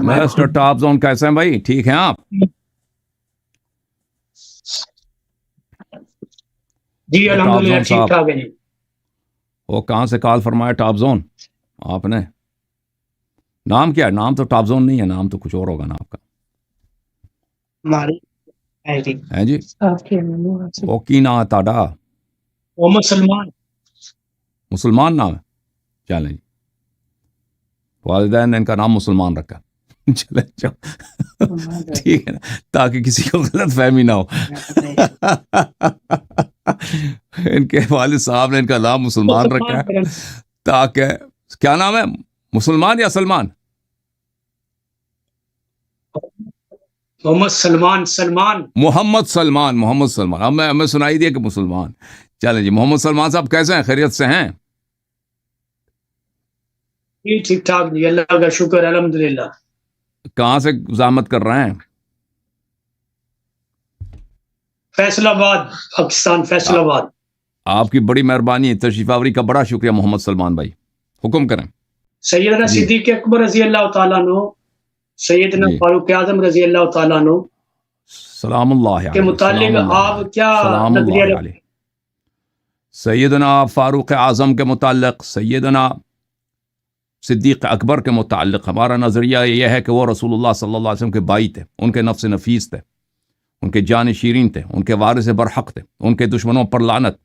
Mister top zone کیسے ہیں بھائی؟ ٹھیک ہیں آپ؟ جی الحمدللہ ٹھیک ٹھاک ہے جی۔ وہ کہاں سے کال فرمایا ٹاپ زون آپ نے؟ نام کیا ہے؟ نام تو ٹاپ زون نہیں ہے، نام تو کچھ اور ہوگا نا آپ کا۔ ہے جی وہ کی نام ہے تاڈا؟ محمد سلمان۔ مسلمان نام ہے؟ چلیں جی، والدین نے ان کا نام مسلمان رکھا۔ چلے ٹھیک ہے نا، تاکہ کسی کو غلط فہمی نہ ہو۔ ان کے والد صاحب نے ان کا نام مسلمان رکھا ہے تاکہ، کیا نام ہے؟ مسلمان یا سلمان؟ محمد سلمان۔ سلمان محمد سلمان، محمد سلمان۔ اب ہمیں سنائی دیا کہ مسلمان۔ چلیں جی، محمد سلمان صاحب کیسے ہیں؟ خیریت سے ہیں؟ جی ٹھیک ٹھاک جی، اللہ کا شکر الحمدللہ۔ کہاں سے زحمت کر رہے ہیں؟ فیصل آباد، پاکستان، فیصل آباد۔ آپ کی بڑی مہربانی ہے، تشریف آوری کا بڑا شکریہ محمد سلمان بھائی، حکم کریں۔ سیدنا جی صدیق اکبر رضی اللہ تعالیٰ عنہ، سیدنا جی، فاروق اعظم رضی اللہ تعالیٰ عنہ سلام اللہ کے علیہ، سلام متعلق اللہ آپ علیہ، کیا سلام نظریہ اللہ رکھتے علیہ۔ سیدنا فاروق اعظم کے متعلق، سیدنا صدیق اکبر کے متعلق ہمارا نظریہ یہ ہے کہ وہ رسول اللہ صلی اللہ علیہ وسلم کے بھائی تھے، ان کے نفس نفیس تھے، ان کے جان شیرین تھے، ان کے وارث برحق تھے، ان کے دشمنوں پر لعنت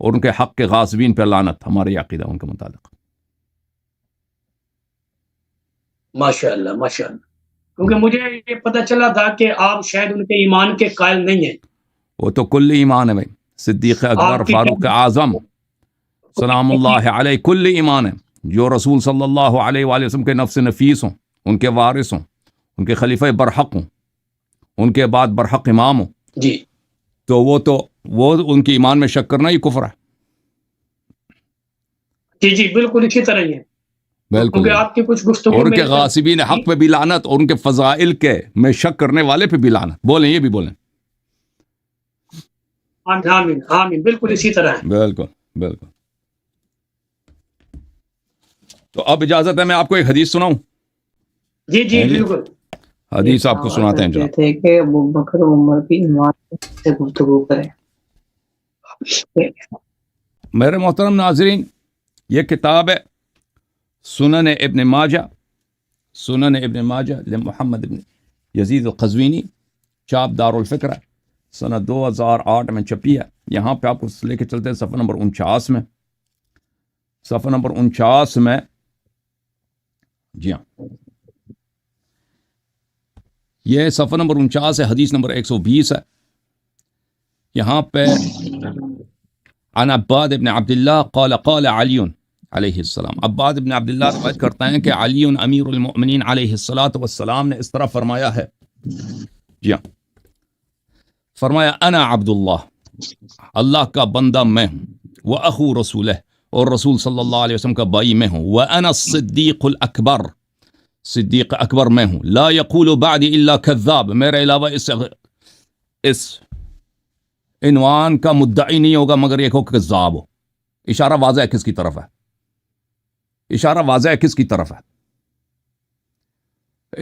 اور ان کے حق کے غاصبین پر لعنت، ہمارے عقیدہ ان کے متعلق۔ ماشاء اللہ ماشاء اللہ، کیونکہ مجھے یہ پتہ چلا تھا کہ آپ شاید ان کے ایمان کے قائل نہیں ہیں۔ وہ تو کل ایمان ہے بھائی، صدیق اکبر، آپ کی فاروق اعظم سلام اللہ علیہ کل ایمان ہے، جو رسول صلی اللہ علیہ وآلہ وسلم کے نفس نفیس ہوں، ان کے وارث ہوں، ان کے خلیفہ برحق ہوں، ان کے بعد برحق امام ہوں، جی تو وہ ان کے ایمان میں شک کرنا ہی کفر ہے۔ جی جی بالکل اسی طرح ہی ہے، بالکل، کیونکہ آپ کی کچھ گفتگو اور ان میں کے غاصبین حق پہ بھی لعنت اور ان کے فضائل کے میں شک کرنے والے پہ بھی لعنت۔ بولیں، یہ بھی بولیں۔ آمین آمین، بالکل اسی طرح ہے۔ بالکل بالکل۔ تو اب اجازت ہے میں آپ کو ایک حدیث سناؤں؟ جی جی بالکل۔ حدیث آپ کو سناتے ہیں جناب۔ تھے کہ ابوبکر عمر کی ایمان سے گفتگو کریں۔ میرے محترم ناظرین، یہ کتاب ہے سنن ابن ماجہ، سنن ابن ماجہ لمحمد ابن یزید القزوینی، چاپ دار الفکر ہے، سنہ 2008 میں چھپی ہے۔ یہاں پہ آپ کو لے کے چلتے ہیں صفحہ نمبر 49 میں، صفحہ نمبر 49 میں، جی ہاں، یہ صفحہ نمبر 49 ہے، حدیث نمبر 120 ہے۔ یہاں پہ عن عباد ابن عبداللہ قال قال علی علیہ السلام، عباد ابن عبداللہ روایت کرتے ہیں کہ علی امیر المؤمنین علیہ الصلاۃ والسلام نے اس طرح فرمایا ہے، جی ہاں، فرمایا انا عبداللہ، اللہ کا بندہ میں ہوں، واخو رسولہ، اور رسول صلی اللہ علیہ وسلم کا بھائی میں ہوں، وانا الصدیق الاکبر، صدیق اکبر میں ہوں، لا یقول بعدی الا کذاب، میرے علاوہ اس عنوان کا مدعی نہیں ہوگا مگر یہ کہ کذاب ہو۔ اشارہ واضح ہے کس کی طرف ہے؟ اشارہ واضح ہے کس کی طرف ہے؟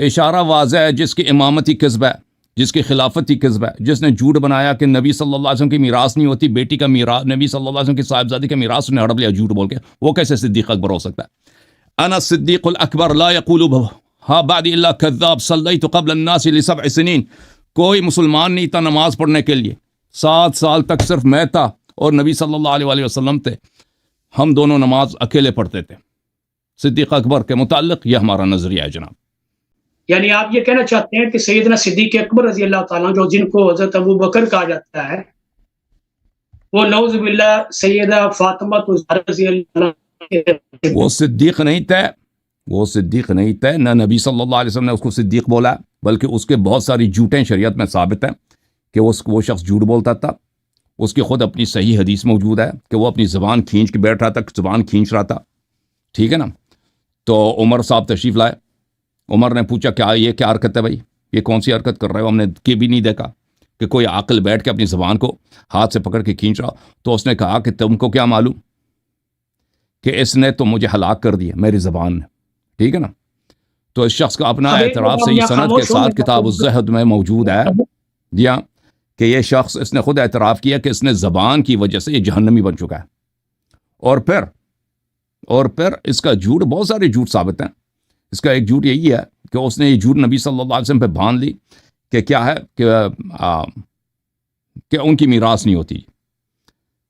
اشارہ واضح ہے جس کی امامتی کذب ہے، جس کی خلافتی کذب ہے، جس نے جھوٹ بنایا کہ نبی صلی اللہ علیہ وسلم کی میراث نہیں ہوتی، بیٹی کا میراث، نبی صلی اللہ علیہ وسلم کی صاحبزادی کا میراث نے ہڑپ لیا جھوٹ بول کے، وہ کیسے صدیق اکبر ہو سکتا ہے؟ انا الصدیق الاکبر لا یقول ہا بعد الا کذاب صلیت قبل الناس ل7 سنین، کوئی مسلمان نہیں تھا نماز پڑھنے کے لیے، 7 سال تک صرف میں تھا اور نبی صلی اللہ علیہ وآلہ وسلم تھے، ہم دونوں نماز اکیلے پڑھتے تھے۔ صدیق اکبر کے متعلق یہ ہمارا نظریہ ہے جناب۔ یعنی آپ یہ کہنا چاہتے ہیں کہ سیدنا صدیق اکبر رضی اللہ تعالیٰ جو جن کو حضرت ابو بکر کہا جاتا ہے، وہ نعوذ باللہ سیدہ فاطمہ رضی اللہ، وہ صدیق نہیں تھے، وہ صدیق نہیں تھے، نہ نبی صلی اللہ علیہ وسلم نے اس کو صدیق بولا، بلکہ اس کے بہت ساری جھوٹیں شریعت میں ثابت ہیں کہ وہ شخص جھوٹ بولتا تھا۔ اس کی خود اپنی صحیح حدیث موجود ہے کہ وہ اپنی زبان کھینچ کے بیٹھ رہا تھا، زبان کھینچ رہا تھا، ٹھیک ہے نا۔ تو عمر صاحب تشریف لائے، عمر نے پوچھا کیا یہ کیا حرکت ہے بھائی، یہ کون سی حرکت کر رہے ہو؟ ہم نے کہ بھی نہیں دیکھا کہ کوئی عاقل بیٹھ کے اپنی زبان کو ہاتھ سے پکڑ کے کھینچ رہا۔ تو اس نے کہا کہ تم کو کیا معلوم کہ اس نے تو مجھے ہلاک کر دیا، میری زبان نے، ٹھیک ہے نا۔ تو اس شخص کا اپنا اب ایک اعتراف بار صحیح میں سند کے خاموش ہوں، ساتھ میں کتاب الزہد میں موجود ہے جی ہاں کہ یہ شخص اس نے خود اعتراف کیا کہ اس نے زبان کی وجہ سے یہ جہنمی بن چکا ہے، اور پھر اس کا جھوٹ، بہت سارے جھوٹ ثابت ہیں. اس کا ایک جھوٹ یہی ہے کہ اس نے یہ جھوٹ نبی صلی اللہ علیہ وسلم پہ باندھ لی کہ کیا ہے کہ ان کی میراث نہیں ہوتی.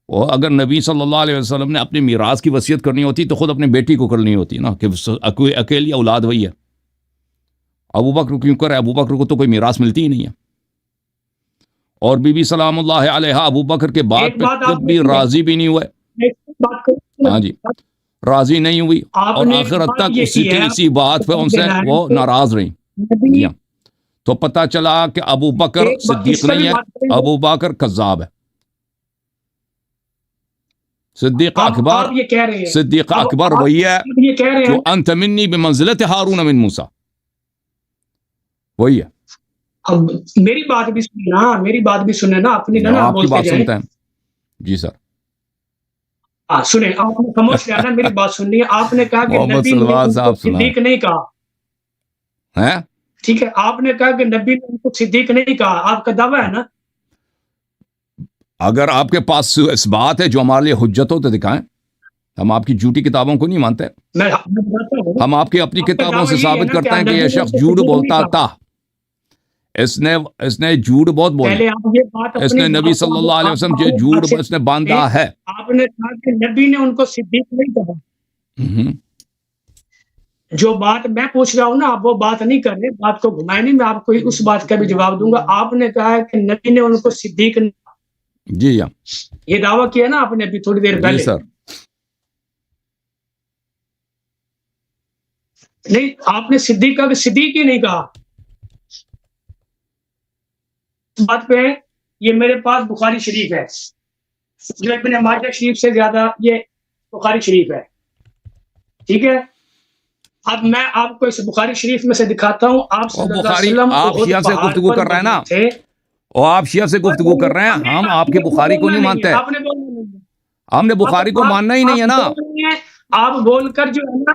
اور اگر نبی صلی اللہ علیہ وسلم نے اپنی میراث کی وصیت کرنی ہوتی تو خود اپنی بیٹی کو کرنی ہوتی نا، کہ اکیلی اولاد وہی ہے. ابو بکر کیوں کرے؟ ابو بکر کو تو کوئی میراث ملتی ہی نہیں ہے. اور بی بی سلام اللہ علیہ ابو بکر کے بعد ایک پہ بات آپ کبھی راضی بھی نہیں ہوئے. بات کروں، ہاں جی، راضی نہیں ہوئی آپ اور نے آخرت بات تک یہ اسی کی کی ہے، اسی بات پہ ان سے دینا ہے وہ کہ ناراض رہیں. نبی جی ہاں، تو پتہ چلا کہ ابو بکر ایک بات اس صدیق پر بھی نہیں ہے، بات کریں گے۔ ابو بکر کذاب ہے. صدیق اکبر، آپ یہ کہہ رہے ہیں، صدیق اب اکبر آپ وہی ہے یہ کہہ رہے جو ہیں، انت منی بمنزلت ہارون من موسیٰ، وہی ہے. اب میری بات بھی سننا، میری بات بھی سنیں نا، اپنی نہ آپ کی بولتے بات جائیں. سنتے ہیں جی سر. سنیں، آپ نے خاموش رہنا، میری بات سننی ہے. آپ نے کہا کہ محمد نبی نے سلمان ان کو صاحب سنائیں. صدیق نہیں کہا، ہیں؟ ٹھیک ہے؟ آپ نے کہا کہ نبی نے ان کو صدیق نہیں کہا، آپ کا دعویٰ ہے نا؟ اگر آپ کے پاس اس بات ہے جو ہمارے لیے حجت ہو تو دکھائیں. ہم آپ کی جھوٹی کتابوں کو نہیں مانتے، میں بتاتا ہوں، ہم آپ کی اپنی آپ کا کتابوں سے دعویٰ یہی ہے ثابت نا کرتے ہیں کہ نبی یہ نے ان شخص کو جھوٹ صدیق نہیں بولتا کہا. تھا. اس نے جھوٹ بہت بولے. پہلے آپ یہ بات اس اپنی نے نبی صلی اللہ علیہ وسلم جو جھوٹ اس نے باندھا ہے. آپ نے کہا کہ نبی نے ان کو صدیق نہیں کہا. ہم۔ جو بات میں پوچھ رہا ہوں نا، آپ وہ بات نہیں کر رہے، بات کو گھمائے نہیں. میں آپ کو اس بات کا بھی جواب دوں گا. آپ نے کہا کہ نبی نے ان کو صدیق نہیں کہا. جی ہاں یہ دعویٰ کیا نا آپ نے ابھی تھوڑی دیر جی پہلے. سر. نہیں، آپ نے صدیق کا صدیق ہی نہیں کہا. اس بات پہ یہ میرے پاس بخاری شریف ہے، جو ابن ماجہ شریف سے زیادہ یہ بخاری شریف ہے. ٹھیک ہے؟ اب میں آپ کو اس بخاری شریف میں سے دکھاتا ہوں. آپ صلی اللہ علیہ بخاری، وسلم آپ احد شیعہ سے پہاڑ گفتگو پر کر رہے ہیں نا، موجود تھے. اور آپ شیعہ سے گفتگو کر رہے ہیں. ہم آپ کے بخاری کو نہیں مانتے، آپ نے بولنا نہیں ہے. ہم نے بخاری کو ماننا ہی نہیں ہے نا. آپ بول کر جو ہے نا،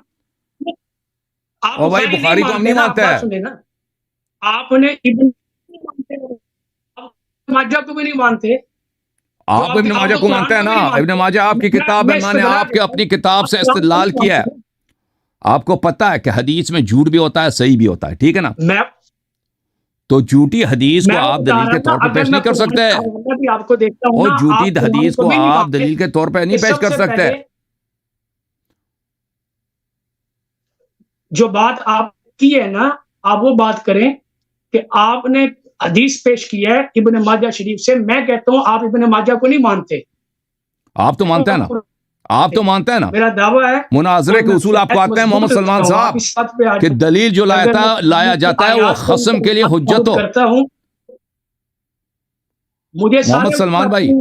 آپ اور بھائی بخاری کو ہم نہیں نا، مانتے آپ بات ہیں. سنیں نا. آپ نے ابن ماجہ کو بھی نہیں مانتے. آپ ابن ماجہ کو مانتے ہیں نا. ابن ماجہ آپ کی کتاب ہے، میں نے آپ کے اپنی کتاب سے استدلال کیا ہے. آپ کو پتا ہے کہ حدیث میں جھوٹ بھی ہوتا ہے، صحیح بھی ہوتا ہے، ٹھیک ہے نا. میں تو جھوٹی حدیث کو آپ بتا دلیل رہا کے ہوں طور نا، پہ اگر پیش میں نہیں کر قرآن سکتے، کا حوالہ بھی آپ کو دیکھتا ہوں اور نا، جھوٹی آپ قرآن حدیث کو کو بھی نہیں آپ مانتے. دلیل کے طور پہ نہیں کہ پیش سب کر سے سکتے. پہلے جو بات آپ کی ہے نا، آپ وہ بات کریں کہ آپ نے حدیث پیش کی ہے ابن ماجہ شریف سے. میں کہتا ہوں آپ ابن ماجہ کو نہیں مانتے. آپ تو مانتے ہیں نا، آپ تو مانتے ہیں نا. میرا دعویٰ ہے، مناظرے کے اصول آپ کو آتے ہیں محمد سلمان صاحب، کہ دلیل جو لایا جاتا ہے وہ خصم کے لیے حجت ہو. کرتا ہوں. مجھے محمد سلمان بھائی،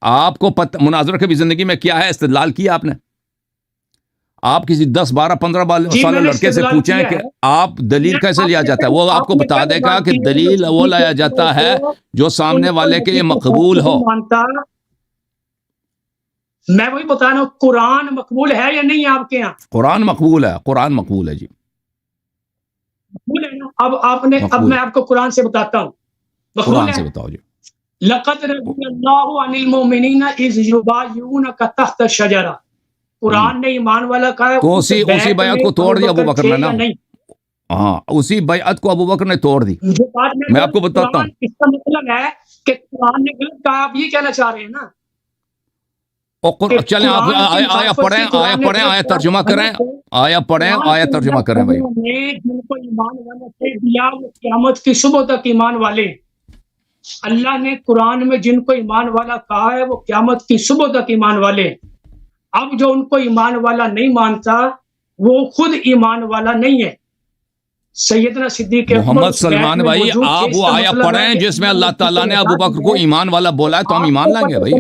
آپ کو مناظرہ کی بھی زندگی میں کیا ہے استدلال کیا آپ نے؟ آپ کسی 10 12 15 سالہ لڑکے سے پوچھیں کہ آپ دلیل کیسے لیا جاتا ہے، وہ آپ کو بتا دے گا کہ دلیل وہ لایا جاتا ہے جو سامنے والے کے لیے مقبول ہو. میں وہی بتا رہا ہوں، قرآن مقبول ہے یا نہیں آپ کے یہاں؟ قرآن مقبول ہے، قرآن مقبول ہے جی. مقبول ہے نا؟ اب میں آپ کو قرآن سے بتاتا ہوں. قرآن سے بتاؤ جی. لقد رضی اللہ عن المؤمنین اذ یبایعونک تحت الشجرہ. قرآن نے ایمان والا کہا ہے تو اسی بیعت کو توڑ دیا ابو بکر نے نا. نہیں، ہاں، اسی بیعت کو ابو بکر نے توڑ دی. جو بات میں آپ کو بتاتا ہوں، اس کا مطلب ہے کہ قرآن نے غلط کہا. آپ یہ کہنا چاہ رہے ہیں نا؟ چلیں آپ آیا پڑھیں، آیا ترجمہ کریں، آیا پڑھیں، آیا ترجمہ کریں بھائی. جن کو ایمان والا کہہ دیا وہ قیامت کی صبح تک ایمان والے. اللہ نے قرآن میں جن کو ایمان والا کہا ہے وہ قیامت کی صبح تک ایمان والے. اب جو ان کو ایمان والا نہیں مانتا وہ خود ایمان والا نہیں ہے. سیدنا صدیق محمد سلمان بھائی، آپ وہ آیا پڑھیں جس میں اللہ تعالیٰ نے ابو بکر کو ایمان والا بولا ہے، تو ہم ایمان لائیں گے بھائی.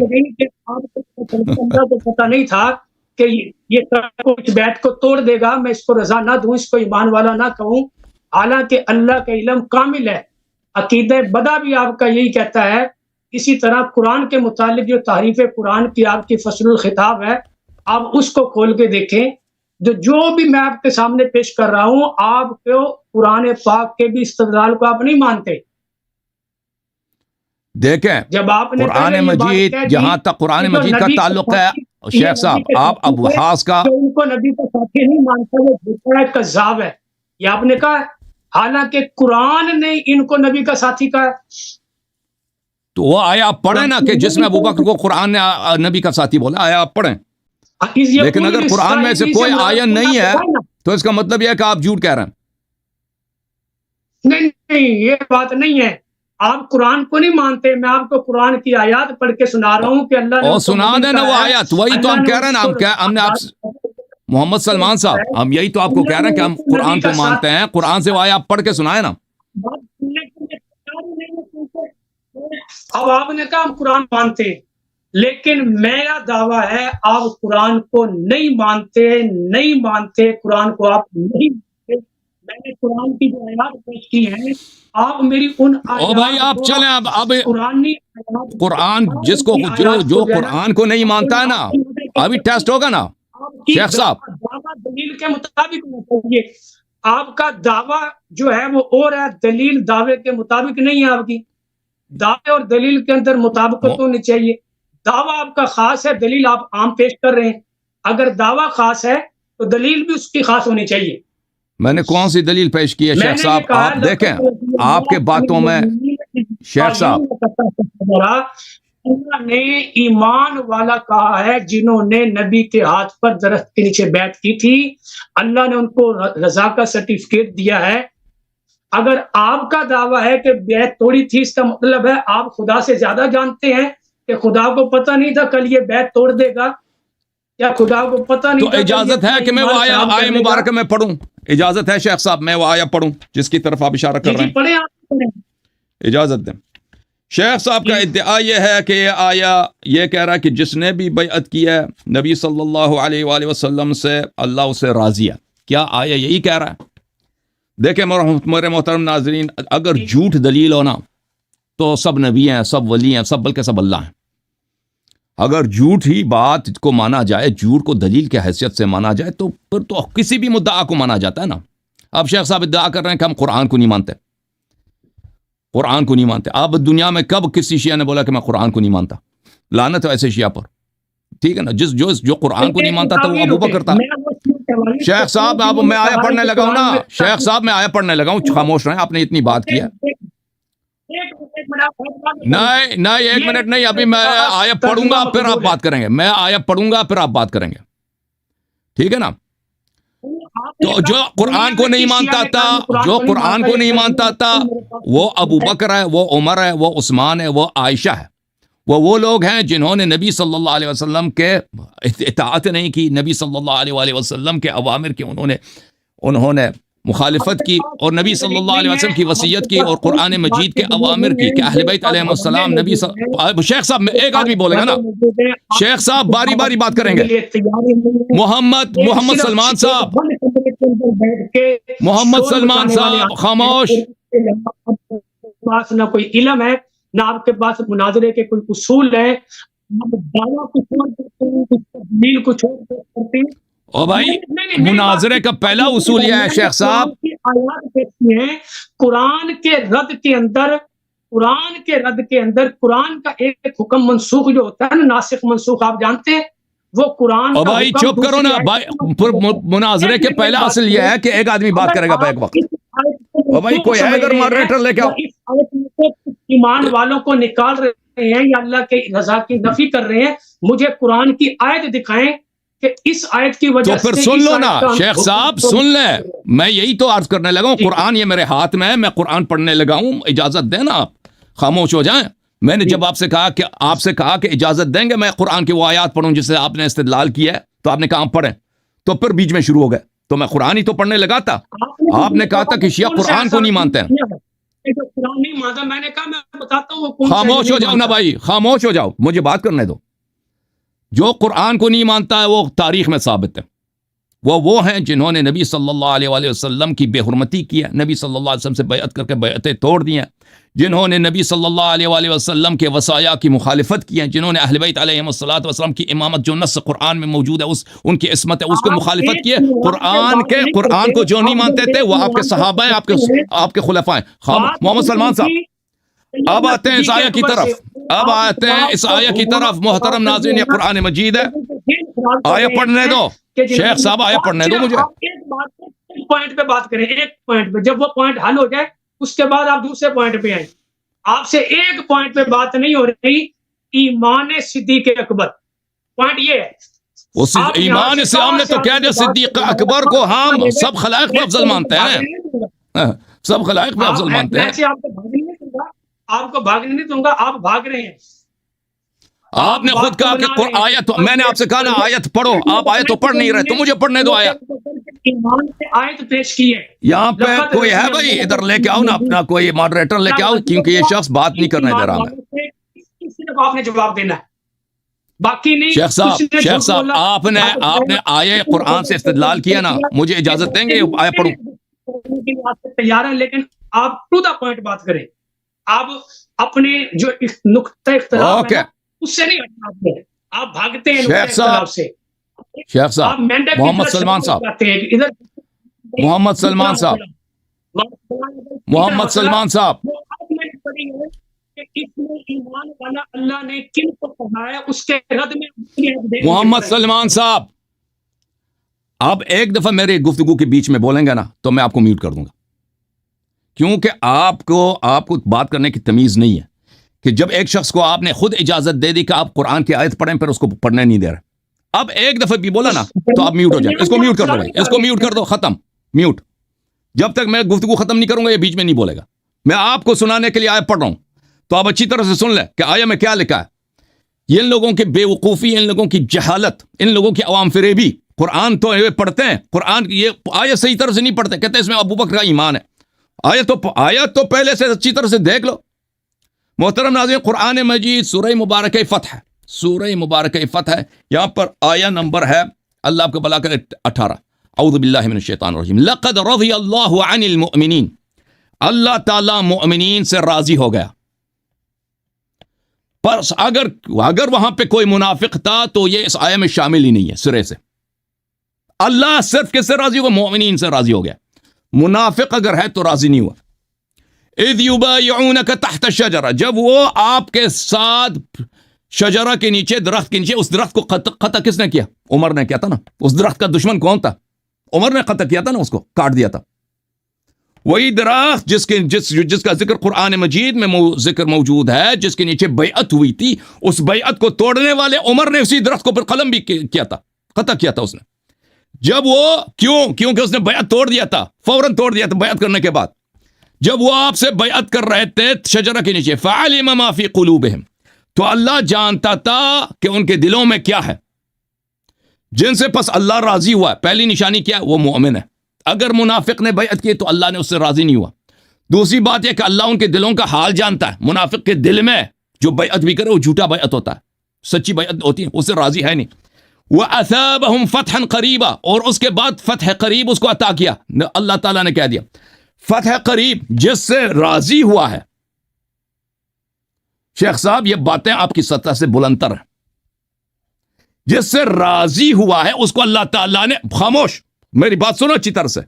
پتہ نہیں تھا کہ یہ کچھ بیت کو توڑ دے گا، میں اس کو رضا نہ دوں، اس کو ایمان والا نہ کہوں. حالانکہ اللہ کا علم کامل ہے. عقیدہ بدا بھی آپ کا یہی کہتا ہے. اسی طرح قرآن کے متعلق جو تعریف قرآن کی آپ کی فصل الخطاب ہے، آپ اس کو کھول کے دیکھیں. جو بھی میں آپ کے سامنے پیش کر رہا ہوں، آپ کو قرآن پاک کے بھی استدلال کو آپ نہیں مانتے. دیکھیں جب آپ نے قرآن پہلے یہ بات مجید، کہہ دی جہاں تک قرآن کہ جو مجید کا نبی کے تعلق ہے ساتھی، یہ شیخ صاحب، نبی کے آپ ساتھی ہے، ابحاث کا جو ان کو نبی کا ساتھی نہیں مانتا وہ جھوٹا ہے، کذاب ہے. یہ آپ نے کہا، حالانکہ قرآن نے ان کو نبی کا ساتھی کہا. تو وہ آیا آپ پڑھیں نا کہ جس میں ابوبکر کو قرآن نے نبی کا ساتھی بولا، آیا آپ پڑھیں. لیکن اگر قرآن میں سے کوئی آیت نہیں ہے تو اس کا مطلب یہ ہے کہ آپ جھوٹ کہہ رہے ہیں. نہیں، یہ بات نہیں ہے. آپ قرآن کو نہیں مانتے. میں آپ کو قرآن کی آیات پڑھ کے سنا رہا ہوں کہ اللہ نے اور سنا دیں نا وہ آیت، وہی تو ہم کہہ رہے ہیں نا. ہم نے آپ محمد سلمان صاحب، ہم یہی تو آپ کو کہہ رہے ہیں کہ ہم قرآن کو مانتے ہیں. قرآن سے وہ آیت پڑھ کے سنائے نا. اب آپ نے کہا ہم قرآن مانتے ہیں، لیکن میرا دعویٰ ہے آپ قرآن کو نہیں مانتے. قرآن کو آپ نہیں مانتے. میں نے قرآن کی جو آیات پیش کی ہیں، آپ میری ان او بھائی آپ چلیں اب قرآن جس کو جو قرآن کو نہیں مانتا ہے نا، ابھی ٹیسٹ ہوگا نا شیخ صاحب. دعویٰ دلیل کے مطابق ہونا چاہیے. آپ کا دعویٰ جو ہے وہ اور ہے، دلیل دعوے کے مطابق نہیں ہے. آپ کی دعوے اور دلیل کے اندر مطابقت ہونی چاہیے. دعویٰ آپ کا خاص ہے، دلیل آپ عام پیش کر رہے ہیں. اگر دعویٰ خاص ہے تو دلیل بھی اس کی خاص ہونی چاہیے. میں نے کون سی دلیل پیش کی ہے شیخ صاحب؟ آپ دیکھیں آپ کے باتوں میں شیخ صاحب، اللہ نے ایمان والا کہا ہے جنہوں نے نبی کے ہاتھ پر درخت کے نیچے بیعت کی تھی، اللہ نے ان کو رضا کا سرٹیفکیٹ دیا ہے. اگر آپ کا دعویٰ ہے کہ بیعت توڑی تھی، اس کا مطلب ہے آپ خدا سے زیادہ جانتے ہیں کہ خدا کو پتہ نہیں تھا کل یہ بیعت توڑ دے گا، یا خدا کو پتہ نہیں تو تھا. اجازت ہے کہ میں وہ آیہ مبارکہ میں پڑھوں؟ اجازت ہے شیخ صاحب میں وہ آیہ پڑھوں جس کی طرف آپ اشارہ کر رہے ہیں؟ پڑھیں آپ. اجازت دیں. شیخ صاحب کا ادعا یہ ہے کہ یہ آیہ یہ کہہ رہا ہے کہ جس نے بھی بیعت کی ہے نبی صلی اللہ علیہ وآلہ وسلم سے، اللہ اسے راضی ہے. کیا آیہ یہی کہہ رہا ہے؟ دیکھیں میرے محترم ناظرین، اگر جھوٹ دلیل ہونا تو سب نبی ہیں، سب ولی ہیں، سب بلکہ سب اللہ ہیں. اگر جھوٹ ہی بات کو مانا جائے، جھوٹ کو دلیل کی حیثیت سے مانا جائے، تو پھر تو کسی بھی مدعا کو مانا جاتا ہے نا. اب شیخ صاحب ادعا کر رہے ہیں کہ ہم قرآن کو نہیں مانتے. قرآن کو نہیں مانتے. اب دنیا میں کب کسی شیعہ نے بولا کہ میں قرآن کو نہیں مانتا؟ لعنت ہے ایسے شیعہ پر. ٹھیک ہے نا. جو قرآن کو نہیں مانتا تھا وہ ابوبکر تھا. شیخ صاحب اب میں آیا پڑھنے لگا ہوں نا. شیخ صاحب میں آیا پڑھنے لگا ہوں، خاموش رہیں. آپ نے اتنی بات کی ہے. نہیں ایک منٹ نہیں، ابھی میں آیا پڑھوں گا پھر آپ بات کریں گے. میں آیا پڑھوں گا پھر آپ بات کریں گے. ٹھیک ہے نا. تو جو قرآن کو نہیں مانتا تھا وہ ابوبکر ہے، وہ عمر ہے، وہ عثمان ہے، وہ عائشہ ہے. وہ لوگ ہیں جنہوں نے نبی صلی اللہ علیہ وسلم کے اطاعت نہیں کی، نبی صلی اللہ علیہ وآلہ وسلم کے اوامر کی انہوں نے مخالفت کی، اور نبی صلی اللہ علیہ وسلم کی وصیت کی اور قرآن مجید کے اوامر کی کہ اہل بیت علیہ السلام شیخ صاحب ایک آدمی بولے گا نا. شیخ صاحب باری باری بات کریں گے. محمد سلمان صاحب خاموش. نہ کوئی علم ہے، نہ آپ کے پاس مناظرے کے کوئی اصول ہے. او بھائی مناظرے کا پہلا اصول یہ ہے شیخ صاحب، قرآن کے رد کے اندر قرآن کا ایک حکم منسوخ جو ہوتا ہے نا، ناسخ منسوخ آپ جانتے ہیں، وہ قرآن. او بھائی چپ کرو نا بھائی. مناظرے کے پہلا اصل یہ ہے کہ ایک آدمی بات کرے گا بیک وقت. او بھائی کوئی ہے اگر ماڈریٹر لے کے آؤ. ایمان والوں کو نکال رہے ہیں یا اللہ کے رضا کی نفی کر رہے ہیں. مجھے قرآن کی آیت دکھائیں کہ اس آیت کی وجہ سے. تو پھر سن لو نا شیخ صاحب، سن لیں. میں یہی تو عرض کرنے لگا ہوں. قرآن یہ میرے ہاتھ میں ہے، میں قرآن پڑھنے لگا ہوں. اجازت دیں نا، آپ خاموش ہو جائیں. میں نے جب آپ سے کہا کہ اجازت دیں گے میں قرآن کی وہ آیات پڑھوں جس سے آپ نے استدلال کیا ہے، تو آپ نے کہا پڑھیں، تو پھر بیچ میں شروع ہو گئے. تو میں قرآن ہی تو پڑھنے لگا تھا. آپ نے کہا تھا کہ شیعہ قرآن کو نہیں مانتے ہیں. میں نے کہا میں بتاتا ہوں. خاموش ہو جاؤ نا بھائی، خاموش ہو جاؤ، مجھے بات کرنے دو. جو قرآن کو نہیں مانتا ہے وہ تاریخ میں ثابت ہے. وہ ہیں جنہوں نے نبی صلی اللہ علیہ وآلہ وسلم کی بے حرمتی کی ہے، نبی صلی اللہ علیہ وسلم سے بیعت کر کے بیعتیں توڑ دی ہیں، جنہوں نے نبی صلی اللہ علیہ وآلہ وسلم کے وصایا کی مخالفت کی ہے، جنہوں نے اہل بیت علیہم الصلوۃ والسلام کی امامت جو نص قرآن میں موجود ہے ان کی عصمت ہے اس کو مخالفت کی ہے، قرآن کو جو نہیں مانتے تھے وہ آپ کے صحابہ ہیں، آپ کے خلفاء ہیں۔ محمد سلمان صاحب اب آتے ہیں اس آیت کی طرف، محترم ناظرین، یہ قرآن مجید ہے، آیت پڑھنے دو شیخ صاحب، آیت پڑھنے دو مجھے۔ ایک پوائنٹ پہ بات کریں، ایک پوائنٹ پہ، جب وہ پوائنٹ حل ہو جائے اس کے بعد آپ دوسرے پوائنٹ پہ آئیں۔ آپ سے ایک پوائنٹ پہ بات نہیں ہو رہی، ایمان صدیق اکبر، پوائنٹ یہ ہے اس ایمان سے ہم نے تو کہہ دیا صدیق اکبر کو ہم سب خلائق میں افضل مانتے ہیں، سب خلائق میں افضل مانتے ہیں۔ آپ کو بھاگنے نہیں دوں گا، آپ بھاگ رہے ہیں۔ آپ نے خود کہا کہ آیت، میں نے آپ سے کہا نا آیت پڑھو، آپ آیت تو پڑھ نہیں رہے، تو مجھے پڑھنے دو آیت۔ ایمان سے آیت پیش کی ہے، یہاں پہ کوئی ہے بھائی، ادھر لے کے آؤ نا اپنا کوئی ماڈریٹر لے کے آؤ، کیونکہ یہ شخص بات نہیں کرنے دے رہا ہمیں۔ صرف آپ نے جواب دینا ہے، باقی نہیں۔ شیخ صاحب آپ نے آیے قرآن سے استدلال کیا نا، مجھے اجازت دیں گے آیت پڑھوں؟ تیار ہیں، لیکن آپ ٹو دا پوائنٹ بات کریں۔ آپ اپنے جو نقطہ اختلاف ہے اس سے نہیں ہٹتے، آپ بھاگتے ہیں نقطہ اختلاف سے۔ شیخ صاحب محمد سلمان صاحب، محمد سلمان صاحب، محمد سلمان صاحب، اللہ نے کن کو پڑھایا اس کے رد میں محمد سلمان صاحب آپ ایک دفعہ میرے گفتگو کے بیچ میں بولیں گے نا تو میں آپ کو میوٹ کر دوں گا، کیونکہ آپ کو بات کرنے کی تمیز نہیں ہے کہ جب ایک شخص کو آپ نے خود اجازت دے دی کہ آپ قرآن کی آیت پڑھیں، پھر اس کو پڑھنے نہیں دے رہے، اب ایک دفعہ بھی بولا نا تو آپ میوٹ ہو جائیں۔ اس کو میوٹ کر دو بھائی، اس کو میوٹ کر دو، ختم، میوٹ۔ جب تک میں گفتگو ختم نہیں کروں گا یہ بیچ میں نہیں بولے گا۔ میں آپ کو سنانے کے لیے آیت پڑھ رہا ہوں تو آپ اچھی طرح سے سن لیں کہ آیت میں کیا لکھا ہے۔ یہ ان لوگوں کی بے وقوفی، ان لوگوں کی جہالت، ان لوگوں کی عوام فریبی۔ قرآن تو یہ پڑھتے ہیں، قرآن یہ آیت صحیح طرح سے نہیں پڑھتے، کہتے ہیں اس میں ابو بکر کا ایمان ہے۔ آیت تو پہلے سے اچھی طرح سے دیکھ لو۔ محترم ناظرین، قرآن مجید سورہ مبارکہ فتح ہے، سورہ مبارکہ فتح ہے، یہاں پر آیہ نمبر ہے، اللہ آپ کو بلا کرے 18، اعوذ باللہ من الشیطان الرجیم، لقد رضی اللہ عن المؤمنین، اللہ تعالیٰ مؤمنین سے راضی ہو گیا۔ پر اگر وہاں پہ کوئی منافق تھا تو یہ اس آیہ میں شامل ہی نہیں ہے سرے سے۔ اللہ صرف کس سے راضی ہوا؟ مؤمنین سے راضی ہو گیا۔ منافق اگر ہے تو راضی نہیں ہوا۔ اذ یبایعونک تحت الشجرہ، جب وہ آپ کے ساتھ شجرہ کے نیچے، درخت کے نیچے، اس درخت کو قطع کس نے کیا؟ عمر نے کیا تھا نا۔ اس درخت کا دشمن کون تھا؟ عمر نے قطع کیا تھا نا، اس کو کاٹ دیا تھا۔ وہی درخت جس کا ذکر قرآن مجید میں ذکر موجود ہے، جس کے نیچے بیعت ہوئی تھی، اس بیعت کو توڑنے والے عمر نے اسی درخت کو پھر قلم بھی کیا تھا، قطع کیا تھا اس نے۔ جب وہ کیونکہ اس نے بیعت توڑ دیا تھا، فوراً توڑ دیا تھا بیعت کرنے کے بعد۔ جب وہ آپ سے بیعت کر رہے تھے شجرہ کے نیچے، فعلم ما فی قلوبہم، تو اللہ جانتا تھا کہ ان کے دلوں میں کیا ہے۔ جن سے پس اللہ راضی ہوا ہے، پہلی نشانی کیا ہے؟ وہ مومن ہے۔ اگر منافق نے بیعت کی تو اللہ نے اس سے راضی نہیں ہوا۔ دوسری بات یہ کہ اللہ ان کے دلوں کا حال جانتا ہے۔ منافق کے دل میں جو بیعت بھی کرے وہ جھوٹا بیعت ہوتا ہے، سچی بیعت ہوتی ہے، اس سے راضی ہے نہیں۔ وَأَثَابَهُمْ فَتْحًا قَرِيبًا، اور اس کے بعد فتح قریب اس کو عطا کیا۔ اللہ تعالیٰ نے کہہ دیا فتح قریب، جس سے راضی ہوا ہے۔ شیخ صاحب یہ باتیں آپ کی سطح سے بلندتر ہیں۔ جس سے راضی ہوا ہے اس کو اللہ تعالیٰ نے، خاموش میری بات سنو اچھی طرح سے،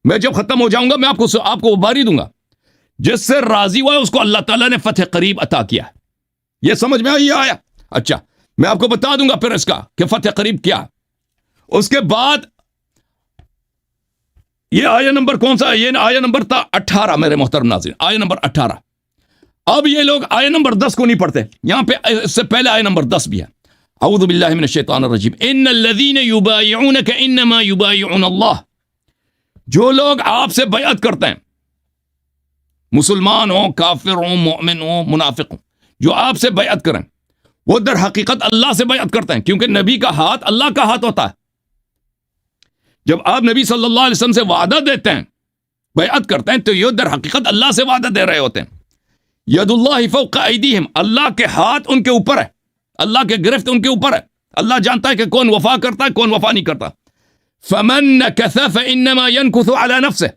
میں جب ختم ہو جاؤں گا میں آپ کو باری دوں گا۔ جس سے راضی ہوا ہے اس کو اللہ تعالیٰ نے فتح قریب عطا کیا ہے۔ یہ سمجھ میں آیا؟ اچھا میں آپ کو بتا دوں گا پھر اس کا کہ فتح قریب کیا۔ اس کے بعد یہ آیہ نمبر کون سا ہے؟ یہ آیہ نمبر تھا 18 میرے محترم ناظرین، آیہ نمبر 18۔ اب یہ لوگ آیہ نمبر 10 کو نہیں پڑھتے، یہاں پہ اس سے پہلے آیہ نمبر 10 بھی ہے۔ اعوذ باللہ من الشیطان الرجیم، ان الذین یبایعونک انما یبایعون اللہ، جو لوگ آپ سے بیعت کرتے ہیں، مسلمان ہوں، کافر ہوں، مومن ہوں، منافق ہوں، جو آپ سے بیعت کریں وہ در حقیقت اللہ سے بیعت کرتے ہیں، کیونکہ نبی کا ہاتھ اللہ کا ہاتھ ہوتا ہے۔ جب آپ نبی صلی اللہ علیہ وسلم سے وعدہ دیتے ہیں، بیعت کرتے ہیں، تو یہ در حقیقت اللہ سے وعدہ دے رہے ہوتے ہیں۔ ید اللہ فوق ایدیہم، اللہ کے ہاتھ ان کے اوپر ہے، اللہ کے گرفت ان کے اوپر ہے۔ اللہ جانتا ہے کہ کون وفا کرتا ہے کون وفا نہیں کرتا۔ فمن نکث فانما ينکث علی نفسه.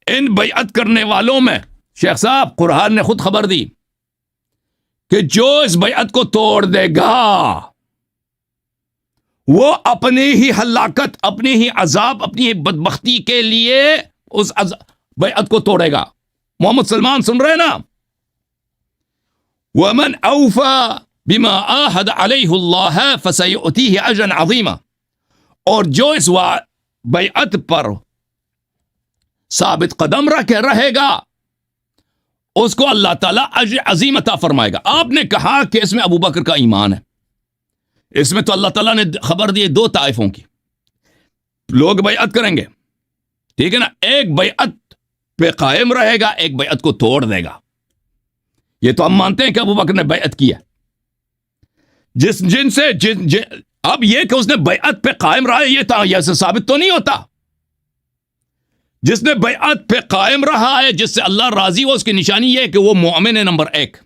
ان بیعت کرنے والوں میں شیخ صاحب قرآن نے خود خبر دی کہ جو اس بیعت کو توڑ دے گا وہ اپنی ہی ہلاکت، اپنی ہی عذاب، اپنی ہی بدبختی کے لیے اس بیعت کو توڑے گا. محمد سلمان سن رہے نا؟ وَمَنْ أَوْفَى بِمَا آهَدَ عَلَيْهُ اللَّهَ فَسَيُؤْتِيهِ أَجْرًا عَظِيمًا. اور جو اس بیعت پر ثابت قدم رہے گا اس کو اللہ تعالیٰ اجر عظیم عطا فرمائے گا. آپ نے کہا کہ اس میں ابو بکر کا ایمان ہے. اس میں تو اللہ تعالیٰ نے خبر دی دو طائفوں کی. لوگ بیعت کریں گے، ٹھیک ہے نا، ایک بیعت پہ قائم رہے گا، ایک بیعت کو توڑ دے گا. یہ تو ہم مانتے ہیں کہ ابو بکر نے بیعت کیا. اب یہ کہ اس نے بیعت پہ قائم رہا ہے یہ ثابت تو نہیں ہوتا. جس نے بیعت پہ قائم رہا ہے، جس سے اللہ راضی ہو، اس کی نشانی یہ ہے کہ وہ مومن ہے. نمبر 1.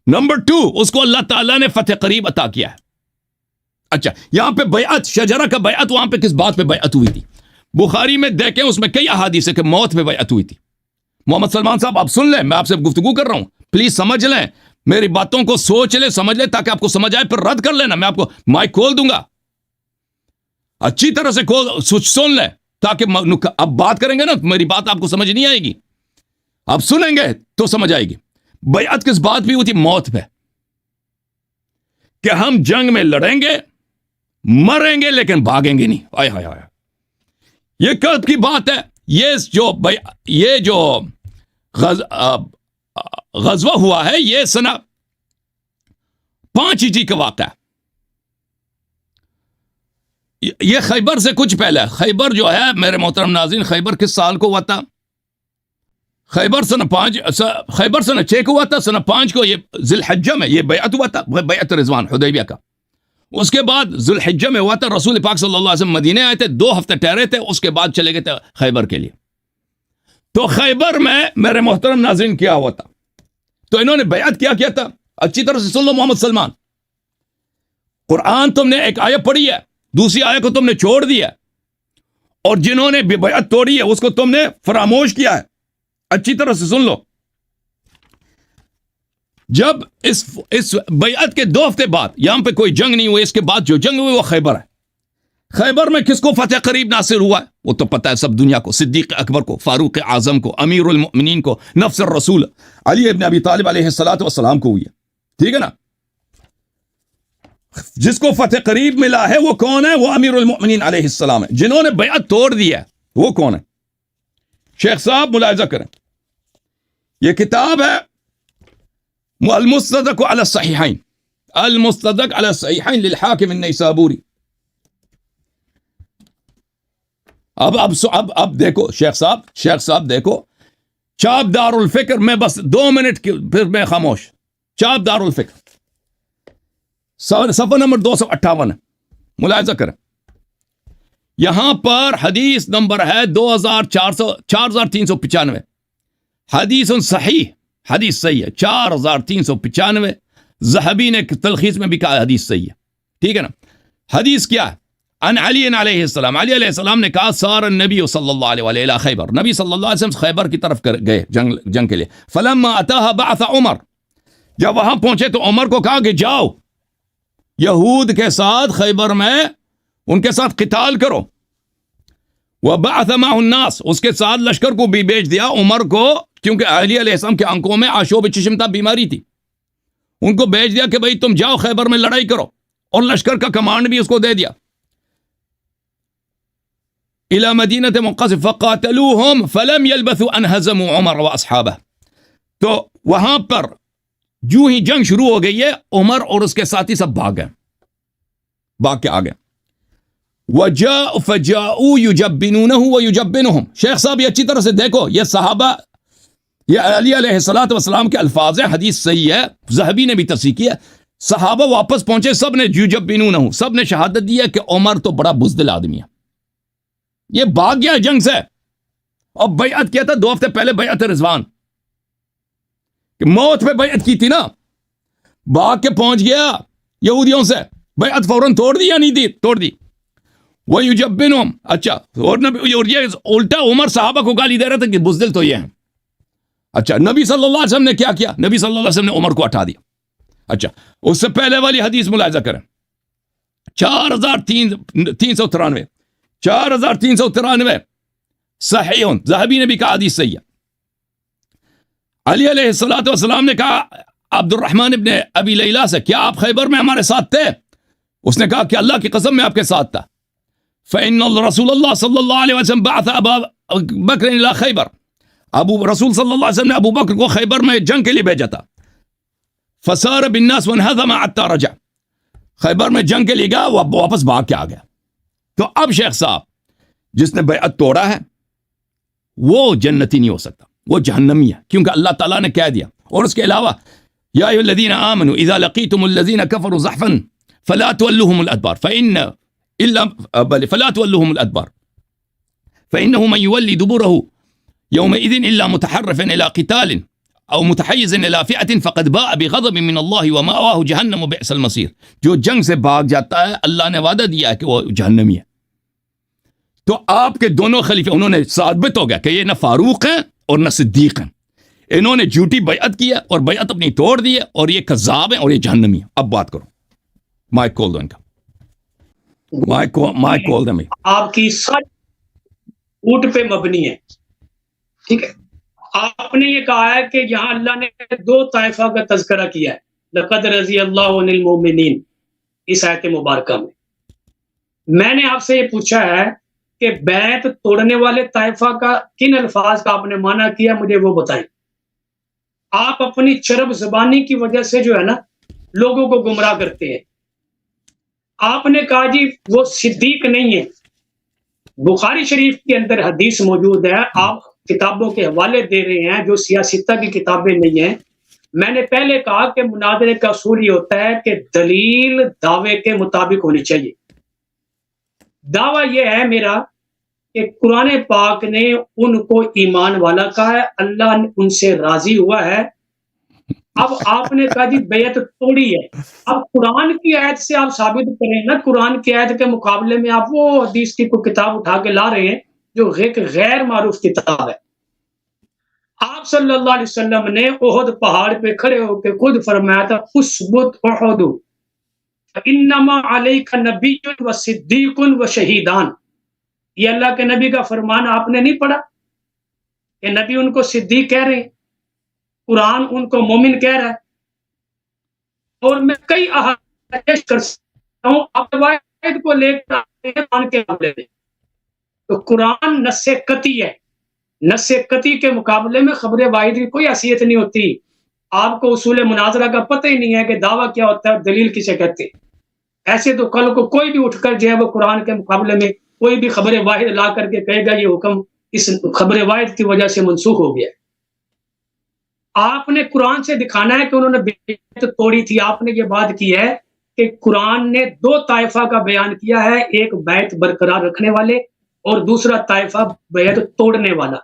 نمبر 2، اس کو اللہ تعالیٰ نے فتح قریب عطا کیا ہے. اچھا، یہاں پہ بیعت شجرہ کا بیعت وہاں پہ کس بات پہ بیعت ہوئی تھی؟ بخاری میں دیکھیں، اس میں کئی احادیث ہے کہ موت پہ بیعت ہوئی تھی. محمد سلمان صاحب آپ سن لیں، میں آپ سے گفتگو کر رہا ہوں، پلیز سمجھ لیں میری باتوں کو، سوچ لیں، سمجھ لیں تاکہ آپ کو سمجھ آئے، پھر رد کر لینا. میں آپ کو مائک کھول دوں گا، اچھی طرح سے سن لیں تاکہ اب بات کریں گے نا میری بات آپ کو سمجھ نہیں آئے گی. آپ سنیں گے تو سمجھ آئے گی. بیعت کس بات بھی ہوئی تھی؟ موت پہ، کہ ہم جنگ میں لڑیں گے، مریں گے، لیکن بھاگیں گے نہیں. آئے ہائے ہائے، یہ کب کی بات ہے؟ یہ جو غزوہ ہوا ہے یہ سنہ 5 ہجری کا واقعہ ہے. یہ خیبر سے کچھ پہلے. خیبر جو ہے میرے محترم ناظرین، خیبر کس سال کو ہوا تھا؟ خیبر سنہ 6 کو ہوا تھا. سنہ 5 کو یہ ذی الحجہ میں یہ بیعت ہوا تھا، بیعت رضوان حدیبیہ کا. اس کے بعد ذی الحجہ میں ہوا تھا. رسول پاک صلی اللہ علیہ وسلم مدینے آئے تھے، 2 ہفتے ٹھہرے تھے، اس کے بعد چلے گئے تھے خیبر کے لیے. تو خیبر میں میرے محترم ناظرین کیا ہوا تھا؟ تو انہوں نے بیعت کیا تھا؟ اچھی طرح سے سن لو محمد سلمان. قرآن تم نے ایک آیت پڑھی ہے، دوسری آیت کو تم نے چھوڑ دیا، اور جنہوں نے بیعت توڑی ہے اس کو تم نے فراموش کیا ہے. اچھی طرح سے سن لو. جب اس بیعت کے 2 ہفتے بعد یہاں پہ کوئی جنگ نہیں ہوئی، اس کے بعد جو جنگ ہوئی وہ خیبر ہے. خیبر میں کس کو فتح قریب ناصر ہوا ہے وہ تو پتہ ہے سب دنیا کو. صدیق اکبر کو، فاروق اعظم کو، امیر المؤمنین کو، نفس الرسول علی ابن ابی طالب علیہ السلام کو ہوئی ہے. ٹھیک ہے نا؟ جس کو فتح قریب ملا ہے وہ کون ہے؟ وہ امیر المؤمنین علیہ السلام ہے. جنہوں نے بیعت توڑ دی ہے وہ کون ہے؟ شیخ صاحب ملاحظہ کریں، یہ کتاب ہے المستدرک علی الصحیحین، المستدرک علی الصحیحین للحاکم النیسابوری. اب دیکھو شیخ صاحب دیکھو، چاپ دار الفکر میں بس 2 منٹ کی پھر میں خاموش. چاپ دار الفکر صفحہ نمبر 258 ہے، ملاحظہ کریں. یہاں پر حدیث نمبر ہے 4395. حدیث صحیح، حدیث صحیح ہے 4395. ذہبی نے تلخیص میں بھی کہا حدیث صحیح ہے. ٹھیک ہے نا؟ حدیث کیا ہے؟ ان علی علیہ السلام، علی علیہ السلام نے کہا سار النبی صلی اللہ علیہ وآلہ خیبر، نبی صلی اللہ علیہ وسلم خیبر کی طرف گئے جنگ کے لیے. فلما اتاها بعث عمر، جب وہاں پہنچے تو عمر کو کہا کہ جاؤ یہود کے ساتھ خیبر میں ان کے ساتھ قتال کرو. وبعث معه الناس، اس کے ساتھ لشکر کو بھی بھیج دیا عمر کو، کیونکہ علی علیہ السلام کے آنکھوں میں آشوب چشم تھا، بیماری تھی. ان کو بھیج دیا کہ بھئی تم جاؤ خیبر میں لڑائی کرو، اور لشکر کا کمانڈ بھی اس کو دے دیا. الى مدینہ منقصب فقاتلوهم فلم يلبثوا ان هزموا عمر واصحابه. تو وہاں پر جو ہی جنگ شروع ہو گئی ہے، عمر اور اس کے ساتھی سب بھاگ کے آ گئے. وجاء فجاءوا يجبنونه ويجبنهم. شیخ صاحب یہ اچھی طرح سے دیکھو، یہ صحابہ، یہ علی علیہ السلام کے الفاظ ہیں، حدیث صحیح ہے، ذہبی نے بھی تصحیح کیا. صحابہ واپس پہنچے، سب نے یجبنونه، سب نے شہادت دی ہے کہ عمر تو بڑا بزدل آدمی ہے، یہ بھاگ گیا جنگ سے. اور بیعت کیا تھا 2 ہفتے پہلے، بیعت رضوان، کہ موت پہ بیعت کی تھی نا، بھاگ کے پہنچ گیا یہودیوں سے. بیعت فوراً توڑ دی یا نہیں دی؟ توڑ دی. وَيُجَبِّنُهُمْ. اچھا، اور یہ الٹا عمر صحابہ کو گالی دے رہا تھا کہ بزدل تو یہ ہیں. اچھا، نبی صلی اللہ علیہ وسلم نے کیا کیا؟ نبی صلی اللہ علیہ وسلم نے عمر کو ہٹا دیا. اچھا، اس سے پہلے والی حدیث ملاحظہ کریں، 4393 4393 صحیح. ذہبی نے بھی کہا حدیث صحیح ہے. علی علیہ السلام نے کہا عبد الرحمن ابن ابی لیلہ سے، کیا آپ خیبر میں ہمارے ساتھ تھے؟ اس نے کہا کہ اللہ کی قسم میں آپ کے ساتھ تھا. فإن رسول اللہ صلی اللہ علیہ وسلم بعث ابا بکر الى خیبر. رسول صلی اللہ علیہ وسلم نے ابو بکر کو خیبر میں جنگ کے لیے بھیجا تھا. فسار بالناس وانهزم حتى رجع. خیبر میں جنگ کے لیے گیا، وہ واپس بھاگ کے آ گیا. تو اب شیخ صاحب جس نے بیعت توڑا ہے وہ جنتی نہیں ہو سکتا، وہ جہنمی ہے، کیونکہ اللہ تعالیٰ نے کہہ دیا. اور اس کے علاوہ یا ایھا الذین آمنوا اذا لقیتم الذین کفروا زحفا فلا تولوهم الادبار فلا تولوهم الادبار فانه من يولي دبره يومئذ الا متحرفا الى قتال او متحيز الى فئة فقد باء بغضب من الله ومأواه جهنم وبئس المصير. جو جنگ سے بھاگ جاتا ہے اللہ نے وعدہ دیا ہے کہ وہ جہنمی ہے. تو آپ کے دونوں خلیفے انہوں نے ثابت ہو گیا کہ یہ نہ فاروق ہیں اور نہ صدیق ہیں. انہوں نے جھوٹی بیعت کی ہے اور بیعت اپنی توڑ دی ہے، اور یہ کذاب ہیں اور یہ جہنمی ہیں. اب بات کرو. مائک کھول دو ان کا، مائک کھول دیں. آپ کی ساری جھوٹ پہ مبنی ہے. ٹھیک ہے، آپ نے یہ کہا ہے کہ یہاں اللہ نے دو طائفہ کا تذکرہ کیا ہے، لقد رضی اللہ عن المؤمنین، اس آیت مبارکہ میں. میں نے آپ سے یہ پوچھا ہے کہ بیعت توڑنے والے طائفہ کا کن الفاظ کا آپ نے معنی کیا، مجھے وہ بتائیں. آپ اپنی چرب زبانی کی وجہ سے جو ہے نا لوگوں کو گمراہ کرتے ہیں. آپ نے کہا جی وہ صدیق نہیں ہے. بخاری شریف کے اندر حدیث موجود ہے، آپ کتابوں کے حوالے دے رہے ہیں جو سیاستہ کی کتابیں نہیں ہیں. میں نے پہلے کہا کہ مناظرے کا اصول یہ ہوتا ہے کہ دلیل دعوے کے مطابق ہونی چاہیے. دعویٰ یہ ہے میرا کہ قرآن پاک نے ان کو ایمان والا کہا ہے، اللہ نے ان سے راضی ہوا ہے. اب آپ نے کہا جی بیعت توڑی ہے. اب قرآن کی آیت سے آپ ثابت کریں نا، قرآن کی آیت کے مقابلے میں آپ وہ حدیث کی کوئی کتاب اٹھا کے لا رہے ہیں جو غیر معروف کتاب ہے. آپ صلی اللہ علیہ وسلم نے احد پہاڑ پہ کھڑے ہو کے خود فرمایا تھا اثبت احد انما علیک نبی و صدیق و شہیدان. یہ اللہ کے نبی کا فرمان آپ نے نہیں پڑھا کہ نبی ان کو صدیق کہہ رہے ہیں، قرآن ان کو مومن کہہ رہا ہے. اور میں کئی احادیث کر سکتا ہوں آپ روایت کو لے کر قرآن کے معاملے میں. تو قرآن نص قطعی ہے، نص قطعی کے مقابلے میں خبر واحد کی کوئی حیثیت نہیں ہوتی. آپ کو اصول مناظرہ کا پتہ ہی نہیں ہے کہ دعویٰ کیا ہوتا ہے، دلیل کسے کہتے ہیں. ایسے تو کل کو کوئی بھی اٹھ کر جو ہے وہ قرآن کے مقابلے میں کوئی بھی خبر واحد لا کر کے کہے گا یہ حکم اس خبر واحد کی وجہ سے منسوخ ہو گیا ہے. آپ نے قرآن سے دکھانا ہے کہ انہوں نے بیعت توڑی تھی. آپ نے یہ بات کی ہے کہ قرآن نے دو طائفہ کا بیان کیا ہے، ایک بیعت برقرار رکھنے والے اور دوسرا طائفہ بیعت توڑنے والا.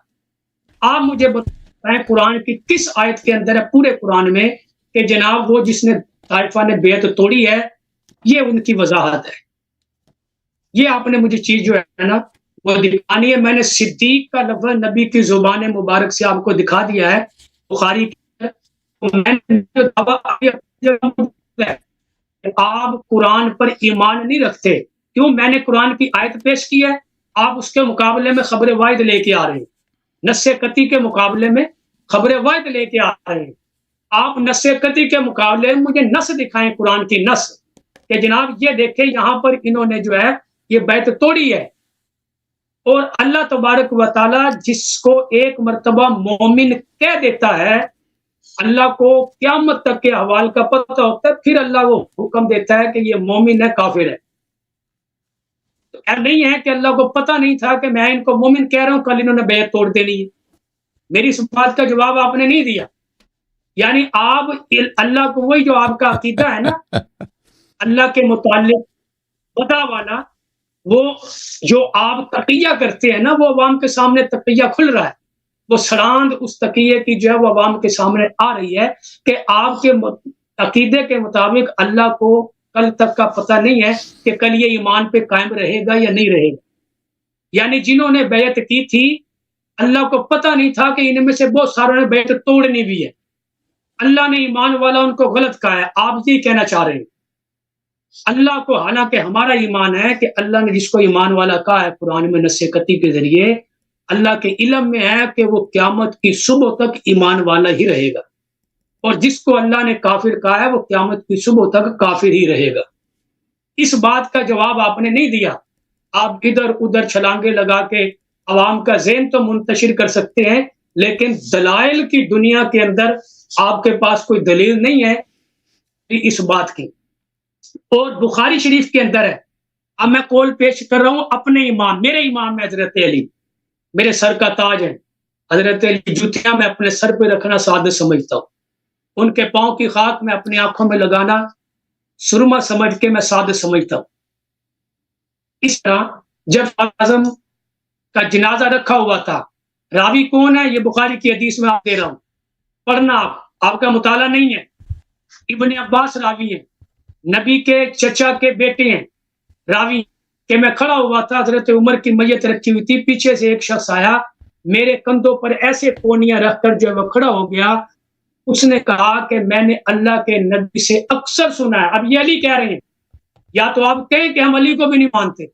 آپ مجھے بتائیں قرآن کی کس آیت کے اندر ہے پورے قرآن میں کہ جناب وہ جس نے طائفہ نے بیعت توڑی ہے یہ ان کی وضاحت ہے. یہ آپ نے مجھے چیز جو ہے نا وہ دکھانی ہے. میں نے صدیق کا لفظ نبی کی زبان مبارک سے آپ کو دکھا دیا ہے بخاری کی. آپ قرآن پر ایمان نہیں رکھتے. کیوں؟ میں نے قرآن کی آیت پیش کی ہے، آپ اس کے مقابلے میں خبر واحد لے کے آ رہے ہیں. نص قطعی کے مقابلے میں خبر واحد لے کے آ رہے ہیں. آپ نص قطعی کے مقابلے میں مجھے نص دکھائیں، قرآن کی نص کہ جناب یہ دیکھیں یہاں پر انہوں نے جو ہے یہ بیعت توڑی ہے. اور اللہ تبارک و تعالی جس کو ایک مرتبہ مومن کہہ دیتا ہے، اللہ کو قیامت تک کے احوال کا پتہ ہوتا ہے، پھر اللہ وہ حکم دیتا ہے کہ یہ مومن ہے کافر ہے. تو نہیں ہے کہ اللہ کو پتہ نہیں تھا کہ میں ان کو مومن کہہ رہا ہوں، کل انہوں نے بیعت توڑ دینی ہے. میری اس بات کا جواب آپ نے نہیں دیا. یعنی آپ اللہ کو وہی جو آپ کا عقیدہ ہے نا اللہ کے متعلق وعدہ والا، وہ جو آپ تقیہ کرتے ہیں نا وہ عوام کے سامنے تقیہ کھل رہا ہے. وہ سڑاند اس تقیے کی جو ہے وہ عوام کے سامنے آ رہی ہے کہ آپ کے عقیدے کے مطابق اللہ کو کل تک کا پتہ نہیں ہے کہ کل یہ ایمان پہ قائم رہے گا یا نہیں رہے گا. یعنی جنہوں نے بیعت کی تھی اللہ کو پتہ نہیں تھا کہ ان میں سے بہت ساروں نے بیعت توڑنی بھی ہے. اللہ نے ایمان والا ان کو غلط کہا ہے. آپ یہ کہنا چاہ رہے ہیں اللہ کو، حالانکہ ہمارا ایمان ہے کہ اللہ نے جس کو ایمان والا کہا ہے قرآن میں نص قطعی کے ذریعے، اللہ کے علم میں ہے کہ وہ قیامت کی صبح تک ایمان والا ہی رہے گا، اور جس کو اللہ نے کافر کہا ہے وہ قیامت کی صبح تک کافر ہی رہے گا. اس بات کا جواب آپ نے نہیں دیا. آپ ادھر ادھر چھلانگے لگا کے عوام کا ذہن تو منتشر کر سکتے ہیں، لیکن دلائل کی دنیا کے اندر آپ کے پاس کوئی دلیل نہیں ہے اس بات کی. اور بخاری شریف کے اندر ہے، اب میں قول پیش کر رہا ہوں اپنے امام، میرے امام میں حضرت علی، میرے سر کا تاج ہے حضرت علی. جوتیاں میں اپنے سر پہ رکھنا سعادت سمجھتا ہوں، ان کے پاؤں کی خاک میں اپنی آنکھوں میں لگانا سرما سمجھ کے میں سعادت سمجھتا ہوں. اس طرح جب اعظم کا جنازہ رکھا ہوا تھا، راوی کون ہے یہ بخاری کی حدیث میں آپ دے رہا ہوں، پڑھنا آپ کا مطالعہ نہیں ہے. ابن عباس راوی ہیں، نبی کے چچا کے بیٹے ہیں راوی، کہ میں کھڑا ہوا تھا، حضرت عمر کی میت رکھی ہوئی تھی، پیچھے سے ایک شخص آیا، میرے کندھوں پر ایسے پونیاں رکھ کر جو وہ کھڑا ہو گیا. اس نے کہا کہ میں نے اللہ کے نبی سے اکثر سنا ہے. اب یہ علی کہہ رہے ہیں، یا تو آپ کہیں کہ ہم علی کو بھی نہیں مانتے،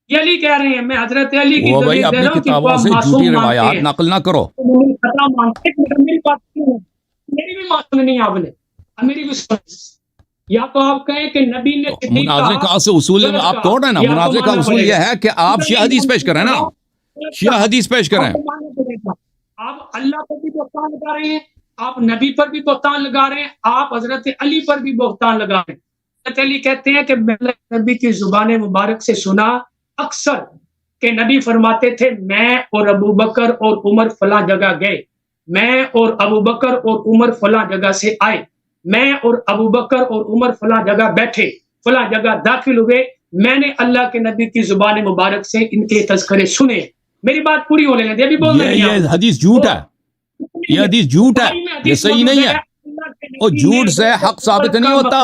یہ علی کہہ رہے ہیں میں حضرت علی کی وہ بھائی دلیل دے اپنی رہا ہوں کہ کتابوں وہ سے معصوم جھوٹی مانتے روایات ہیں. نقل نہ کرو. خطا مانتے ہیں، میری بات نہیں ہے، میری بھی بات سننی ہے آپ نے، میری بھی سننی. یا تو آپ کہیں کہ نبی نے صدیق مناظرے کہا کا اصل اصول غلط آپ کہا، توڑ رہے ہیں نا. یا آپ کو مناظرے کا ماننا اصول پڑے یہ گا. ہے کہ آپ شیعہ حدیث پیش کریں نا، شیعہ حدیث پیش کریں. آپ کو ماننا پڑے گا. آپ اللہ پر بھی بہتان لگا رہے ہیں، آپ نبی پر بھی بہتان لگا رہے ہیں، آپ حضرت علی پر بھی بہتان لگا رہے ہیں. حضرت علی کہتے ہیں کہ میں نے نبی کی زبان مبارک سے سنا اکثر کہ نبی فرماتے تھے میں اور ابو بکر اور عمر فلاں جگہ گئے، میں اور ابو بکر اور عمر فلاں جگہ سے آئے، میں اور ابو بکر اور عمر فلاں جگہ بیٹھے، فلاں جگہ داخل ہوئے، میں نے اللہ کے نبی کی زبان مبارک سے ان کے تذکرے سنے. میری بات پوری ہونے لگی، ابھی بولنا نہیں یہ حدیث جھوٹ ہے، یہ حدیث جھوٹ ہے، یہ صحیح نہیں ہے. اور جھوٹ سے حق ثابت نہیں ہوتا.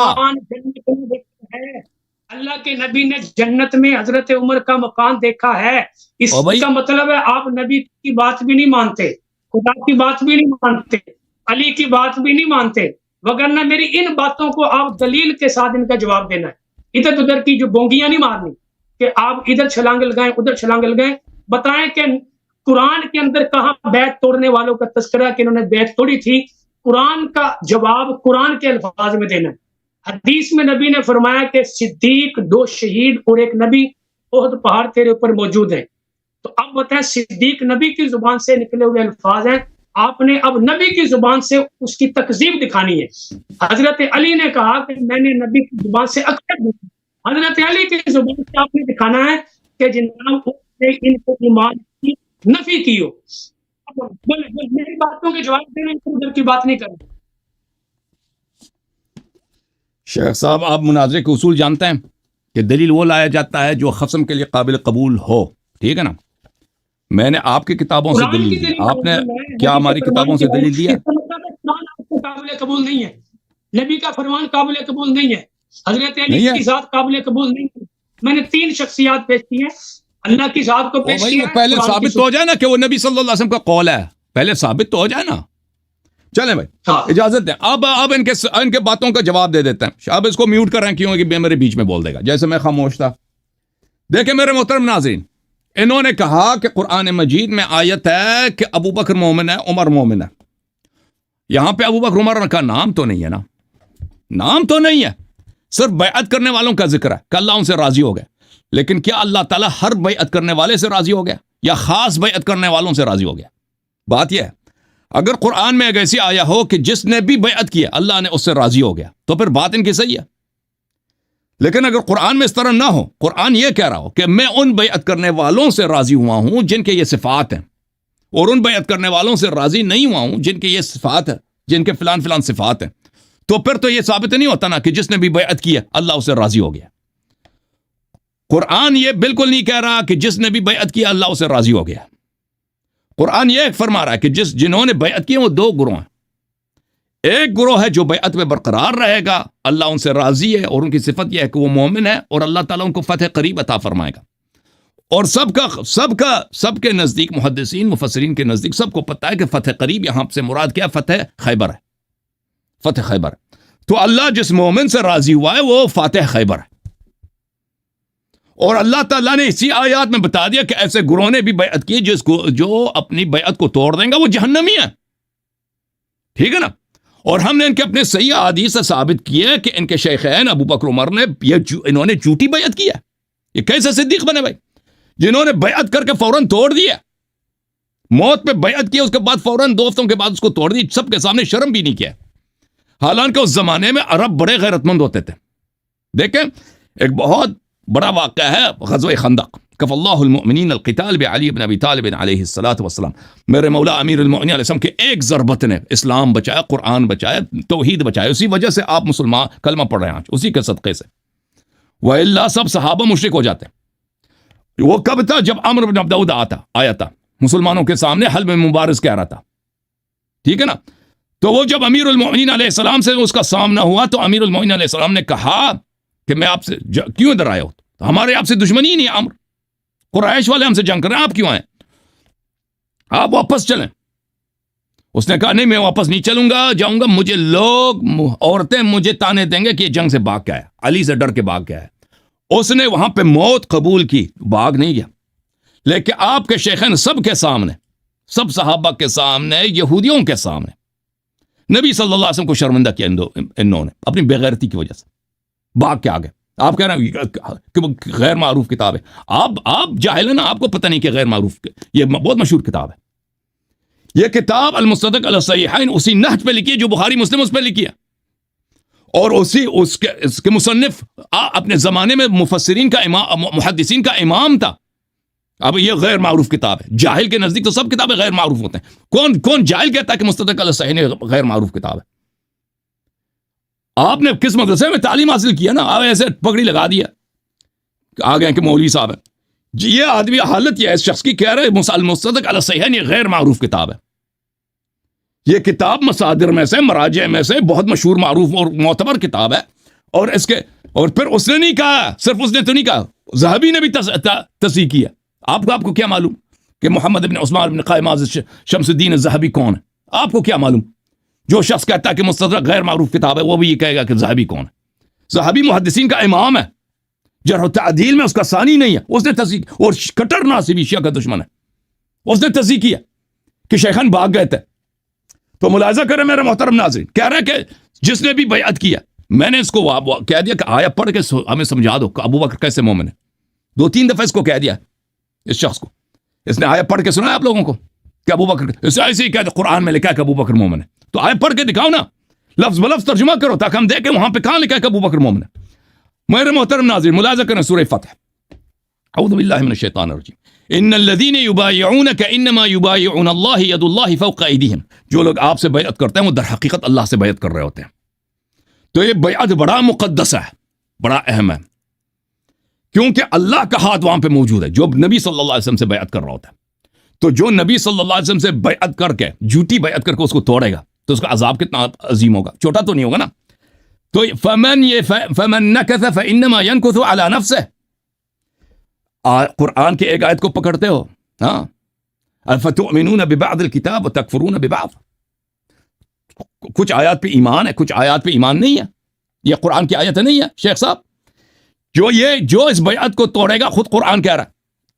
اللہ کے نبی نے جنت میں حضرت عمر کا مکان دیکھا ہے. اس کا مطلب ہے آپ نبی کی بات بھی نہیں مانتے، خدا کی بات بھی نہیں مانتے، علی کی بات بھی نہیں مانتے، وگرنہ میری ان باتوں کو آپ دلیل کے ساتھ ان کا جواب دینا ہے. ادھر ادھر کی جو بونگیاں نہیں مارنی کہ آپ ادھر چھلانگ لگائیں ادھر چھلانگ لگائیں. بتائیں کہ قرآن کے اندر کہاں بیعت توڑنے والوں کا تذکرہ کہ انہوں نے بیعت توڑی تھی. قرآن کا جواب قرآن کے الفاظ میں دینا ہے. حدیث میں نبی نے فرمایا کہ صدیق، 2 شہید اور 1 نبی احد پہاڑ تیرے اوپر موجود ہیں. تو اب بتائیں صدیق نبی کی زبان سے نکلے ہوئے الفاظ ہیں، آپ نے اب نبی کی زبان سے اس کی تکذیب دکھانی ہے. حضرت علی نے کہا کہ میں نے نبی کی زبان سے اکثر دیکھا، حضرت علی کی زبان سے آپ نے دکھانا ہے کہ جناب نے ان کو ایمان کی نفی کی ہو. میری باتوں کے جواب دینا، ادھر کی بات نہیں کرنا. شیخ صاحب آپ مناظرے کے اصول جانتے ہیں کہ دلیل وہ لایا جاتا ہے جو خصم کے لیے قابل قبول ہو، ٹھیک ہے نا. میں نے آپ کی کتابوں سے دلیل دی، آپ نے کیا ہماری کتابوں سے دلیل دیا؟ قابل قبول نہیں ہے، نبی کا فرمان قابل قبول نہیں ہے، حضرت علی کی ذات قابل قبول نہیں ہے. میں نے 3 شخصیات پیش کی ہیں، اللہ کی ذات کو پیش کیا. پہلے ثابت تو ہو جائے نا کہ وہ نبی صلی اللہ علیہ وسلم کا قول ہے، پہلے ثابت تو ہو جائے نا. چلیں بھائی اجازت دیں، اب ان کے باتوں کا جواب دے دیتے ہیں. اب اس کو میوٹ کر رہے ہیں کیوں کہ میرے بیچ میں بول دے گا جیسے میں خاموش تھا. دیکھیں میرے محترم ناظرین، انہوں نے کہا کہ قرآن مجید میں آیت ہے کہ ابو بکر مومن ہے، عمر مومن ہے. یہاں پہ ابو بکر عمر کا نام تو نہیں ہے نا، نام تو نہیں ہے، صرف بیعت کرنے والوں کا ذکر ہے کہ اللہ ان سے راضی ہو گئے. لیکن کیا اللہ تعالیٰ ہر بیعت کرنے والے سے راضی ہو گیا یا خاص بیعت کرنے والوں سے راضی ہو گیا؟ بات یہ ہے، اگر قرآن میں ایک ایسی آیا ہو کہ جس نے بھی بیعت کیا اللہ نے اس سے راضی ہو گیا تو پھر بات ان کی صحیح ہے. لیکن اگر قرآن میں اس طرح نہ ہو، قرآن یہ کہہ رہا ہو کہ میں ان بیعت کرنے والوں سے راضی ہوا ہوں جن کے یہ صفات ہیں، اور ان بیعت کرنے والوں سے راضی نہیں ہوا ہوں جن کے یہ صفات ہے، جن کے فلان فلان صفات ہیں، تو پھر تو یہ ثابت نہیں ہوتا نا کہ جس نے بھی بیعت کی ہے اللہ اس سے راضی ہو گیا. قرآن یہ بالکل نہیں کہہ رہا کہ جس نے بھی بیعت کی اللہ اس سے راضی ہو گیا. قرآن یہ فرما رہا ہے کہ جنہوں نے بیعت کی وہ 2 گروہ ہیں. ایک گروہ ہے جو بیعت میں برقرار رہے گا، اللہ ان سے راضی ہے، اور ان کی صفت یہ ہے کہ وہ مومن ہے، اور اللہ تعالیٰ ان کو فتح قریب عطا فرمائے گا۔ اور سب کے نزدیک، محدثین مفسرین کے نزدیک سب کو پتہ ہے کہ فتح قریب یہاں سے مراد کیا؟ فتح خیبر ہے، فتح خیبر ہے۔ تو اللہ جس مومن سے راضی ہوا ہے وہ فاتح خیبر ہے، اور اللہ تعالیٰ نے اسی آیات میں بتا دیا کہ ایسے گروہ نے بھی بیعت کی جو اپنی بیعت کو توڑ دیں گا وہ جہنمی ہے، ٹھیک ہے نا۔ اور ہم نے ان کے اپنے صحیح احادیث سے ثابت کیا کہ ان کے شیخین ابو بکر عمر نے انہوں نے جھوٹی بیعت کی ہے۔ یہ کیسے صدیق بنے بھائی؟ جنہوں نے بیعت کر کے فوراً توڑ دیا، موت پہ بیعت کی، اس کے بعد فوراً 2 ہفتوں کے بعد اس کو توڑ دی، سب کے سامنے شرم بھی نہیں کیا۔ حالانکہ اس زمانے میں عرب بڑے غیرت مند ہوتے تھے۔ دیکھیں ایک بہت بڑا واقعہ ہے غزوہ خندق، کف اللہ المؤمنین القتال بعلی بن ابی طالب علیہ الصلوۃ والسلام۔ میرے مولا امیر المؤمنین علیہ السلام کے ایک ضربت نے اسلام بچایا، قرآن بچایا، توحید بچایا، اسی وجہ سے آپ مسلمان کلمہ پڑھ رہے ہیں آج، اسی کے صدقے سے، وإلا سب صحابہ مشرک ہو جاتے۔ وہ کب تھا؟ جب عمرو بن عبد آیا تھا مسلمانوں کے سامنے حلب مبارز کہہ رہا تھا، ٹھیک ہے نا۔ تو وہ جب امیر المؤمنین علیہ السلام سے اس کا سامنا ہوا تو امیر المؤمنین علیہ السلام نے کہا کہ میں آپ سے کیوں ادھر آیا ہوں؟ ہمارے آپ سے دشمنی ہی نہیں ہے، عمرو، قریش والے ہم سے جنگ کر رہے ہیں، آپ کیوں آئے؟ آپ واپس چلیں۔ اس نے کہا نہیں میں واپس نہیں چلوں گا، جاؤں گا، مجھے لوگ عورتیں مجھے تانے دیں گے کہ یہ جنگ سے بھاگ کے آیا، علی سے ڈر کے بھاگ کے آیا۔ اس نے وہاں پہ موت قبول کی، بھاگ نہیں گیا، لیکن آپ کے شیخین سب کے سامنے، سب صحابہ کے سامنے، یہودیوں کے سامنے نبی صلی اللہ علیہ وسلم کو شرمندہ کیا انہوں نے اپنی بےغیرتی کی وجہ سے، بھاگ کے آگے۔ آپ کہہ رہے ہیں کہ وہ غیر معروف کتاب ہے، آپ جاہل ہیں نا، آپ کو پتہ نہیں کہ غیر معروف، یہ بہت مشہور کتاب ہے۔ یہ کتاب المصدق علی الصحیحین اسی نہج پہ لکھی ہے جو بخاری مسلم اس پہ لکھی ہے، اور اس کے مصنف اپنے زمانے میں مفسرین کا امام، محدثین کا امام تھا۔ اب یہ غیر معروف کتاب ہے، جاہل کے نزدیک تو سب کتابیں غیر معروف ہوتے ہیں۔ کون جاہل کہتا ہے کہ مصدق علی الصحیحین غیر معروف کتاب ہے؟ آپ نے کس مدرسے میں تعلیم حاصل کیا نا، آپ ایسے پگڑی لگا دیا آ گئے کہ مولوی صاحب ہے جی۔ یہ آدمی حالت یہ ہے اس شخص کی، کہہ رہے مصدق علی الصحیحین یہ غیر معروف کتاب ہے۔ یہ کتاب مصادر میں سے، مراجع میں سے بہت مشہور، معروف اور معتبر کتاب ہے، اور پھر اس نے نہیں کہا، صرف اس نے تو نہیں کہا، ذہبی نے بھی تصحیح کیا۔ آپ کو کیا معلوم کہ محمد بن عثمان بن قائم شمس الدین الذہبی کون ہے؟ آپ کو کیا معلوم؟ جو شخص کہتا ہے کہ مستدرک غیر معروف کتاب ہے وہ بھی یہ کہے گا کہ ذہبی کون ہے۔ ذہبی محدثین کا امام ہے، جرح و تعدیل میں اس کا ثانی نہیں ہے، اس نے تصحیح، اور کٹر ناصبی شیعہ کا دشمن ہے، اس نے تصحیح کیا کہ شیخان بھاگ گئے تھے۔ تو ملاحظہ کریں میرے محترم ناظرین، کہہ رہے کہ جس نے بھی بیعت کیا، میں نے اس کو کہہ دیا کہ آیا پڑھ کے ہمیں سمجھا دو کہ ابو بکر کیسے مومن ہے۔ 2-3 دفعہ اس کو کہہ دیا، اس شخص کو، اس نے آیا پڑھ کے سنا ہے آپ لوگوں کو کہ ابو بکر، ایسے ہی کہتے قرآن میں لکھا ہے کہ ابو بکر مومن ہے، تو آیا پڑھ کے دکھاؤ نا، لفظ بلفظ ترجمہ کرو تاکہ ہم دیکھیں وہاں پہ کہاں لکھا ہے کہ ابو بکر مومن ہے۔ میرے محترم ناظرین ملاحظہ کریں سورہ فتح، اعوذ باللہ من الشیطان الرجیم، ان الذین یبایعونک انما یبایعون اللہ ید اللہ فوق ایدیہم، جو لوگ آپ سے بیعت کرتے ہیں وہ در حقیقت اللہ سے بیعت کر رہے ہوتے ہیں۔ تو یہ بیعت بڑا مقدس ہے، بڑا اہم ہے، کیونکہ اللہ کا ہاتھ وہاں پہ موجود ہے جو نبی صلی اللہ علیہ وسلم سے بیعت کر رہا ہوتا ہے۔ تو جو نبی صلی اللہ علیہ وسلم سے بیعت کر کے، جھوٹی بیعت کر کے اس کو توڑے گا تو اس کا عذاب کتنا عظیم ہوگا، چھوٹا تو نہیں ہوگا نا۔ تو فمن نکث فانما ينکث علی نفسه، قرآن کی ایک آیت کو پکڑتے ہو، ہاں، افتؤمنون ببعض الکتاب وتکفرون ببعض، کچھ آیات پہ ایمان ہے، کچھ آیات پہ ایمان نہیں ہے، یہ قرآن کی آیت نہیں ہے شیخ صاحب۔ جو اس بیعت کو توڑے گا، خود قرآن کہہ رہا ہے،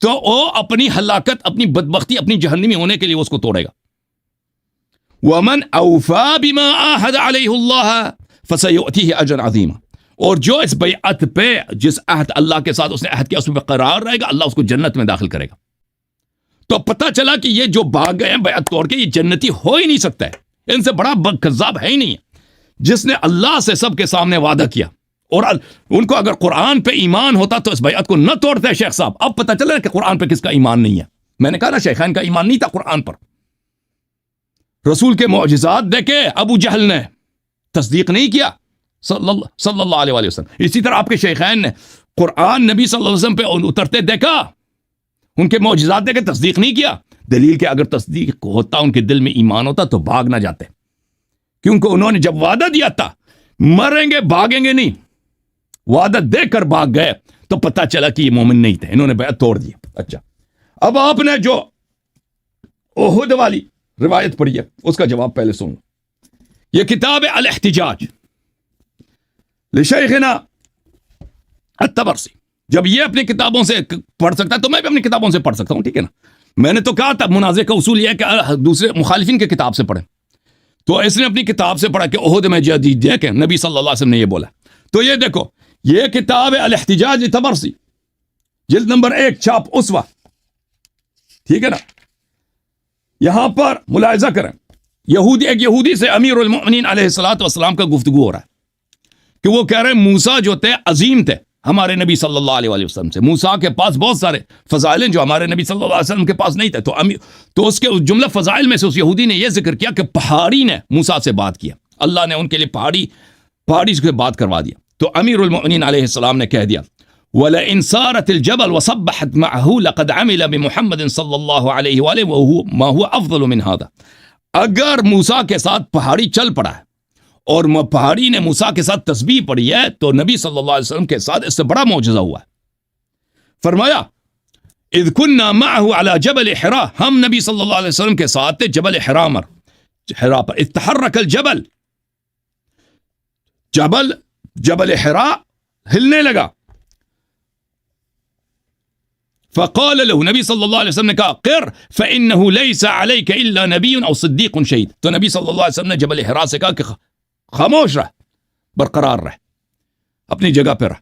تو وہ اپنی ہلاکت، اپنی بدبختی، اپنی جہنمی ہونے کے لیے اس کو توڑے گا۔ وَمَنْ أَوْفَى بِمَا عَاهَدَ عَلَيْهِ اللَّهَ فَسَيُؤْتِيهِ أَجْرًا عَظِيمًا، اور جو اس بیعت پہ، جس عہد اللہ کے ساتھ اس نے عہد کیا اس پہ قرار رہے گا، اللہ اس کو جنت میں داخل کرے گا۔ تو پتہ چلا کہ یہ جو بھاگ گئے ہیں بیعت توڑ کے، یہ جنتی ہو ہی نہیں سکتا ہے، ان سے بڑا کذاب ہے ہی نہیں ہے، جس نے اللہ سے سب کے سامنے وعدہ کیا، اور ان کو اگر قرآن پہ ایمان ہوتا تو اس بیعت کو نہ توڑتے شیخ صاحب۔ اب پتہ چلا کہ قرآن پہ کس کا ایمان نہیں ہے۔ میں نے کہا نا شیخین کا ایمان نہیں تھا قرآن پر، رسول کے معجزات دیکھے ابو جہل نے تصدیق نہیں کیا صلی اللہ علیہ وسلم۔ اسی طرح آپ کے شیخین نے قرآن نبی صلی اللہ علیہ وسلم پہ اترتے دیکھا، ان کے معجزات دیکھے، تصدیق نہیں کیا۔ دلیل کہ اگر تصدیق ہوتا، ان کے دل میں ایمان ہوتا تو بھاگ نہ جاتے، کیونکہ انہوں نے جب وعدہ دیا تھا مریں گے بھاگیں گے نہیں، وعدہ دے کر بھاگ گئے تو پتہ چلا کہ یہ مومن نہیں تھے، انہوں نے بیعت توڑ دیا. اچھا اب آپ نے جو احد والی روایت پڑھی ہے اس کا جواب پہلے سن. یہ کتاب ہے الاحتجاج لشیخنا الطبرسی. جب یہ اپنی کتابوں سے پڑھ سکتا ہے تو میں بھی اپنی کتابوں سے پڑھ سکتا ہوں، ٹھیک ہے نا. میں نے تو کہا تھا مناظرے کا اصول یہ ہے کہ دوسرے مخالفین کی کتاب سے پڑھیں، تو اس نے اپنی کتاب سے پڑھا کہ احد میں جدید دیکھیں نبی صلی اللہ علیہ وسلم نے یہ بولا. تو یہ دیکھو یہ کتاب ہے الاحتجاج طبرسی، جلد نمبر 1، چھاپ اسوہ، ٹھیک ہے نا. یہاں پر ملاحظہ کریں، ایک یہودی سے امیر المؤمنین علیہ الصلوۃ والسلام کا گفتگو ہو رہا ہے کہ وہ کہہ رہے ہیں موسیٰ جو تھے عظیم تھے ہمارے نبی صلی اللہ علیہ وسلم سے. موسیٰ کے پاس بہت سارے فضائل ہیں جو ہمارے نبی صلی اللہ علیہ وسلم کے پاس نہیں تھے. تو اس کے جملہ فضائل میں سے اس یہودی نے یہ ذکر کیا کہ پہاڑی نے موسیٰ سے بات کیا، اللہ نے ان کے لیے پہاڑی سے بات کروا دیا. تو امیر المؤمنین علیہ السلام نے کہہ دیا وَلَئِنْ سَارَتِ الْجَبَلْ وَصَبَّحَتْ مَعَهُ لَقَدْ عَمِلَ بِمُحَمَّدٍ صلی اللہ علیہ وآلہ وَهُوَ مَا هُوَ أَفْضَلُ مِنْ هَذَا. اگر موسیٰ کے ساتھ پہاڑی چل پڑا ہے اور پہاڑی نے موسیٰ کے ساتھ تسبیح پڑھی ہے تو نبی صلی اللہ علیہ وسلم کے ساتھ اس سے بڑا معجزہ ہوا ہے. فرمایا اذ كنا معه على جبل حراء، ہم نبی صلی اللہ علیہ وسلم کے ساتھ تھے جبل حراء پر. اذ تحرك الجبل، جبل حراء ہلنے لگا. فقال له، نبی صلی اللہ علیہ وسلم نے کہا قر فإنه ليس عليك إلا نبي أو صديق شهيد. تو نبی صلی اللہ علیہ وسلم نے جبل حراء سے کہا کہ خاموش رہ، برقرار رہ، اپنی جگہ پہ رہ،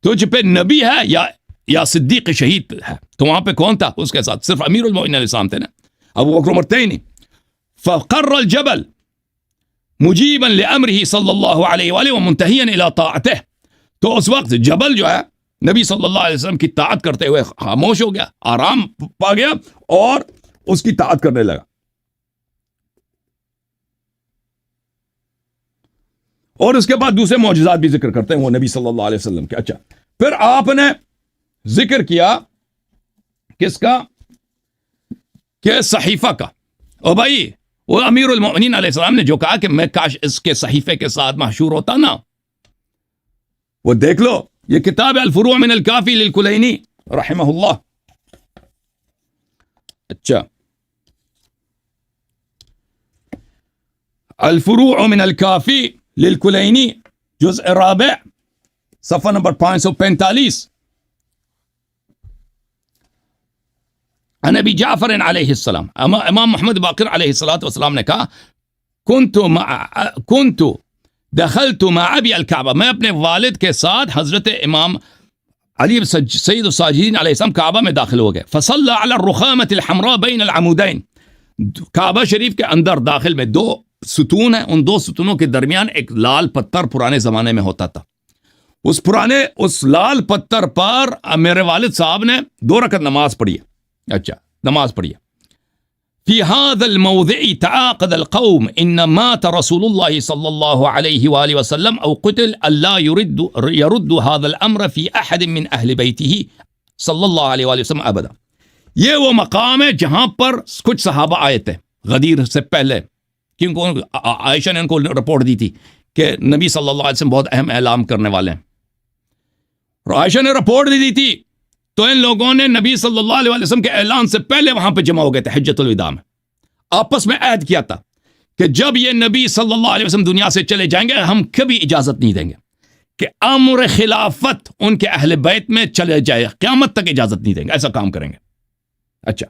تجھ پہ نبی ہے یا صدیق شہید ہے. تو وہاں پہ کون تھا اس کے ساتھ؟ صرف امیر المؤمنین علیہ السلام تھے نا، ابو بکر عمر تھے ہی نہیں. فقر الجبل مجیبا لامره صلی اللہ علیہ وآلہ ومنتہیا الی طاعته. تو اس وقت جبل جو ہے نبی صلی اللہ علیہ وسلم کی طاعت کرتے ہوئے خاموش ہو گیا، آرام پا گیا اور اس کی طاعت کرنے لگا. اور اس کے بعد دوسرے معجزات بھی ذکر کرتے ہیں وہ نبی صلی اللہ علیہ وسلم کے. اچھا پھر آپ نے ذکر کیا کس کا؟ کہ صحیفہ کا. او بھائی وہ امیر المؤمنین علیہ السلام نے جو کہا کہ میں کاش اس کے صحیفے کے ساتھ محشور ہوتا نا، وہ دیکھ لو، یہ کتاب الفروع من الکافی للکلینی رحمہ اللہ. اچھا الفروع من الکافی للکلینی جزء رابع صفحہ نمبر 545. نبی جعفر علیہ السلام، امام محمد باقر علیہ السلام نے کہا کنت دخلت مع ابی الکعبہ، میں اپنے والد کے ساتھ حضرت امام علی سید الساجدین علیہ السلام کعبہ میں داخل ہو گئے. فصلی علی الرخامۃ الحمراء بین العمودین، کعبہ شریف کے اندر داخل میں 2 ستون ہیں، ان 2 ستونوں کے درمیان ایک لال پتھر پرانے زمانے میں ہوتا تھا. اس لال پتھر پر میرے والد صاحب نے 2 رکعت نماز پڑھی ہے. اچھا نماز پڑھی ہے. فی هذا الموضع تعاقد القوم ان مات رسول اللہ صلی اللہ علیہ وآلہ وسلم او قتل اللہ يرد هذا الامر فی احد من اہل بیتہ صلی اللہ علیہ وآلہ وسلم ابدا. یہ وہ مقام ہے جہاں پر کچھ صحابہ آئے تھے غدیر سے پہلے، کیونکہ عائشہ نے ان کو رپورٹ دی تھی کہ نبی صلی اللہ علیہ وسلم بہت اہم اعلان کرنے والے ہیں. اور عائشہ نے رپورٹ دی تھی تو ان لوگوں نے نبی صلی اللہ علیہ وسلم کے اعلان سے پہلے وہاں پہ جمع ہو گئے تھے حجۃ الوداع میں. آپس میں عہد کیا تھا کہ جب یہ نبی صلی اللہ علیہ وسلم دنیا سے چلے جائیں گے ہم کبھی اجازت نہیں دیں گے کہ امر خلافت ان کے اہل بیت میں چلے جائے، قیامت تک اجازت نہیں دیں گے، ایسا کام کریں گے. اچھا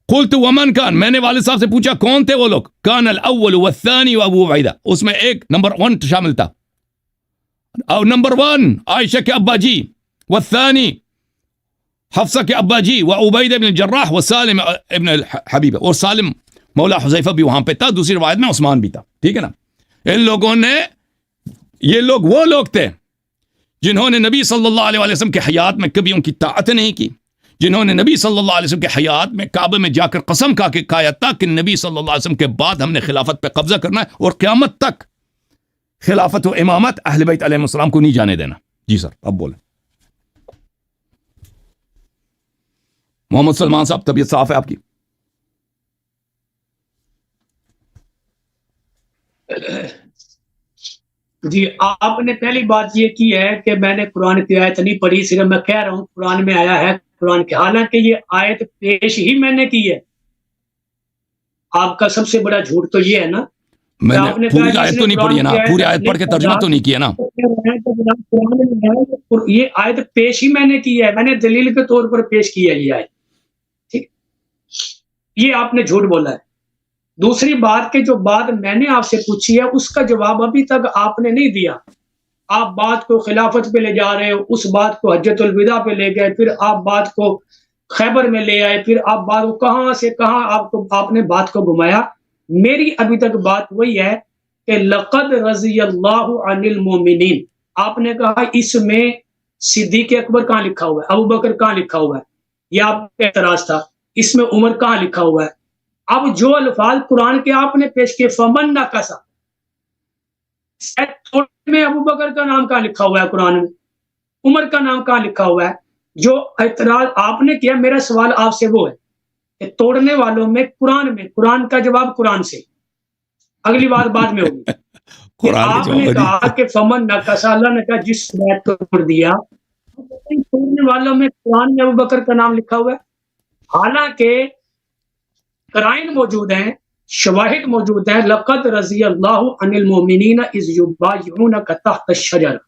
قلت ومن کان، میں نے والد صاحب سے پوچھا کون تھے وہ لوگ؟ کان الاول والثانی وابو عبیدہ، اس میں ایک نمبر 1 شامل تھا، اور نمبر 1 عائشہ کے ابا جی، والثانی حفصہ کے ابا جی، وعبید ابن الجراح، وسالم ابن الحبیبہ، اور سالم مولا حذیفہ بھی وہاں پہ تھا. دوسری روایت میں عثمان بھی تھا. ٹھیک ہے نا. ان لوگوں نے، یہ لوگ وہ لوگ تھے جنہوں نے نبی صلی اللہ علیہ وسلم کے حیات میں کبھی ان کی طاعت نہیں کی، جنہوں نے نبی صلی اللہ علیہ وسلم کے حیات میں کعبے میں جا کر قسم کھا کے کہا تھا کہ نبی صلی اللہ علیہ وسلم کے بعد ہم نے خلافت پہ قبضہ کرنا ہے اور قیامت تک خلافت و امامت اہل بیت علیہ السلام کو نہیں جانے دینا. جی سر اب بولیں. محمد سلمان صاحب طبیعت صاف ہے آپ کی؟ جی آپ نے پہلی بات یہ کی ہے کہ میں نے قرآن کی آیت نہیں پڑھی، صرف میں کہہ رہا ہوں قرآن میں آیا ہے قرآن کی، حالانکہ یہ آیت پیش ہی میں نے کی ہے۔ آپ کا سب سے بڑا جھوٹ تو یہ ہے نا، میں آپ نے نے کہا پوری جس آیت نے تو نہیں قرآن پڑھی ہے نا، کی آیت پوری آیت پڑھ کے ترجمہ تو نہیں کیا نا۔ قرآن میں ہے، یہ آیت پیش ہی میں نے کی ہے، میں نے دلیل کے طور پر پیش کی ہے یہ آیت، ٹھیک، یہ آپ نے جھوٹ بولا ہے۔ دوسری بات کہ جو بات میں نے آپ سے پوچھی ہے اس کا جواب ابھی تک آپ نے نہیں دیا۔ آپ بات کو خلافت پہ لے جا رہے ہو، اس بات کو حجۃ الوداع پہ لے گئے، پھر آپ بات کو خیبر میں لے آئے، پھر آپ بات کو کہاں سے کہاں آپ نے بات کو گھمایا۔ میری ابھی تک بات وہی ہے کہ لقد رضی اللہ عن المومنین، آپ نے کہا اس میں صدیق اکبر کہاں لکھا ہوا ہے، ابو بکر کہاں لکھا ہوا ہے، یہ آپ کا اعتراض تھا۔ اس میں عمر کہاں لکھا ہوا ہے؟ اب جو الفاظ قرآن کے آپ نے پیش کیے، فمن نقص، میں ابو بکر کا نام کہاں لکھا ہوا ہے قرآن میں، عمر کا نام کہاں لکھا ہوا ہے؟ جو اعتراض آپ نے کیا، میرا سوال آپ سے وہ ہے کہ توڑنے والوں میں قرآن کا جواب قرآن سے، اگلی بات بعد میں ہوگی۔ کہ قرآن کے آپ جواب نے ہے جی۔ کہا کہ فمن نقص، اللہ نے کہا جس نے توڑ دیا، توڑنے والوں میں قرآن میں ابو بکر کا نام لکھا ہوا ہے، حالانکہ قرائن موجود ہیں، شواہد موجود ہیں۔ لقد رضی اللہ عن المومنین اذ یبایعونک تحت الشجرہ،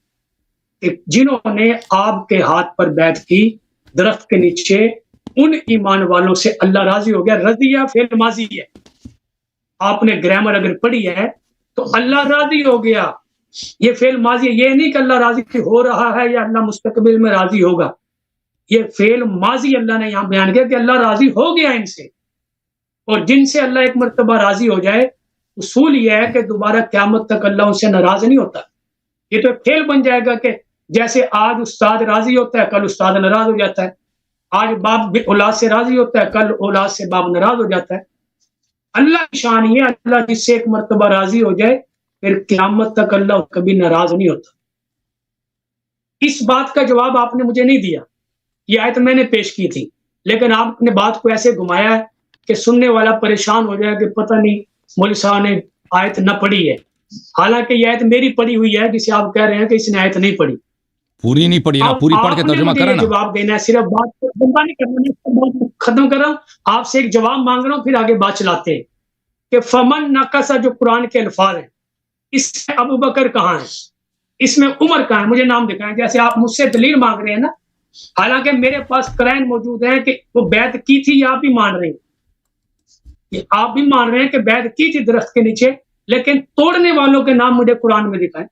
کہ جنہوں نے آپ کے ہاتھ پر بیعت کی درخت کے نیچے، ان ایمان والوں سے اللہ راضی ہو گیا۔ رضیہ فعل ماضی ہے، آپ نے گرامر اگر پڑھی ہے تو اللہ راضی ہو گیا، یہ فعل ماضی ہے، یہ نہیں کہ اللہ راضی ہو رہا ہے یا اللہ مستقبل میں راضی ہوگا، یہ فعل ماضی اللہ نے یہاں بیان کیا کہ اللہ راضی ہو گیا ان سے، اور جن سے اللہ ایک مرتبہ راضی ہو جائے اصول یہ ہے کہ دوبارہ قیامت تک اللہ ان سے ناراض نہیں ہوتا۔ یہ تو فعل بن جائے گا کہ جیسے آج استاد راضی ہوتا ہے کل استاد ناراض ہو جاتا ہے، آج باپ اولاد سے راضی ہوتا ہے کل اولاد سے باپ ناراض ہو جاتا ہے۔ اللہ کی شان یہ، اللہ جس سے ایک مرتبہ راضی ہو جائے پھر قیامت تک اللہ کبھی ناراض نہیں ہوتا۔ اس بات کا جواب آپ نے مجھے نہیں دیا، یہ آیت میں نے پیش کی تھی، لیکن آپ نے بات کو ایسے گھمایا ہے کہ سننے والا پریشان ہو جائے کہ پتہ نہیں مولوی صاحب نے آیت نہ پڑھی ہے، حالانکہ یہ آیت میری پڑھی ہوئی ہے جسے آپ کہہ رہے ہیں کہ اس نے آیت نہیں پڑھی۔ پوری نہیں پڑھی نا، اب پوری پڑھ کے آپ نے ترجمہ مجھے کرا یہ نا۔ جواب دینا ہے، صرف بات کو لمبا نہیں کرنا، میں اس کو بات ختم کر رہا ہوں، آپ سے ایک جواب مانگ رہا ہوں پھر آگے بات چلاتے ہیں کہ فمن نقص جو قرآن کے الفاظ ہیں، اس میں ابو بکر کہاں ہے، اس میں عمر کہاں ہے، مجھے نام دکھائیں۔ جیسے آپ مجھ سے دلیل مانگ رہے ہیں نا، حالانکہ میرے پاس قرائن موجود ہیں کہ وہ بیعت کی تھی، یہ آپ بھی مان رہے ہیں، یہ آپ بھی مان رہے ہیں کہ بیعت کی تھی درخت کے نیچے، لیکن توڑنے والوں کے نام مجھے قرآن میں دکھائیں۔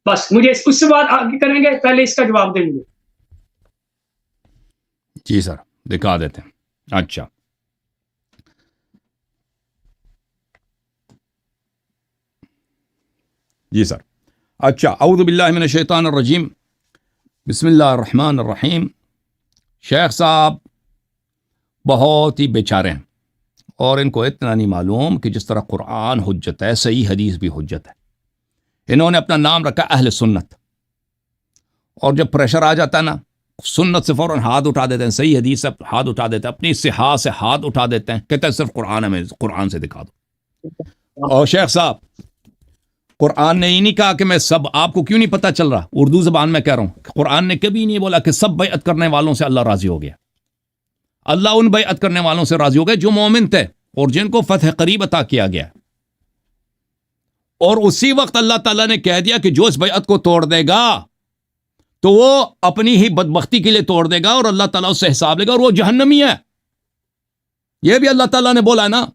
بس مجھے اس سے بات آگے کریں گے، پہلے اس کا جواب دیں گے۔ جی سر دکھا دیتے ہیں۔ اچھا جی سر، اچھا اعوذ باللہ من الشیطان الرجیم، بسم اللہ الرحمن الرحیم۔ شیخ صاحب بہت ہی بیچارے ہیں اور ان کو اتنا نہیں معلوم کہ جس طرح قرآن حجت ہے، صحیح حدیث بھی حجت ہے۔ انہوں نے اپنا نام رکھا اہل سنت، اور جب پریشر آ جاتا ہے نا سنت سے فوراً ہاتھ اٹھا دیتے ہیں، صحیح حدیث سے ہاتھ اٹھا دیتے ہیں، اپنی صحاح سے ہاتھ اٹھا دیتے ہیں، کہتے ہیں صرف قرآن ہمیں قرآن سے دکھا دو۔ اور شیخ صاحب قرآن نے ہی نہیں کہا کہ میں سب، آپ کو کیوں نہیں پتہ چل رہا، اردو زبان میں کہہ رہا ہوں، قرآن نے کبھی نہیں بولا کہ سب بیعت کرنے والوں سے اللہ راضی ہو گیا۔ اللہ ان بیعت کرنے والوں سے راضی ہو گئے جو مومن تھے اور جن کو فتح قریب عطا کیا گیا، اور اسی وقت اللہ تعالیٰ نے کہہ دیا کہ جو اس بیعت کو توڑ دے گا تو وہ اپنی ہی بدبختی کے لیے توڑ دے گا اور اللہ تعالیٰ اس سے حساب لے گا اور وہ جہنمی ہے، یہ بھی اللہ تعالیٰ نے بولا ہے نا۔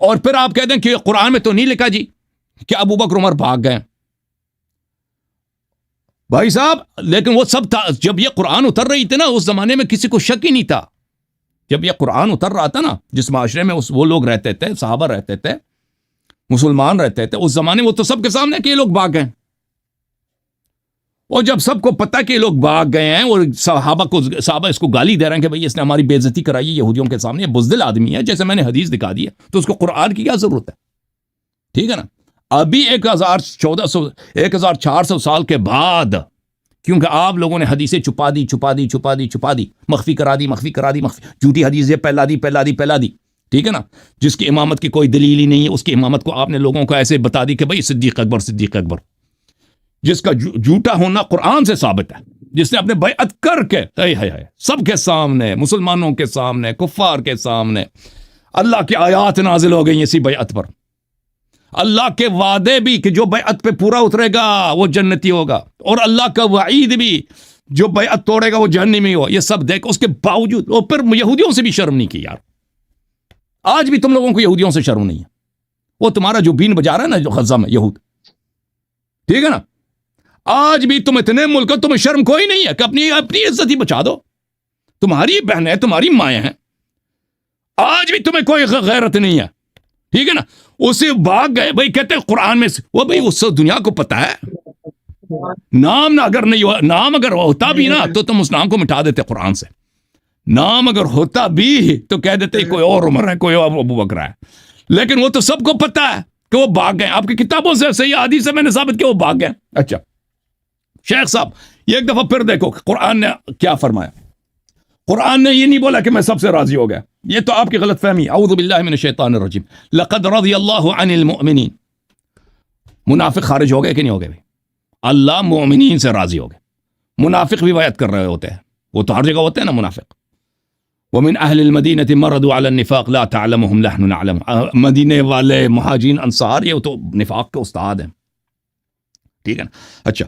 اور پھر آپ کہہ دیں کہ قرآن میں تو نہیں لکھا جی کہ ابو بکر عمر بھاگ گئے، بھائی صاحب لیکن وہ سب تھا جب یہ قرآن اتر رہی تھی نا، اس زمانے میں کسی کو شک ہی نہیں تھا۔ جب یہ قرآن اتر رہا تھا نا، جس معاشرے میں وہ لوگ رہتے تھے، صحابہ رہتے تھے، مسلمان رہتے تھے، اس زمانے میں وہ تو سب کے سامنے کہ یہ لوگ بھاگ گئے، اور جب سب کو پتہ کہ یہ لوگ بھاگ گئے ہیں اور صحابہ اس کو گالی دے رہے ہیں کہ بھئی اس نے ہماری بے عزتی کرائی ہے یہودیوں کے سامنے، یہ بزدل آدمی ہے، جیسے میں نے حدیث دکھا دی ہے، تو اس کو قرآن کی کیا ضرورت ہے؟ ٹھیک ہے نا۔ ابھی 1400 سال کے بعد، کیونکہ آپ لوگوں نے حدیثیں چھپا دی، مخفی کرا دی، جھوٹی حدیثیں پہلا دی، ٹھیک ہے نا, جس کی امامت کی کوئی دلیل ہی نہیں ہے, اس کی امامت کو آپ نے لوگوں کو ایسے بتا دی کہ بھئی صدیق اکبر صدیق اکبر, جس کا جھوٹا ہونا قرآن سے ثابت ہے, جس نے اپنے بیعت کر کے سب کے سامنے, مسلمانوں کے سامنے, کفار کے سامنے, اللہ کی آیات نازل ہو گئی اسی بیعت پر, اللہ کے وعدے بھی کہ جو بیعت پہ پورا اترے گا وہ جنتی ہوگا, اور اللہ کا وعید بھی جو بیعت توڑے گا وہ جہنمی ہو. یہ سب دیکھ اس کے باوجود وہ پھر یہودیوں سے بھی شرم نہیں کی یار. آج بھی تم لوگوں کو یہودیوں سے شرم نہیں ہے. وہ تمہارا جو بین بجا رہا ہے نا جو غزہ میں یہود, ٹھیک ہے نا, آج بھی تم اتنے ملک ہو, تمہیں شرم کوئی نہیں ہے کہ اپنی عزت ہی بچا دو. تمہاری بہنیں تمہاری مائیں ہیں, آج بھی تمہیں کوئی غیرت نہیں ہے, ٹھیک ہے نا. اسے بھاگ گئے بھائی, کہتے ہیں قرآن میں وہ بھائی اس دنیا کو پتا ہے نام نہ اگر نہیں ہوا, نام اگر ہوتا بھی نا تو تم اس نام کو مٹا دیتے قرآن سے. نام اگر ہوتا بھی تو کہہ دیتے کوئی اور عمر ہے, کوئی اور ابو بکر ہے, لیکن وہ تو سب کو پتا ہے کہ وہ بھاگ گئے. آپ کی کتابوں سے صحیح حدیث سے میں نے ثابت کیا وہ بھاگ گئے. اچھا شیخ صاحب یہ ایک دفعہ پھر دیکھو قرآن نے کیا فرمایا. قرآن نے یہ نہیں بولا کہ میں سب سے راضی ہو گیا, یہ تو آپ کی غلط فہمی. اعوذ باللہ من الشیطان الرجیم. لقد رضی اللہ عن المؤمنین. منافق خارج ہو گئے کہ نہیں ہو گئے؟ اللہ مومنین سے راضی ہو گئے. منافق بھی بیعت کر رہے ہوتے ہیں, وہ تو ہر جگہ ہوتے ہیں نا منافق. ومن اہل المدینہ مردوا علی النفاق لا تعلمهم نحن نعلم. مدینے والے مہاجرین انصار یہ تو نفاق کے استاد ہیں, ٹھیک ہے نا. اچھا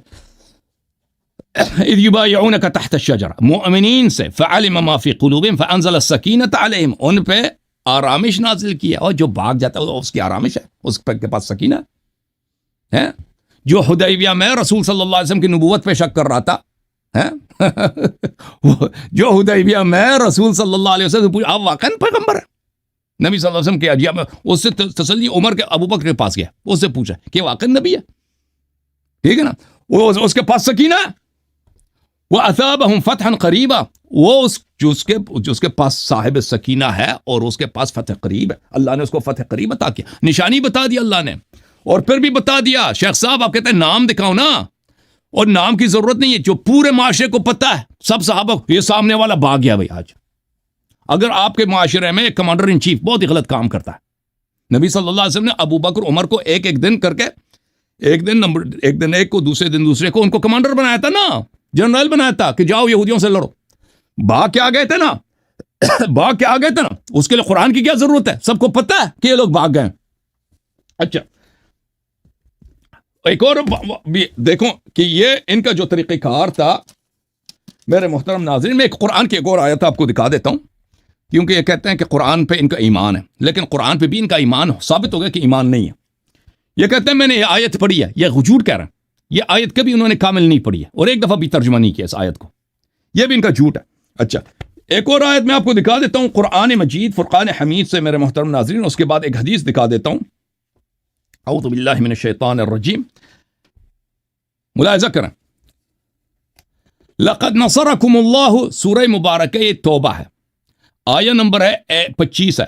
اذ یبایعونک تحت الشجرہ, مؤمنین سے فعلم ما فی قلوبہم فانزل السکینۃ علیہم, ان پہ آرامش نازل کیا. اور جو بھاگ جاتا ہے اس کی آرامش ہے, اس کے پاس سکینہ ہے. جو حدیبیہ میں رسول صلی اللہ علیہ وسلم کی نبوت پہ شک کر رہا تھا, جو حدیبیہ میں رسول صلی اللہ علیہ وسلم پوچھا آپ واقعاً پیغمبر ہیں, نبی صلی اللہ علیہ وسلم کے عجیب, اس سے تسلی عمر کے ابو بکر کے پاس گیا, اس سے پوچھا کہ واقعاً نبی ہے, ٹھیک ہے نا. وہ اس کے پاس سکینہ ہے. وَأَثَابَهُمْ فَتْحًا قَرِيبًا, وہ جو اس کے پاس صاحب سکینہ ہے اور اس کے پاس فتح قریب ہے, اللہ نے اس کو فتح قریب عطا کیا, نشانی بتا دی اللہ نے. اور پھر بھی بتا دیا. شیخ صاحب آپ کہتے ہیں نام دکھاؤ نا, اور نام کی ضرورت نہیں ہے, جو پورے معاشرے کو پتا ہے, سب صحابہ, یہ سامنے والا بھاگ گیا بھائی. آج اگر آپ کے معاشرے میں ایک کمانڈر ان چیف بہت ہی غلط کام کرتا ہے, نبی صلی اللہ علیہ وسلم نے ابو بکر عمر کو ایک ایک دن کر کے, ایک دن ایک کو, دوسرے دن دوسرے کو, ان کو کمانڈر بنایا تھا نا, جنرل بنایا تھا کہ جاؤ یہودیوں سے لڑو. بھاگ کے آ گئے تھے نا, بھاگ کے آ گئے تھے نا, اس کے لیے قرآن کی کیا ضرورت ہے, سب کو پتا ہے کہ یہ لوگ بھاگ گئے. اچھا ایک اور بھی دیکھو کہ یہ ان کا جو طریقہ کار تھا. میرے محترم ناظرین, میں ایک قرآن کی ایک اور آیت آپ کو دکھا دیتا ہوں, کیونکہ یہ کہتے ہیں کہ قرآن پہ ان کا ایمان ہے, لیکن قرآن پہ بھی ان کا ایمان ثابت ہو گیا کہ ایمان نہیں ہے. یہ کہتے ہیں میں نے یہ آیت پڑھی ہے, یہ جھوٹ کہہ رہے ہیں, یہ آیت کبھی انہوں نے کامل نہیں پڑھی ہے, اور ایک دفعہ بھی ترجمہ نہیں کیا اس آیت کو, یہ بھی ان کا جھوٹ ہے. اچھا ایک اور آیت میں آپ کو دکھا دیتا ہوں, قرآن مجید فرقان حمید سے میرے محترم ناظرین. اس کے بعد ایک حدیث دکھا دیتا ہوں. اعوذ باللہ من الشیطان الرجیم. ملاحظہ کریں, لقد نصرکم اللہ, سورہ مبارکہ یہ توبہ ہے, آیہ نمبر ہے 25 ہے.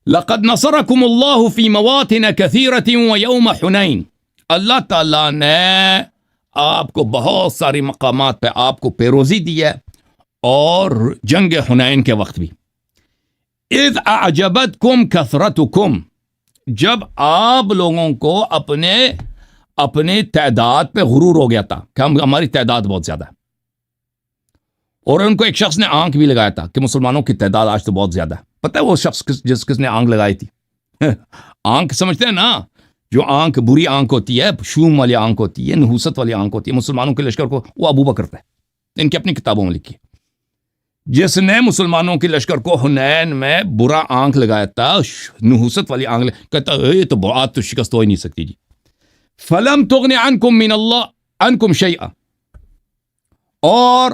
لقد نصرکم اللہ فی مواطن کثیرۃ ویوم حنین. اللہ تعالیٰ نے آپ کو بہت ساری مقامات پہ آپ کو پیروزی دی ہے, اور جنگ حنین کے وقت بھی. اذ اعجبتکم کثرتکم, جب آپ لوگوں کو اپنے تعداد پہ غرور ہو گیا تھا کہ ہماری تعداد بہت زیادہ ہے, اور ان کو ایک شخص نے آنکھ بھی لگایا تھا کہ مسلمانوں کی تعداد آج تو بہت زیادہ ہے. پتہ ہے وہ شخص کس نے آنکھ لگائی تھی؟ آنکھ سمجھتے ہیں نا, جو آنکھ بری آنکھ ہوتی ہے, شوم والی آنکھ ہوتی ہے, نحوست والی آنکھ ہوتی ہے مسلمانوں کے لشکر کو, وہ ابو بکر تھے. ان کی اپنی کتابوں میں لکھی, جس نے مسلمانوں کے لشکر کو حنین میں برا آنکھ لگایا تھا, نحوست والی آنکھ, کہتا یہ تو بات تو شکست ہو ہی نہیں سکتی جی. فلم تغن عنکم من اللہ عنکم شیئا, اور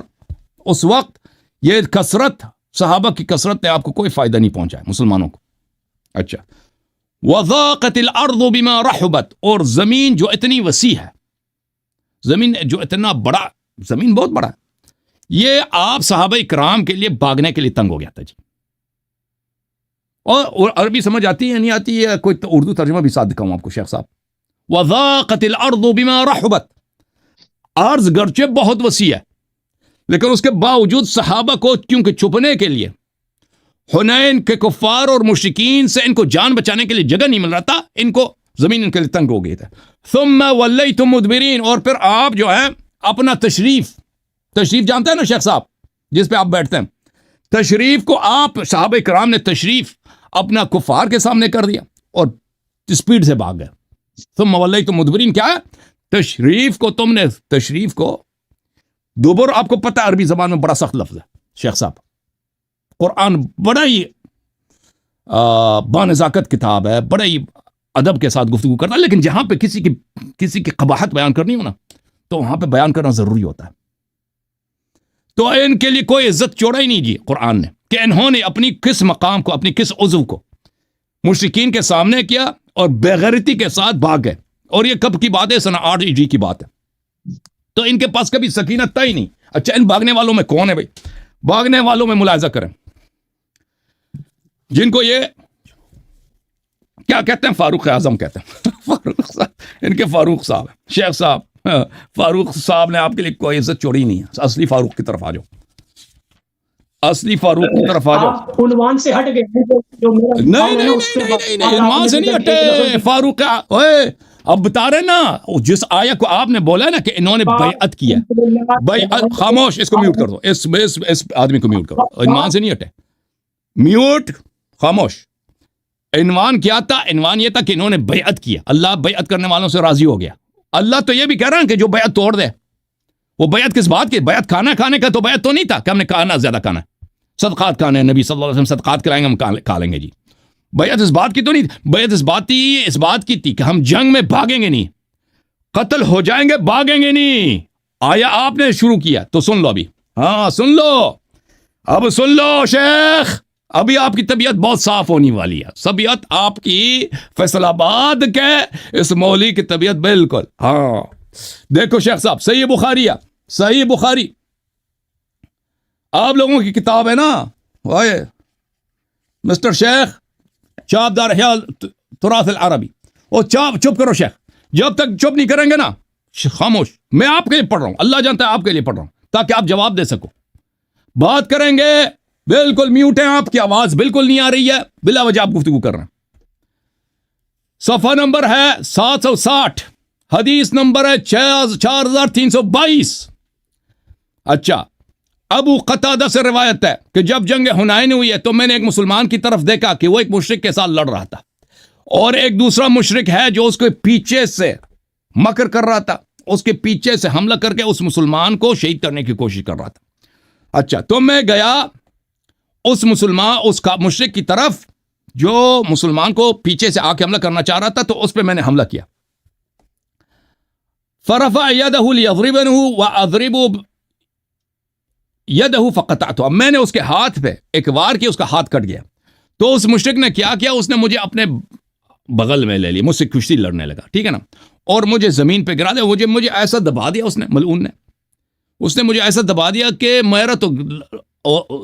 اس وقت یہ کثرت, صحابہ کی کثرت نے آپ کو کوئی فائدہ نہیں پہنچایا مسلمانوں کو. اچھا وضاقت الارض بما رحبت, اور زمین جو اتنی وسیع ہے, زمین جو اتنا بڑا, زمین بہت بڑا ہے, یہ آپ صحابہ کرام کے لیے بھاگنے کے لیے تنگ ہو گیا تھا جی. اور عربی سمجھ آتی ہے نہیں آتی ہے, کوئی اردو ترجمہ بھی ساتھ دکھاؤں آپ کو شیخ صاحب. وضاقت الارض بما رحبت, ارض گرچہ بہت وسیع ہے, لیکن اس کے باوجود صحابہ کو کیونکہ چھپنے کے لیے حنین کے کفار اور مشرکین سے ان کو جان بچانے کے لیے جگہ نہیں مل رہا تھا، ان کو زمین ان کے لیے تنگ ہو گئی تھا. ثم ولیتم مدبرین، اور پھر آپ جو ہے اپنا تشریف جانتے ہیں نا شیخ صاحب جس پہ آپ بیٹھتے ہیں، تشریف کو آپ صحابہ کرام نے تشریف اپنا کفار کے سامنے کر دیا اور اسپیڈ سے بھاگ گئے. ثم ولیتم مدبرین کیا ہے؟ تشریف کو دوبر، آپ کو پتہ عربی زبان میں بڑا سخت لفظ ہے شیخ صاحب. قرآن بڑا ہی بانزاکت کتاب ہے، بڑا ہی ادب کے ساتھ گفتگو کرتا ہے، لیکن جہاں پہ کسی کی قباحت بیان کرنی ہو نا تو وہاں پہ بیان کرنا ضروری ہوتا ہے. تو ان کے لیے کوئی عزت چھوڑا ہی نہیں جی قرآن نے، کہ انہوں نے اپنی کس مقام کو، اپنی کس عضو کو مشرکین کے سامنے کیا اور بےغیرتی کے ساتھ بھاگ گئے. اور یہ کب کی بات ہے؟ سنہ 8 ہجری کی بات ہے. تو ان کے پاس کبھی سکینت تھا ہی نہیں. اچھا ان بھاگنے والوں میں کون ہے بھائی؟ بھاگنے والوں میں ملاحظہ کریں، جن کو یہ کیا کہتے ہیں، فاروق اعظم کہتے ہیں. فاروق صاحب، ان کے فاروق صاحب شیخ صاحب، فاروق صاحب نے آپ کے لیے کوئی عزت چھوڑی نہیں ہے. اصلی فاروق کی طرف آ جاؤ، اصلی فاروق کی طرف آ جاؤ. آپ عنوان سے ہٹ گئے، جو میرا نہیں، عنوان سے نہیں ہٹے. فاروق اب بتا رہے نا، جس آیا کو آپ نے بولا نا کہ انہوں نے بیعت کیا. خاموش، اس کو میوٹ کر دو، اس آدمی کو میوٹ کرو. عنوان سے نہیں ہٹے، میوٹ، خاموش. عنوان کیا تھا؟ عنوان یہ تھا کہ انہوں نے بیعت کیا. اللہ بیعت کرنے والوں سے راضی ہو گیا. اللہ تو یہ بھی کہہ رہا ہے کہ جو بیعت توڑ دے، وہ بیعت کس بات کی؟ بیعت کھانا کھانے کا تو بیعت تو نہیں تھا کہ ہم نے کھانا زیادہ کھانا ہے، صدقات کھانے ہیں، نبی صلی اللہ علیہ وسلم صدقات کھلائیں گے، ہم کھا لیں گے جی. بیعت اس بات کی تو نہیں تھی. بیعت اس بات کی تھی کہ ہم جنگ میں بھاگیں گے نہیں، قتل ہو جائیں گے، بھاگیں گے نہیں. آیا آپ نے شروع کیا تو سن لو ابھی. ہاں سن لو، اب سن لو شیخ. ابھی آپ کی طبیعت بہت صاف ہونے والی ہے. طبیعت آپ کی فیصل آباد کے اس مولوی کی طبیعت بالکل. ہاں دیکھو شیخ صاحب، صحیح بخاری ہے، صحیح بخاری آپ لوگوں کی کتاب ہے نا. مسٹر شیخ چاپدار خیال تراث العربی، اور چپ کرو شیخ. جب تک چپ نہیں کریں گے نا، خاموش. میں آپ کے لیے پڑھ رہا ہوں، اللہ جانتا ہے آپ کے لیے پڑھ رہا ہوں تاکہ آپ جواب دے سکو. بات کریں گے بالکل میوٹ ہیں، آپ کی آواز بالکل نہیں آ رہی ہے، بلا وجہ آپ گفتگو کر رہے ہیں. صفحہ نمبر ہے 760، حدیث نمبر ہے 4322. اچھا، ابو قتادہ سے روایت ہے کہ جب جنگ حنین ہوئی ہے تو میں نے ایک مسلمان کی طرف دیکھا کہ وہ ایک مشرک کے ساتھ لڑ رہا تھا، اور ایک دوسرا مشرک ہے جو اس کے پیچھے سے مکر کر رہا تھا، اس کے پیچھے سے حملہ کر کے اس مسلمان کو شہید کرنے کی کوشش کر رہا تھا. اچھا، تو میں گیا اس مشرک کی طرف جو مسلمان کو پیچھے سے آ کے حملہ کرنا چاہ رہا تھا، تو اس پہ میں نے حملہ کیا. فرفع يده ليضربنه واضرب يده فقطعته. اب میں نے اس کے ہاتھ پہ ایک وار کیا، اس کا ہاتھ کٹ گیا. تو اس مشرک نے کیا اس نے مجھے اپنے بغل میں لے لی، مجھ سے کشتی لڑنے لگا، ٹھیک ہے نا، اور مجھے زمین پہ گرا دیا. مجھے ایسا دبا دیا اس نے، ملعون نے، اس نے مجھے ایسا دبا دیا کہ میرا تو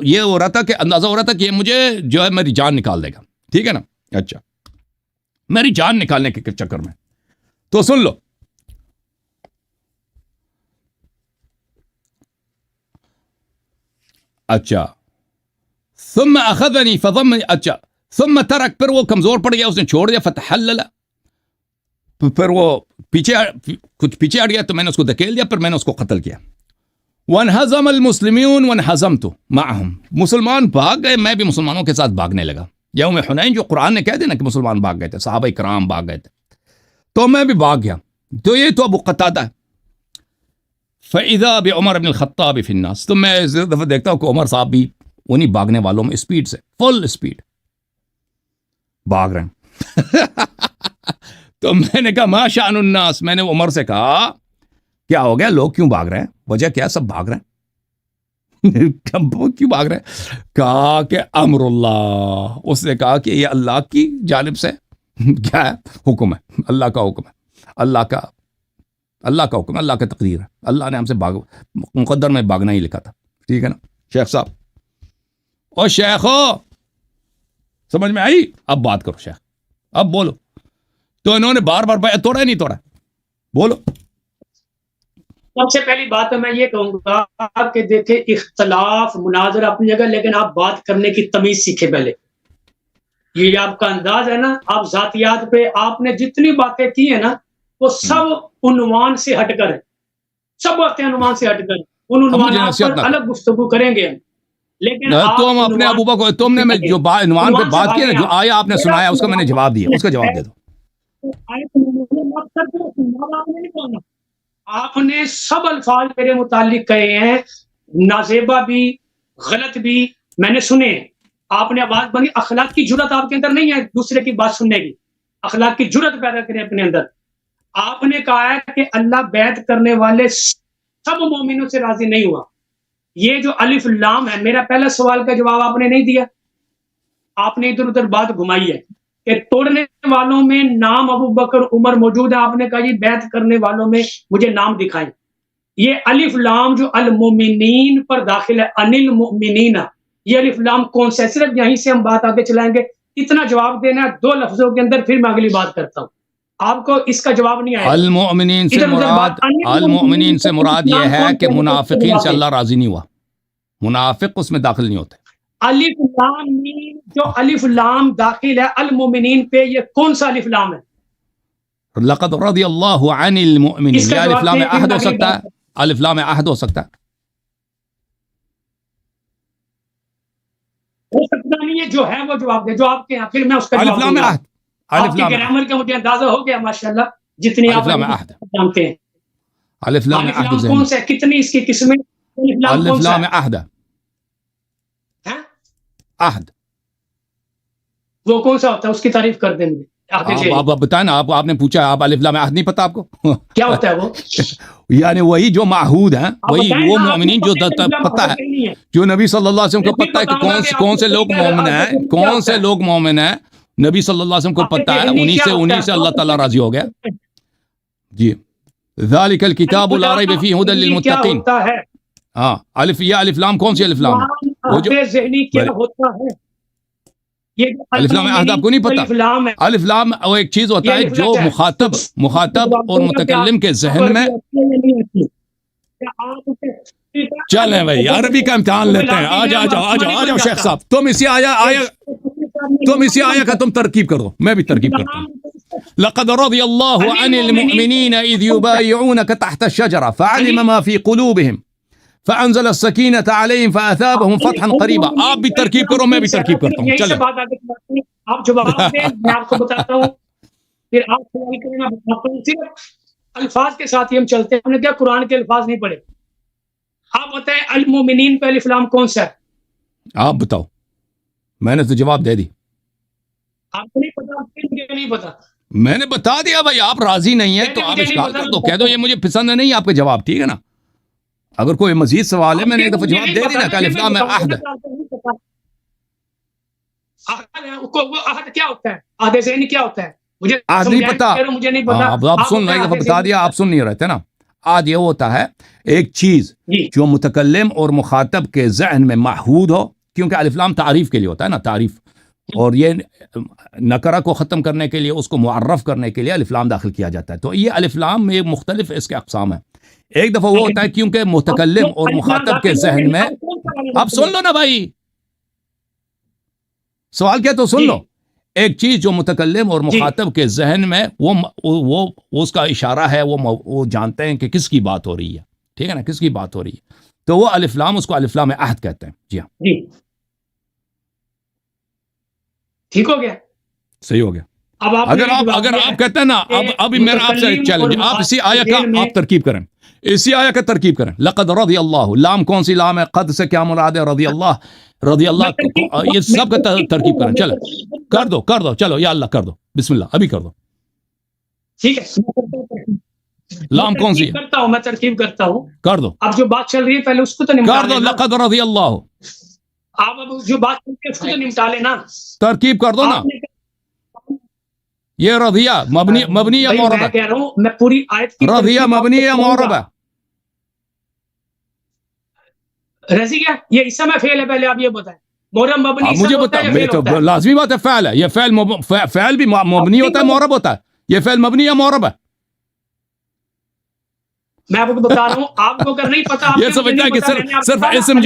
یہ ہو رہا تھا کہ اندازہ ہو رہا تھا کہ یہ مجھے جو ہے میری جان نکال دے گا، ٹھیک ہے نا. اچھا، میری جان نکالنے کے چکر میں. تو سن لو، اچھا، ثم اخذني فضمني. اچھا، ثم ترک، پھر وہ کمزور پڑ گیا، اس نے چھوڑ دیا. فتحلل، پھر وہ کچھ پیچھے ہٹ گیا تو میں نے اس کو دھکیل دیا، پھر میں نے اس کو قتل کیا. وانہزم المسلمون وانہزمت معهم. مسلمان بھاگ گئے، میں بھی مسلمانوں کے ساتھ بھاگنے لگا. یوم حنین جو قرآن نے کہہ دیا نا کہ مسلمان بھاگ گئے تھے، صحابہ کرام بھاگ گئے تھے، تو میں بھی بھاگ گیا. تو یہ تو ابو قتادہ ہے. فَإِذَا بِعُمَرْ بْنِ الْخَطَّابِ فِي النَّاسِ. تو میں اس دفعہ دیکھتا ہوں کہ عمر صاحب بھی انہیں بھاگنے والوں میں اسپیڈ سے، فل اسپیڈ بھاگ رہے ہیں. تو میں نے کہا ما شأن الناس. میں نے عمر سے کہا کیا ہو گیا، لوگ کیوں بھاگ رہے ہیں، وجہ کیا، سب بھاگ رہے ہیں. کیوں بھاگ رہے ہیں؟ کہا کہ امر اللہ. اس نے کہا کہ یہ اللہ کی جانب سے کیا ہے، حکم ہے، اللہ کا حکم ہے، اللہ کا حکم ہے، اللہ کا تقدیر ہے. اللہ نے ہم سے مقدر میں بھاگنا ہی لکھا تھا، ٹھیک ہے نا شیخ صاحب. اور شیخو سمجھ میں آئی؟ اب بات کرو شیخ، اب بولو. تو انہوں نے بار بار بیعت توڑا ہے نہیں توڑا؟ بولو. سب سے پہلی بات تو میں یہ کہوں گا کہ دیکھیں اختلاف مناظرہ اپنی جگہ، لیکن آپ بات کرنے کی تمیز سیکھیں پہلے. یہ آپ کا انداز ہے نا، آپ ذاتیات پہ آپ نے جتنی باتیں کی ہیں نا وہ سب عنوان سے ہٹ کر ہے، سب باتیں عنوان سے ہٹ کر، ان عنوانات پر الگ گفتگو کریں گے. لیکن تم اپنے ابو بکر، تم نے جو عنوان پہ بات کی نا، جو آیا آپ نے سنایا اس کا میں نے جواب دیا، اس کا جواب دے دو. آپ نے سب الفاظ میرے متعلق کہے ہیں، نازیبا بھی غلط بھی میں نے سنے. آپ نے آواز بنی، اخلاق کی جرت آپ کے اندر نہیں ہے دوسرے کی بات سننے کی، اخلاق کی جرت پیدا کریں اپنے اندر. آپ نے کہا ہے کہ اللہ بیعت کرنے والے سب مومنوں سے راضی نہیں ہوا. یہ جو الف لام ہے، میرا پہلا سوال کا جواب آپ نے نہیں دیا، آپ نے ادھر ادھر بات گھمائی ہے کہ توڑنے والوں میں نام ابو بکر عمر موجود ہے. آپ نے کہا جی بیعت کرنے والوں میں مجھے نام دکھائیں. یہ الف لام جو المؤمنین پر داخل ہے، ان المؤمنین، یہ الف لام کون سا ہے؟ صرف یہیں سے ہم بات آگے چلائیں گے. اتنا جواب دینا ہے 2 لفظوں کے اندر، پھر میں اگلی بات کرتا ہوں. آپ کو اس کا جواب نہیں آیا. المؤمنین سے مراد یہ ہے کہ منافقین سے اللہ راضی نہیں ہوا، منافق اس میں داخل نہیں ہوتے. الف لام میم جو الف لام داخل ہے المؤمنین پہ، یہ کون سا الف لام ہے؟ لقد رضی اللہ عن المؤمنین، یہ الف لام عہد ہو سکتا ہے، الف لام عہد ہو سکتا ہے. ہو سکتا نہیں ہے، جو ہے وہ جواب دے جو آپ کے یہاں، پھر میں اس کا الف لام عہد، آپ کی گرامر کا مجھے اندازہ ہو گیا ماشاءاللہ، جتنی آپ جانتے ہیں. الف لام عہد کون سا، کتنی اس کی قسمیں؟ الف لام عہد، عہد وہ کون سا ہوتا ہے؟ اس کی تعریف کر دیں مجھے. آپ بتائیں نا، آپ نے پوچھا، آپ الف لام عہد نہیں پتا آپ کو؟ کیا ہوتا ہے وہ؟ یعنی وہی جو معہود ہیں، وہی وہ مومنین جو پتہ ہے، جو نبی صلی اللہ علیہ وسلم کو پتہ ہے کہ کون سے لوگ مومن ہیں، کون سے لوگ مومن ہیں، نبی صلی اللہ علیہ وسلم کو پتہ ہے، انہی سے اللہ تعالیٰ راضی ہو گیا. جی، ذالک الکتاب لا ریب فیہ ھدی للمتقین. ہاں، یہ الف لام کون سی الف لام ہے؟ وہ جو ذہنی کیا ہوتا ہے، الف لام عہد آپ کو نہیں پتا؟ الف لام وہ ایک چیز ہوتا ہے جو مخاطب اور متکلم کے ذہن میں. چلیں بھائی، عربی کا امتحان لیتے ہیں. آ جاؤ شیخ صاحب، تم اسی آیا کا تم ترکیب کر دو، میں بھی ترکیب کرتا ہوں. لقد رضي الله عن المؤمنين إذ يبايعونك تحت الشجرة فعلم ما في قلوبهم فأنزل السكينة عليهم فأثابهم فتحا قريبا. آپ بھی ترکیب کرو، میں بھی ترکیب کرتا ہوں. چلیں آپ جواب دیں، میں آپ کو بتاتا ہوں، پھر آپ سوال کریں، میں بتاتا ہوں. صرف الفاظ کے ساتھ ہی ہم چلتے ہیں. ہم نے کیا قرآن کے الفاظ نہیں پڑھے؟ آپ بتائیں المومنین پہ الف لام کون سا ہے؟ آپ بتاؤ، میں نے تو جواب دے دی. آپ کو نہیں پتا؟ مجھے نہیں پتا. میں نے بتا دیا بھائی، آپ راضی نہیں ہیں تو آپ اشکال کر دو، کہہ دو یہ مجھے پسند نہیں آپ کے جواب. ٹھیک ہے نا؟ اگر کوئی مزید سوال ہے، میں نے ایک دفعہ جواب دے دی نا کہ الف لام عہد. عہد کیا ہوتا ہے؟ عہد ذہنی کیا ہوتا ہے؟ مجھے عہد نہیں پتا. مجھے نہیں پتا. آپ سن لیں، ایک دفعہ بتا دیا، آپ سن نہیں رہے تھے نا. عہد یہ ہوتا ہے ایک چیز جو متکلم اور مخاطب کے ذہن میں معہود ہو، کیونکہ الف لام تعریف کے لیے ہوتا ہے نا، تعریف، اور یہ نکرہ کو ختم کرنے کے لیے، اس کو معرف کرنے کے لیے الف لام داخل کیا جاتا ہے. تو یہ الف لام میں مختلف اس کے اقسام ہیں. ایک دفعہ وہ ہوتا ہے کیونکہ متکلم اور مخاطب کے ذہن میں، اب سن لو نا بھائی، سوال کیا تو سن لو. ایک چیز جو متکلم اور مخاطب کے ذہن میں وہ اس کا اشارہ ہے، وہ جانتے ہیں کہ کس کی بات ہو رہی ہے. ٹھیک ہے نا، کس کی بات ہو رہی ہے، تو وہ الف لام، اس کو الف لام عہد کہتے ہیں. جی ہاں، ٹھیک ہو گیا، صحیح ہو گیا. اگر آپ کہتے ہیں نا، اب میرا آپ سے چیلنج، آپ اسی آیا کا آپ ترکیب کریں، اسی آیا کا ترکیب کریں. لقد رضی اللہ، لام کون سی لام ہے؟ قد سے کیا مراد ہے؟ رضی اللہ، یہ سب کا ترکیب کریں. چلو کر دو، چلو یا اللہ کر دو، بسم اللہ، ابھی کر دو. ٹھیک ہے، لام کون سی ہے؟ کرتا ہوں، میں ترکیب کرتا ہوں. کر دو. اب جو بات چل رہی ہے پہلے اس کو تو نمٹا کر دو. لقد رضی اللہ، آپ اب جو بات چل رہی ہے اس کو تو نمٹا لینا، ترکیب کر دو نا. یہ رضیہ مبنی یا معرب ہے؟ کہہ رہا ہوں میں پوری آیت کی رضیہ مبنی یا معرب ہے؟ رضی کیا یہ اسم ہے فعل ہے؟ پہلے آپ یہ بتائیں. معرب مبنی مجھے بتا، لازمی بات ہے، فعل ہے یہ. فعل بھی مبنی ہوتا ہے، معرب ہوتا ہے. یہ فعل مبنی یا معرب ہے؟ میں آپ کو بتا رہا ہوں، آپ کو اگر نہیں پتا آپ یہ سمجھتا ہے کہ صرف اسم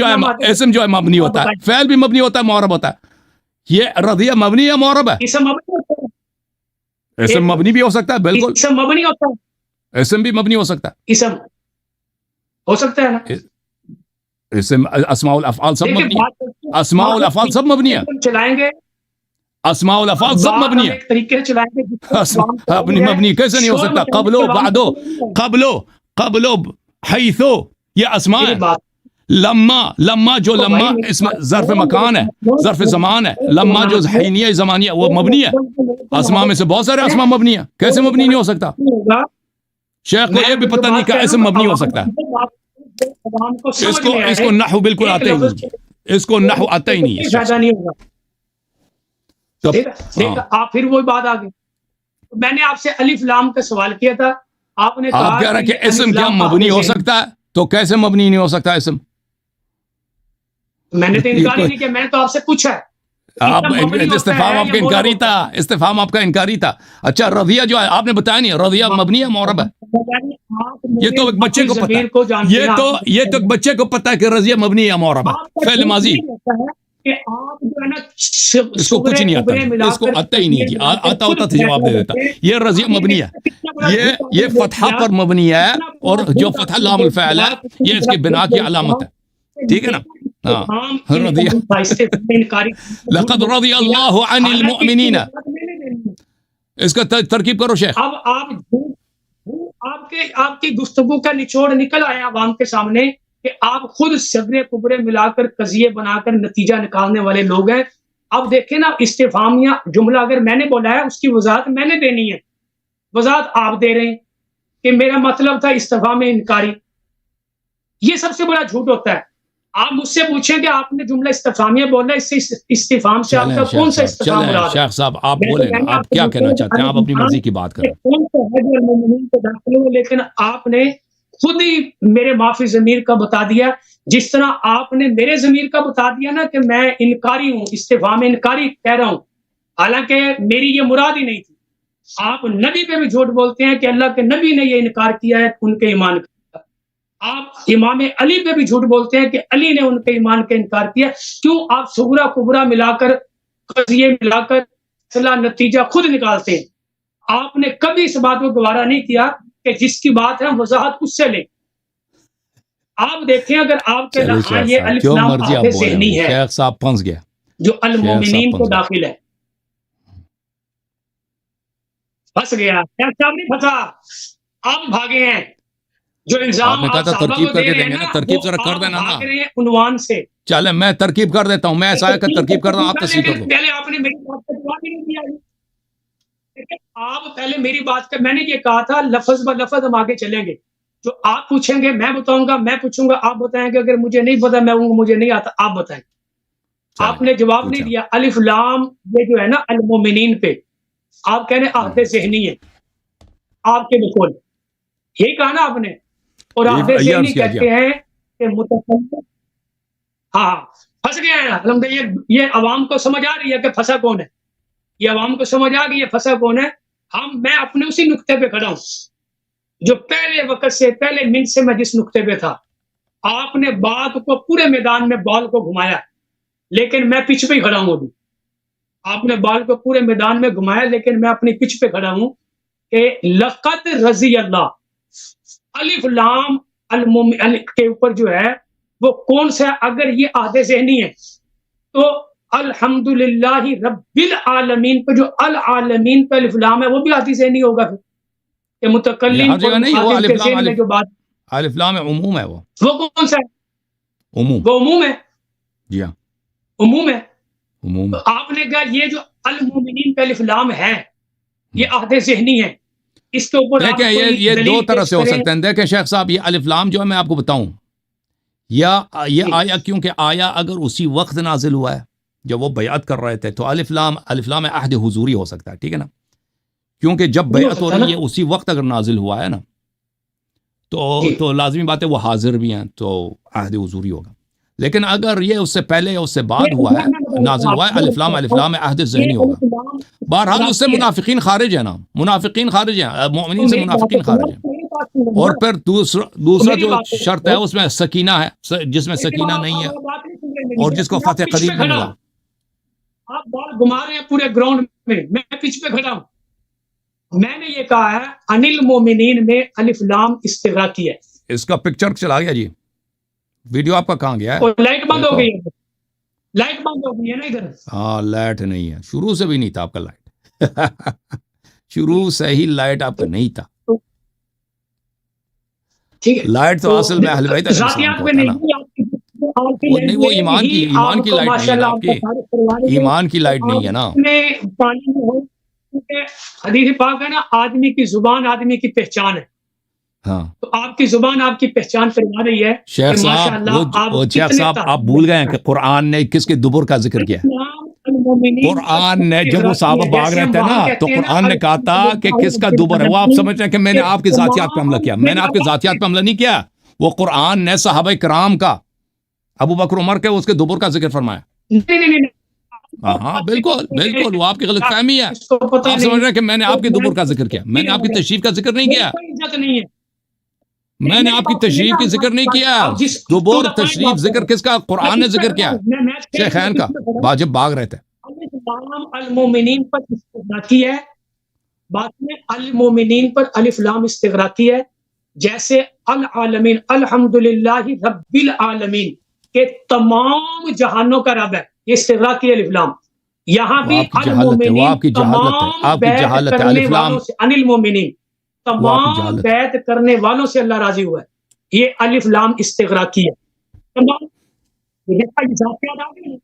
جو ہے مبنی ہوتا ہے، فعل بھی مبنی ہوتا ہے، معرب ہوتا ہے. یہ رضیہ مبنی یا معرب ہے؟ اسم مبنی ہوتا ہے، اسم مبنی بھی ہو سکتا ہے، بالکل اسم مبنی ہوتا ہے، اسم بھی مبنی ہو سکتا ہے. اسم ہو سکتا ہے نا. اسم اسماء الافعال سب دیکھیں مبنی ہے، بات کرتے ہیں، اسماء الافعال سب مبنی ہے، چلائیں گے اسماء الافعال سب بات مبنی ہم ہے. ایک طریقے سے چلائیں گے جس کو عوام کو اپنی سمجھ آئے. مبنی کیسے نہیں ہو شور سکتا؟ مچانے قبلو سے عوام بعدو کو سمجھ آئے. قبلو حیثو یہ اسماء میری ہے. بات لما جو تو لما بھائی میری اسم بات ظرف مکان ہے، ظرف زمان ہے. لما جو حینیہ زمانیہ وہ مبنی ہے. اسماء میں سے بہت سارے اسماء مبنی ہیں، کیسے مبنی نہیں ہو سکتا؟ شیخ کو یہ بھی پتہ نہیں کہ اسم مبنی ہو سکتا ہے. اس کو نحو بالکل آتا ہی نہیں، اس کو نحو آتا ہی نہیں ہے. فائدہ نہیں ہوگا. تو دیکھا آپ پھر وہی بات آ گئی. میں نے آپ سے الف لام کا سوال کیا تھا، آپ نے آپ کہا کہہ رہے ہیں کہ یہ اسم الف کیا لام مبنی آپ ہو نے سکتا ہے؟ تو کیسے مبنی نہیں ہو سکتا اسم؟ میں نے تو انکار ہی نہیں کیا، میں نے تو آپ سے پوچھا ہے آپ اسم مبنی ہوتا استفہام ہے آپ یا کا انکاری معرب ہوتا تھا، استفہام آپ کا انکاری تھا. اچھا رضیہ جو ہے آپ نے بتایا نہیں، رضیہ مبنی ہے معرب ہے؟ آپ یہ تو ایک بچے کو پتا ہے، یہ تو ایک بچے کو پتا ہے کہ رضیہ مبنی ہے معرب ہے، فعل ماضی. کہ آپ جو ہے نا اس کو کچھ نہیں آتا تھا، اس کو آتا ہی نہیں جی. آتا ہوتا تو جواب دے دیتا. یہ رضیہ مبنی ہے، یہ فتحہ پر مبنی ہے، اور جو فتحہ لام الفعل ہے یہ اس کی بنا کی علامت ہے. ٹھیک ہے نا؟ ہاں رضی لقد رضی اللہ عن المؤمنین. اس کا ترکیب کرو شیخ. اب آپ کی گفتگو کا نچوڑ نکل آیا عوام کے سامنے کہ آپ خود صغرے کبرے ملا کر قضیے بنا کر نتیجہ نکالنے والے لوگ ہیں. اب دیکھیں نا استفہامیہ جملہ اگر میں نے بولا ہے اس کی وضاحت میں نے دینی ہے، وضاحت آپ دے رہے ہیں کہ میرا مطلب تھا استفہام انکاری. یہ سب سے بڑا جھوٹ ہوتا ہے. آپ مجھ سے پوچھیں کہ آپ نے جملہ استفہامیہ بولا، اس سے استفہام سے آپ کا کون سا استفہام مراد ہے؟ شیخ صاحب آپ بولیں نا، آپ کیا کہنا چاہتے ہیں؟ آپ اپنی مرضی کی بات کریں. کون سا حج المومنین کو داخل ہو، لیکن آپ نے خود ہی میرے معافی ضمیر کا بتا دیا، جس طرح آپ نے میرے ضمیر کا بتا دیا نا کہ میں انکاری ہوں، استفہام انکاری کہہ رہا ہوں، حالانکہ میری یہ مراد ہی نہیں تھی. آپ نبی پہ بھی جھوٹ بولتے ہیں کہ اللہ کے نبی نے یہ انکار کیا ہے ان کے ایمان کا. آپ امام علی پہ بھی جھوٹ بولتے ہیں کہ علی نے ان کے ایمان کا انکار کیا. کیوں آپ صغرا کبرا ملا کر قضیے ملا کر فیصلہ نتیجہ خود نکالتے ہیں؟ آپ نے کبھی اس بات کو گوارا نہیں کیا کہ جس کی بات ہے ہم وضاحت اس سے لیں. آپ دیکھیں اگر آپ کے ہاں یہ الف لام عہد ذہنی ہے، شیخ صاحب پھنس گیا، جو المومنین کو داخل ہے. پھنس گیا شیخ صاحب نہیں پھنسا، آپ بھاگے ہیں. جو الزام آپ نے کہا تھا ترکیب کر کے دیں گے نا، ترکیب ذرا کر دینا نا. بھاگ رہے ہیں عنوان سے. چلے میں ترکیب کر دیتا ہوں، میں ایسا ہے کہ ترکیب کر رہا ہوں، آپ تصحیح کر دو. پہلے آپ نے میری بات کا جواب ہی نہیں دیا. آپ پہلے میری بات کا، میں نے یہ کہا تھا لفظ ب لفظ ہم آگے چلیں گے. جو آپ پوچھیں گے میں بتاؤں گا، میں پوچھوں گا آپ بتائیں گے. اگر مجھے نہیں پتا میں مجھے نہیں آتا آپ بتائیں. آپ نے جواب نہیں دیا. الف لام یہ جو ہے نا المومنین پہ آپ کہہ رہے ہیں عہد ذہنی ہے آپ کے بالکل، یہی کہا نا آپ نے. اور عہد ذہنی کہتے ہیں کہ متکلم. ہاں پھنس گئے ہیں الحمدللہ. یہ عوام کو سمجھ آ رہی ہے کہ پھنسا کون ہے. یہ عوام کو سمجھ آ گئی ہے پھنسا کون ہے. میں اپنے اسی نقطے پہ کھڑا ہوں جو پہلے وقت سے، پہلے منٹ سے میں جس نقطے پہ تھا. آپ نے بات کو پورے میدان میں بال کو گھمایا، لیکن میں پچ پہ ہی کھڑا ہوں. ابھی آپ نے بال کو پورے میدان میں گھمایا، لیکن میں اپنی پچ پہ کھڑا ہوں کہ لقد رضی اللہ الف لام المومن کے اوپر جو ہے وہ کون سا. اگر یہ عہد ذہنی ہے تو الحمدللہ رب العالمین پہ جو العالمین پہ الف لام ہے وہ بھی عہد ذہنی ہوگا. پھر کہ متکلم ہر جگہ نہیں، وہ الف لام میں جو بات الف لام عموم ہے، وہ کون سا ہے؟ عموم. وہ عموم ہے. جی ہاں عموم ہے. عموم. آپ نے کہا یہ جو المومنین پہ الف لام ہے یہ عہد ذہنی ہے. اس کے اوپر دیکھیں یہ دو طرح سے ہو سکتے ہیں. دیکھیں شیخ صاحب، یہ الف لام جو ہے میں آپ کو بتاؤں، یا یہ آیا کیونکہ آیا اگر اسی وقت نازل ہوا ہے جب وہ بیعت کر رہے تھے تو الف لام عہد حضوری ہو سکتا ہے. ٹھیک ہے نا، کیونکہ جب بیعت ہو رہی ہے اسی وقت اگر نازل ہوا ہے نا تو لازمی بات ہے وہ حاضر بھی ہیں تو عہد حضوری ہوگا. لیکن اگر یہ اس سے پہلے یا اس سے بعد ہوا ہے، نازل ہوا ہے، الف لام عہد ذہنی ہوگا. بہرحال اس سے منافقین خارج ہیں نا، منافقین خارج ہیں، مومنین سے منافقین خارج ہیں. بات سن لیں۔ اور پھر دوسرا میری جو بات سنیں۔ شرط ہے اس میں سکینہ ہے، جس میں سکینہ نہیں ہے، آپ بات نہیں سن رہے میری۔ اور جس کو آپ فتح پچ قریب پہ نہیں کھڑا ملا۔ ہوں۔ آپ بال گھما رہے ہیں پورے گراؤنڈ میں پچ پہ کھڑا ہوں۔ میں نے یہ کہا ہے ان المومنین میں الف لام استغراقی ہے۔ اس کا پکچر چلا گیا جی، ویڈیو آپ کا کہاں گیا ہے؟ اور لائٹ بند ہو دیکھو۔ گئی ہے، لائٹ بند ہو گئی ہے نا ادھر۔ ہاں لائٹ نہیں ہے، شروع سے بھی نہیں تھا آپ کا لائٹ شروع سے ہی لائٹ آپ کا نہیں تھا۔ ٹھیک ہے، لائٹ تو اصل میں اہل بیت علیہ السلام ذاتیات کو میں ہوتا ہے نا۔ نہیں، وہ نہیں، وہ ایمان کی لائٹ نہیں ہے نا آپ کی، ایمان کی لائٹ نہیں ہے نا۔ حدیث پاک ہے نا، آدمی کی زبان آدمی کی پہچان ہے۔ ہاں تو آپ کی زبان آپ کی پہچان فرما رہی ہے شیخ کہ صاحب، ماشاءاللہ وہ شیخ صاحب آپ بھول گئے ہیں کہ قرآن نے کس کے دبر کا ذکر کیا؟ قرآن نے جب وہ صحابہ بھاگ رہے تھے نا تو قرآن نے کہا تھا کہ کس کا دبر ہے۔ وہ آپ سمجھ رہے ہیں کہ میں نے آپ کی ذاتیات پہ حملہ کیا؟ میں نے آپ کی ذاتیات پہ حملہ نہیں کیا، وہ قرآن نے صحابہ کرام کا، ابو بکر عمر کے اس کے دبر کا ذکر فرمایا۔ نہیں، ہاں بالکل بالکل، وہ آپ کی غلط فہمی ہے۔ آپ سمجھ رہے ہیں کہ میں نے آپ کے دبر کا ذکر کیا، میں نے آپ کی تشریف کا ذکر نہیں کیا، نہیں ہے۔ میں نے آپ کی تشریف کی ذکر نہیں کیا۔ دبر تشریف ذکر کس کا؟ قرآن نے ذکر کیا، شیخین کا، واجب بھاگ رہے تھے۔ المومنین پر استغراقی ہے، بات میں المومنین پر الف لام استغراقی ہے، جیسے العالمین الحمدللہ رب العالمین کے تمام جہانوں کا رب ہے، یہ استغراقی الف لام۔ یہاں بھی وہ آپ کی جہالت ہے، آپ کی جہالت ہے۔ الف لام ان المومنین تمام بیعت کرنے والوں سے اللہ راضی ہوا ہے، یہ الف لام استغراقی ہے۔ تمام ذاتیات آ گئی،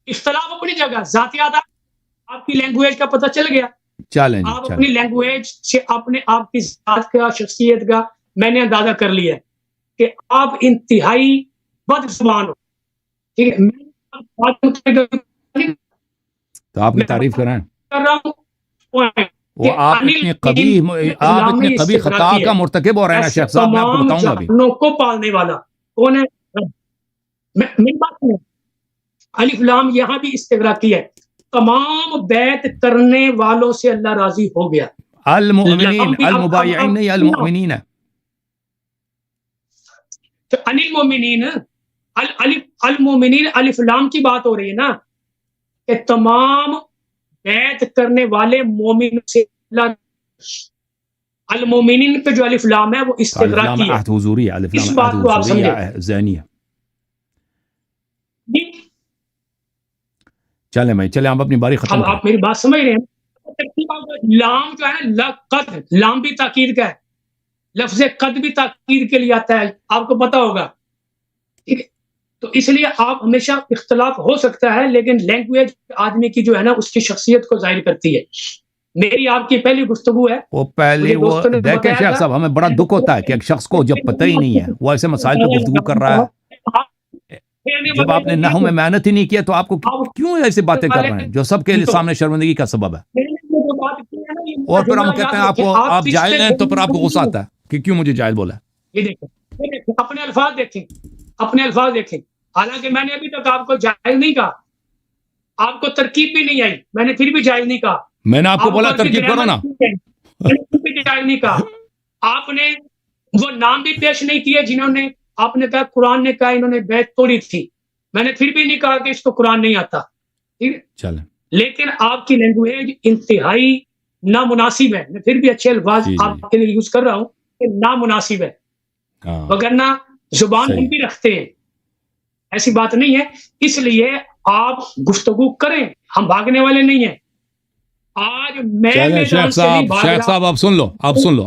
اختلاف اپنی جگہ، ذاتیات آپ کی لینگویج کا پتہ چل گیا، چلیں آپ اپنی لینگویج سے اپنے آپ کی ذات کا، شخصیت کا میں نے اندازہ کر لیا ہے کہ آپ انتہائی بد زبان ہو، ٹھیک ہے۔ تو آپ کی تعریف کریں، کر رہا ہوں وہ آپ اتنے قبیح خطا کا مرتکب ہو رہے ہیں نا شیخ صاحب، میں آپ کو بتاؤں گا ابھی۔ جہانوں کو پالنے والا کون ہے؟ میری بات سنیں، الف لام یہاں بھی استغراقی ہے، تمام بیعت کرنے والوں سے اللہ راضی ہو گیا۔ المؤمنین، المبایعین نہیں، المؤمنین ہے۔ تو المومنین، المومنین الف لام کی بات ہو رہی ہے نا، کہ تمام بیعت کرنے والے مومن سے اللہ، المومنین پہ جو الف لام ہے وہ استغراقی ہے۔ عہد حضوری ہے، الف اس لام بات عہد کو آپ حضوری سمجھیں۔ ہے، ذہنی ہے۔ چلیں بھائی، چلیں آپ اپنی باری ختم اب کریں۔ آپ میری بات سمجھ رہے ہیں؟ لام جو ہے نا، قد، لام بھی تاکید کا ہے، لفظ قد بھی تاکید کے لیے آتا ہے، آپ کو پتا ہوگا، ٹھیک ہے۔ تو اس لیے آپ ہمیشہ اختلاف ہو سکتا ہے، لیکن لینگویج آدمی کی جو ہے نا اس کی شخصیت کو ظاہر کرتی ہے۔ میری آپ کی پہلی گفتگو ہے، وہ پہلے وہ دیکھیں شیخ صاحب، ہمیں بڑا دکھ ہوتا ہے کہ ایک شخص کو جب پتہ ہی نہیں ہے، وہ ایسے مسائل پہ گفتگو کر رہا ہے، جب آپ نے نحو میں محنت ہی نہیں کیا تو آپ کو کیوں ایسی باتیں کر رہے ہیں جو سب کے سامنے شرمندگی کا سبب ہے؟ اور پھر ہم کہتے ہیں آپ جاہل ہیں، تو پھر آپ کو غصہ آتا ہے کہ کیوں مجھے جاہل بولا ہے۔ یہ دیکھیں، اپنے الفاظ دیکھیں، اپنے الفاظ دیکھیں، حالانکہ میں نے ابھی تک آپ کو جاہل نہیں کہا، آپ کو ترکیب بھی نہیں آئی، میں نے پھر بھی جاہل نہیں کہا۔ میں نے آپ کو بولا ترکیب کرو نا، جاہل نہیں کہا۔ آپ نے وہ نام بھی پیش نہیں کیے جنہوں نے، آپ نے کہا قرآن نے کہا انہوں نے بیعت توڑی تھی، میں نے پھر بھی نہیں کہا کہ اس کو قرآن نہیں آتا، ٹھیک ہے؟ چلیں، لیکن آپ کی لینگویج انتہائی نامناسب ہے، میں پھر بھی اچھے الفاظ آپ کے لیے یوز کر رہا ہوں کہ نامناسب ہے، وگرنہ زبان ہم بھی رکھتے ہیں، ایسی بات نہیں ہے۔ اس لیے آپ گفتگو کریں، ہم بھاگنے والے نہیں ہیں۔ آج میں چلیں شیخ صاحب آپ سن لو،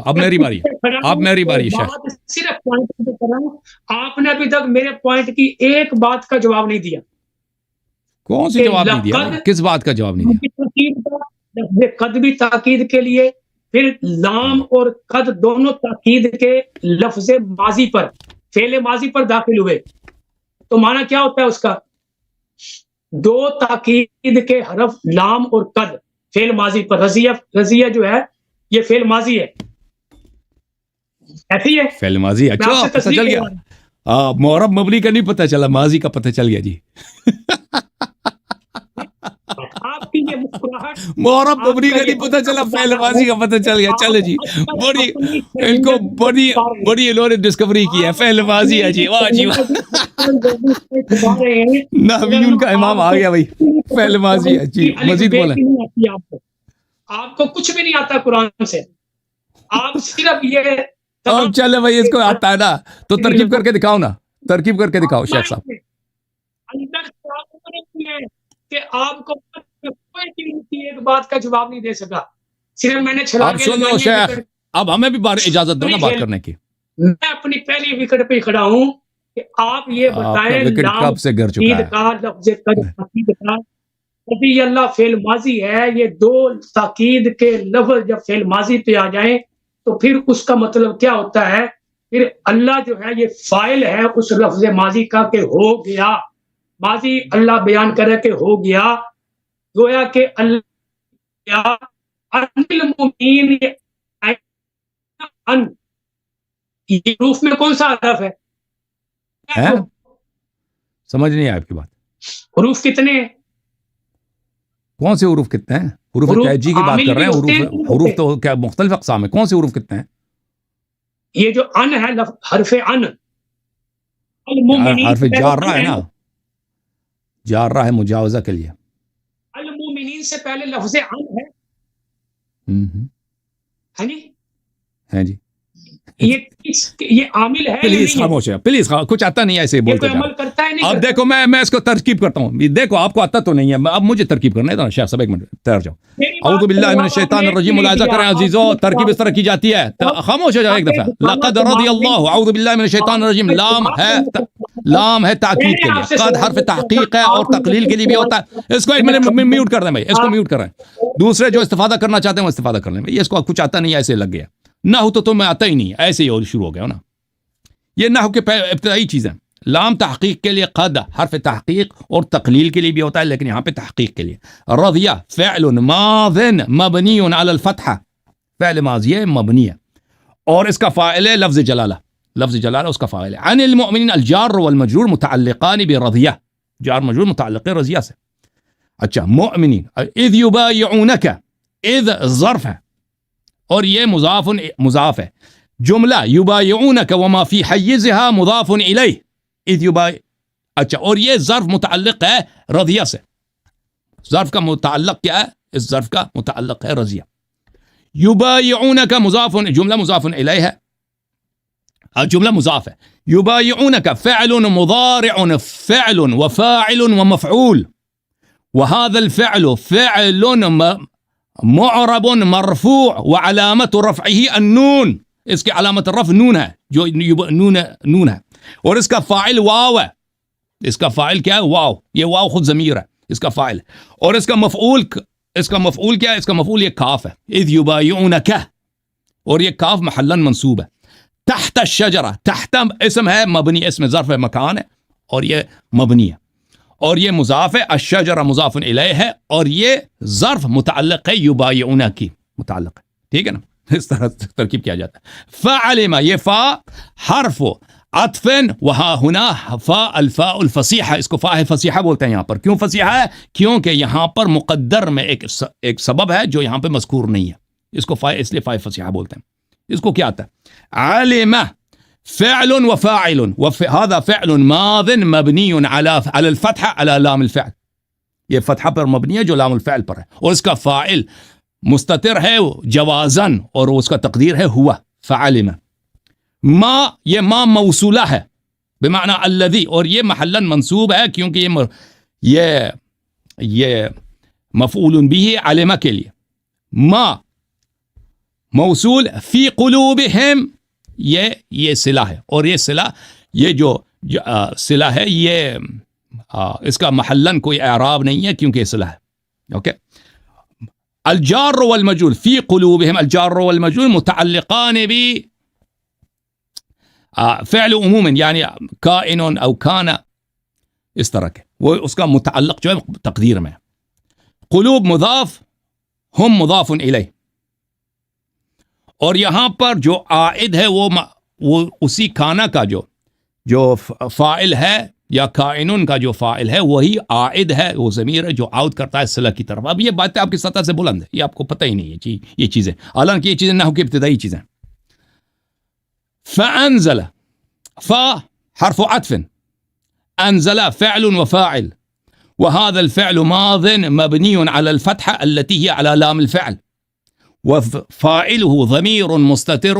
اب میری باری ہے، اب میری باری ہے شیخ۔ صرف پوائنٹ پہ کر رہا ہوں، آپ نے ابھی تک میرے پوائنٹ کی ایک بات کا جواب نہیں دیا۔ کون سی جواب نہیں دیا؟ کس بات کا جواب نہیں دیا؟ قد بھی تاکید کے لیے، پھر لام اور قد دونوں تاکید کے لفظ ماضی پر، فعل ماضی پر داخل ہوئے، تو معنی کیا ہوتا ہے اس کا؟ دو تاکید کے حرف لام اور قد فعل ماضی پر، رضیہ جو ہے یہ فعل ماضی ہے، ایسی ہے فعل ماضی۔ اچھا پتہ چل گیا، معرب مبنی کا نہیں پتہ چلا، ماضی کا پتہ چل گیا جی۔ آپ کی یہ مسکراہٹ محرم مبنی کا نہیں پتہ چلا، فعل ماضی کا پتہ چل گیا. چلے جی، بڑی ان کو بڑی انہوں نے ڈسکوری کی ہے، فعل ماضی ہے جی. واہ جی واہ، نحویون کا امام آ گیا بھائی، فعل ماضی ہے جی. مزید بولیں. آپ کو کچھ بھی نہیں آتا قرآن سے، آپ صرف یہ اب چلے بھائی، اس کو آتا ہے نا تو ترکیب کر کے دکھاؤ نا، ترکیب کر کے دکھاؤ شیخ صاحب. اندر سے آپ نے کہ آپ کو کوئی چیز کی ایک بات کا جواب نہیں دے سکا، صرف میں نے چھلا اب سن لو شیخ، اب ہمیں بھی اجازت دو نا بات کرنے کی. میں اپنی پہلی وکٹ پہ کھڑا ہوں کہ آپ یہ بتائیں وکٹ لام کب سے گر چکا ہے؟ کا لفظ کا ابھی اللہ فعل ماضی ہے، یہ دو تاکید کے لفظ جب فعل ماضی پہ آ جائیں تو پھر اس کا مطلب کیا ہوتا ہے؟ پھر اللہ جو ہے یہ فاعل ہے اس لفظ ماضی کا کہ ہو گیا. ماضی اللہ بیان کرے کہ ہو گیا، گویا کہ اللہ المؤمنین، یہ حروف میں کون سا حرف ہے؟ سمجھ نہیں آیا آپ کی بات. حروف کتنے ہیں؟ کون سے حروف کتنے ہیں؟ حروف تہجی کی بات کر رہے ہیں. حروف تو کیا مختلف اقسام ہیں، کون سے حروف کتنے ہیں؟ یہ جو ان ہے حرف ان، حرف جار رہا ہے نا، جار رہا ہے مجاوزہ کے لیے. المومنین سے پہلے لفظ ان ہے. ہاں جی، ہیں جی. یہ عامل ہے. پلیز خاموش ہے، پلیز کچھ آتا نہیں ہے ایسے بولتے جا عمل کرتا ہے نہیں. اب دیکھو میں اس کو ترکیب کرتا ہوں. دیکھو آپ کو آتا تو نہیں ہے، اب مجھے ترکیب کرنا ہے تو شیخ صاحب ایک منٹ ٹھہر جاؤ. اعوذ باللہ من الشیطان الرجیم. ملاحظہ کریں عزیزو، ترکیب اس طرح کی جاتی ہے. خاموش ہو جاؤ ایک دفعہ. لقد رضی اللہ، اعوذ باللہ من الشیطان الرجیم. لام ہے تاکید کے لیے، قد حرف تحقیق ہے اور تقلیل کے لیے بھی ہوتا ہے. اس کو ایک منٹ میوٹ کر دیں بھائی، اس کو میوٹ کر رہے ہیں. دوسرے جو استفادہ کرنا چاہتے ہیں وہ استفادہ کر لیں بھائی. اس کو کچھ آتا نہیں ایسے لگ گیا. نحو تو تمہیں آتا ہی نہیں، ایسے ہی اور شروع ہو گیا نا. یہ نحو کے ابتدائی چیزیں. لام تحقیق کے لیے، قد حرف تحقیق اور تقلیل کے لیے بھی ہوتا ہے، لیکن یہاں پہ تحقیق کے لیے. رضیہ فعل ماض مبنی علی الفتحہ، فعل ماضی ہے مبنی ہے، اور اس کا فاعل ہے لفظ جلالہ. لفظ جلالہ اس کا فاعل ہے. عن المؤمنین الجار والمجرور متعلقان برضیہ، جار مجرور متعلق ہے رضیہ سے. اچھا، مؤمنین. اذ یبایعونک، اذ ظرف ہے اور یہ مضاف ہے. جملہ یبایعونک وما فی حیزها مضاف الیہ. اذ یبایع، اچھا، اور یہ ظرف متعلق ہے رضیہ سے. ظرف کا متعلق کیا ہے؟ اس ظرف کا متعلق ہے رضیہ. یبایعونک مضاف، جملہ مضاف الیہ ہے، جملہ مضاف ہے. یبایعونک فعل مضارع فعل وفاعل ومفعول، وهذا الفعل فعل معرب مرفوع وعلامت رفعه النون. اس کے علامت رفع نون ہے، جو نون ہے، اور اس کا فاعل واو ہے. اس کا فاعل کیا ہے؟ واو. یہ واو خود ضمیر ہے، اس کا فاعل. اور اس کا مفعول کیا ہے؟ اس کا مفعول یہ کاف ہے. اذ یبایعونک، اور یہ کاف محلا منصوب ہے. تحت الشجرہ، تحت اسم ہے مبنی، اسم ظرف ہے مکان ہے، اور یہ مبنی ہے، اور یہ مضاف ہے. الشجرہ مضاف الیہ ہے، اور یہ ظرف متعلق ہے یبایعون کی، متعلق ہے. ٹھیک ہے نا؟ اس طرح ترکیب کیا جاتا ہے. فعلم، یہ فا حرف عطف، وہاں ہنا فا الفاء الفصیحہ. اس کو فا فصیحہ بولتے ہیں یہاں پر. کیوں فصیحہ ہے؟ کیونکہ یہاں پر مقدر میں ایک سبب ہے جو یہاں پہ مذکور نہیں ہے. اس کو فا، اس لیے فا فصیحہ بولتے ہیں. اس کو کیا آتا ہے؟ علم فعل وفاعل، وهذا فعل ماض مبنی على الفتحة على لام الفعل. یہ فتحہ پر مبنی ہے جو لام الفعل پر ہے، اور اس کا فاعل مستتر ہے جوازن، اور اس کا تقدیر ہے ہوا. فعلم. ما، یہ ما موصولہ ہے بمعنی الذی، اور یہ محلا منصوب ہے کیونکہ یہ مفعول به علم کے لیے. ما موصول، فی قلوبہم، یہ صلہ ہے، اور یہ صلہ، یہ جو صلہ ہے، یہ اس کا محلاً کوئی اعراب نہیں ہے کیونکہ یہ صلہ ہے. اوکے. الجار والمجرور فی قلوبہم، الجار والمجرور متعلقان بھی فعل عموما، یعنی کائن او کان، اس طرح کے، وہ اس کا متعلق جو ہے تقدیر میں. قلوب مضاف، ہم مضاف الیہ، اور یہاں پر جو عائد ہے وہ اسی کھانا کا جو فاعل ہے یا کائنون کا جو فاعل ہے وہی عائد ہے، وہ ضمیر ہے جو عائد کرتا ہے صلہ کی طرف. اب یہ باتیں آپ کی سطح سے بلند ہے، یہ آپ کو پتہ ہی نہیں ہے یہ چیزیں، حالانکہ یہ چیزیں نحو کی ابتدائی چیزیں. فأنزل، فا حرف عطف، أنزل فعل وفاعل، وهذا الفعل ماض مبني على الفتحة التي هي على لام الفعل، وفاعله ضمير مستتر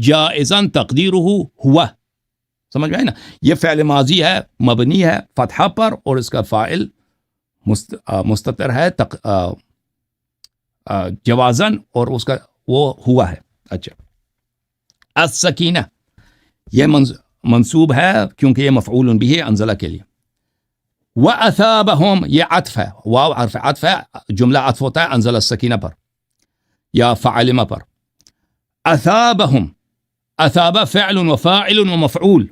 جائزا تقديره هو. سمجھ میں آئی نا؟ یہ فعل ماضی ہے، مبنی ہے فتحہ پر، اور اس کا فاعل مستتر ہے جوازن، اور اس کا وہ ہوا ہے. اچھا، السکینہ یہ منصوب ہے کیونکہ یہ مفعول بھی ہے انزلہ کے لیے. وَأَثَابَهُمْ یہ عطف ہے، واو حرف عطف ہے، جملہ عطف ہوتا ہے انزل السکینہ پر یا فعلمہ پر. أثابهم، أثاب فعل وفاعل ومفعول.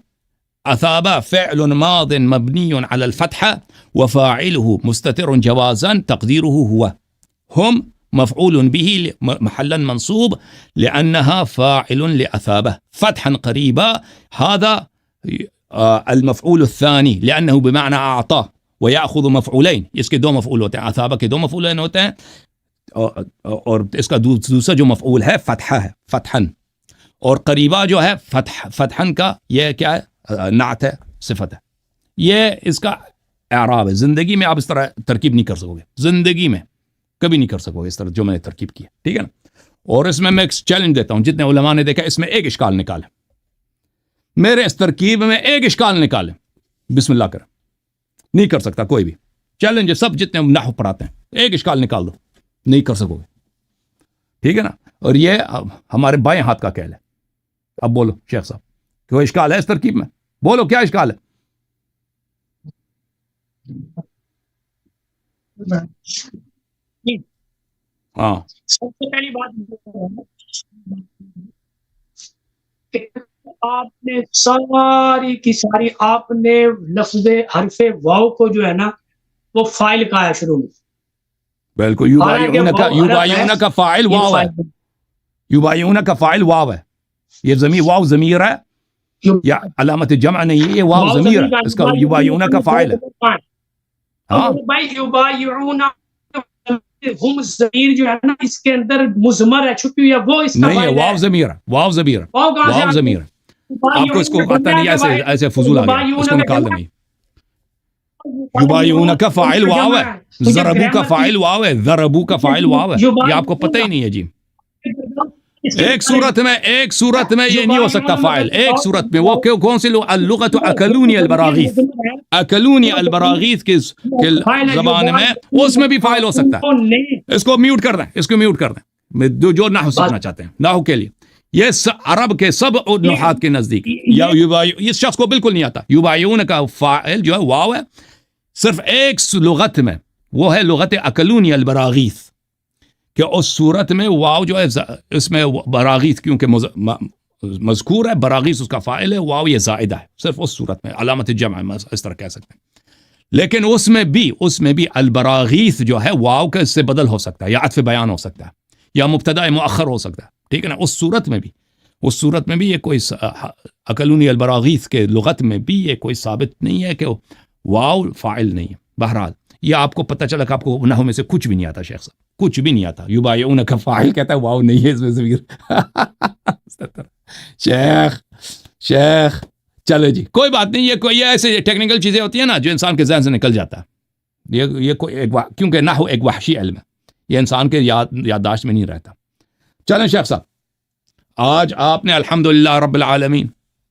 أثاب فعل ماض مبني على الفتحة وفاعله مستتر جوازا تقديره هو. هم مفعول به محلا منصوب لأنها فاعل لأثابه فتحا قريبا. هذا المفعول الثاني لأنه بمعنى أعطاه، ويأخذ مفعولين، اس کے دو مفعول ہوتے ہیں، أثابه کے دو مفعولین ہوتے ہیں، اور اس کا دوسرا جو مفعول ہے فتحہ ہے، فتحا. اور قریبا جو ہے فتحن کا یہ کیا ہے؟ نعت ہے، صفت ہے. یہ اس کا اعراب ہے. زندگی میں آپ اس طرح ترکیب نہیں کر سکو گے، زندگی میں کبھی نہیں کر سکو گے اس طرح جو میں نے ترکیب کی ہے، ٹھیک ہے نا. اور اس میں ایک چیلنج دیتا ہوں، جتنے علماء نے دیکھا اس میں ایک اشکال نکالے، میرے اس ترکیب میں ایک اشکال نکالے، بسم اللہ کریں. نہیں کر سکتا کوئی بھی. چیلنج ہے سب جتنے نحو پڑھاتے ہیں، ایک اشکال نکال دو، نہیں کر سکو گے، ٹھیک ہے نا. اور یہ ہمارے بائیں ہاتھ کا کہل ہے. اب بولو شیخ صاحب، کوئی اشکال ہے اس ترکیب میں؟ بولو کیا اشکال ہے؟ ہاں، سب سے پہلی بات آپ نے ساری کی ساری آپ نے لفظ حرف واو کو جو ہے نا وہ فائل کہا ہے شروع میں. بالکل. یبایعون کا فاعل واو ہے، یبایعون کا فاعل واو ہے. یہ واو ضمیر ہے یا علامت جمع نہیں ہے، یہ واو ضمیر ہے، اس کا یبایعون کا فاعل ہے. ہاں یبایعون ہم ضمیر جو ہے نا اس کے اندر مضمر ہے، چھپی ہوئی ہے، وہ اس کا نہیں ہے، واو ضمیر ہے، واو ضمیر ہے، واو ضمیر ہے. آپ کو اس کو پتہ نہیں، ایسے فضول آ گیا، اس کو نکال دیں. یبایعون کا فاعل واو ہے، ضربو کا فاعل واو ہے، ضربو کا فاعل واو ہے. یہ آپ کو پتہ ہی نہیں ہے جی. ایک صورت میں یہ نہیں ہو سکتا فاعل، ایک صورت میں. وہ کون سی اللغت اکلونی البراغیث، اکلونی البراغیث کے زبان میں اس میں بھی فاعل ہو سکتا ہے. اس کو میوٹ کر دیں، اس کو میوٹ کر دیں جو نحو سیکھنا چاہتے ہیں. نحو کے لیے یہ عرب کے سب نحات کے نزدیک یا اس شخص کو بالکل نہیں آتا. یبایعون کا فاعل جو ہے واو ہے صرف ایک لغت میں، وہ ہے لغت اکلونی البراغیث، کہ اس صورت میں واو جو ہے اس میں براغیث کیونکہ مذکور ہے، براغیث اس کا فاعل ہے، واو یہ زائدہ ہے صرف اس صورت میں، علامت جمع اس طرح کہہ سکتے ہیں. لیکن اس میں بھی البراغیث جو ہے واو کا اس سے بدل ہو سکتا ہے، یا عطف بیان ہو سکتا ہے، یا مبتدا مؤخر ہو سکتا ہے، ٹھیک ہے نا. اس صورت میں بھی یہ کوئی اکلونی البراغیث کے لغت میں بھی یہ کوئی ثابت نہیں ہے کہ واو فاعل نہیں ہے. بہرحال یہ آپ کو پتہ چلا کہ آپ کو نحو میں سے کچھ بھی نہیں آتا شیخ صاحب، کچھ بھی نہیں آتا. یبایعون کا فاعل کہتا ہے واو نہیں ہے اس میں ضمیر. شیخ چلو جی کوئی بات نہیں. یہ ایسے ٹیکنیکل چیزیں ہوتی ہیں نا جو انسان کے ذہن سے نکل جاتا ہے. یہ کیونکہ نحو ایک وحشی علم ہے، یہ انسان کے یادداشت میں نہیں رہتا. چلیں شیخ صاحب، آج آپ نے الحمدللہ رب العالمین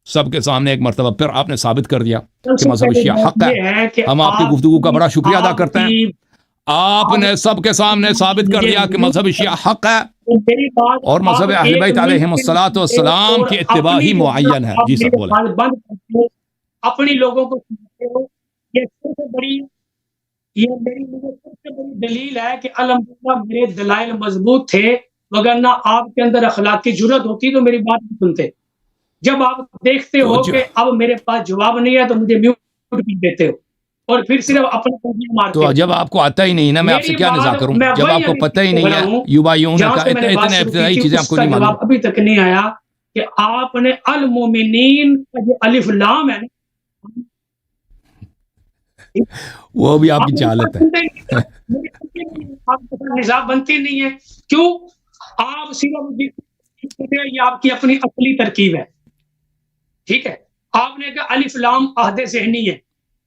سب کے سامنے ایک مرتبہ پھر آپ نے ثابت کر دیا کہ مذہب شیعہ حق ہے. ہم آپ کی گفتگو کا بڑا شکریہ ادا کرتے ہیں. آپ نے سب کے سامنے ثابت کر دیا کہ مذہب شیعہ حق ہے اور مذہب اہل بیت علیہم الصلوۃ والسلام کی اتباع ہی معین ہے. جی سر بولیں. اپنی لوگوں کو یہ سب سے بڑی دلیل ہے کہ الحمدللہ میرے دلائل مضبوط تھے، وگرنہ آپ کے اندر اخلاقی جرأت ہوتی تو میری بات نہیں سنتے. جب آپ دیکھتے ہو کہ اب میرے پاس جواب نہیں ہے تو مجھے میوٹ کر دیتے ہو اور پھر صرف اپنے تنظیم مارتے ہو. تو جب آپ کو آتا ہی نہیں نا، میں آپ سے کیا نزاع کروں جب آپ کو پتہ ہی نہیں ہے. یبایعون کا اتنے ابتدائی چیزیں آپ کو نہیں معلوم. ابھی تک نہیں آیا کہ آپ نے المومنین کا جو الف لام ہے وہ بھی آپ کی جہالت ہے. آپ کے ساتھ نصاب بنتی نہیں ہے. کیوں؟ آپ صرف یہ آپ کی اپنی عقلی ترکیب ہے. ٹھیک ہے، آپ نے کہا الف لام عہد ذہنی ہے،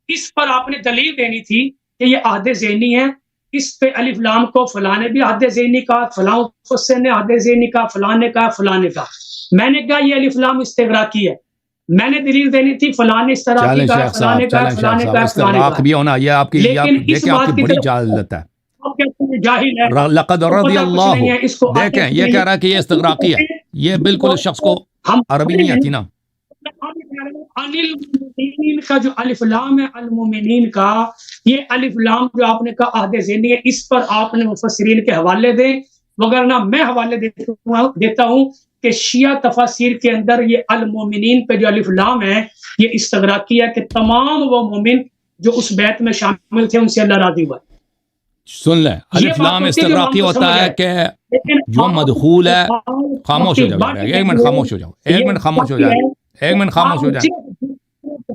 اس پر آپ نے دلیل دینی تھی کہ یہ عہد ذہنی ہے. اس پہ الف لام کو فلاں نے بھی عہد ذہنی کہا، فلاں مفسر نے عہد ذہنی کہا، فلاں نے کہا، فلاں نے کہا. میں نے کہا یہ الف لام استغراقی ہے. میں نے دلیل دینی تھی فلاں نے اس طرح چلیں کی کہا، شیخ فلاں نے صاحب، کہا، چلیں فلاں شیخ نے صاحب، کہا، فلاں نے استغراق کہا. بھی ہونا یہ آپ کی لیکن اس دیکھیں آپ بات کی کی بڑی طرف جہالت ہے. آپ کہتے ہیں جاہل ہے، لقد تو رضی پتہ کچھ اللہ، نہیں ہے، اس کو دیکھیں یہ کہہ رہا ہے کہ یہ استغراقی ہے. یہ بالکل اس شخص کو ہم عربی نہیں آتی نا. المؤمنین کا جو الف لام ہے، المؤمنین کا یہ الف لام جو آپ نے کہا عہد ذہنی ہے، اس پر آپ نے مفسرین کے حوالے دیں، وگرنہ میں حوالے دیتا ہوں کہ شیعہ تفاسیر کے اندر یہ المؤمنین پہ جو الف لام ہے یہ استغراقی ہے، کہ تمام وہ مومن جو اس بیت میں شامل تھے ان سے اللہ راضی ہوا. سن لیں، الف لام استغراقی ہوتا ہے کہ جو مدخول ہے. خاموش ہو جاؤ، ایک منٹ خاموش ہو جاؤ، ایک منٹ خاموش ہو جائے، ایک منٹ خاموش ہو جائے.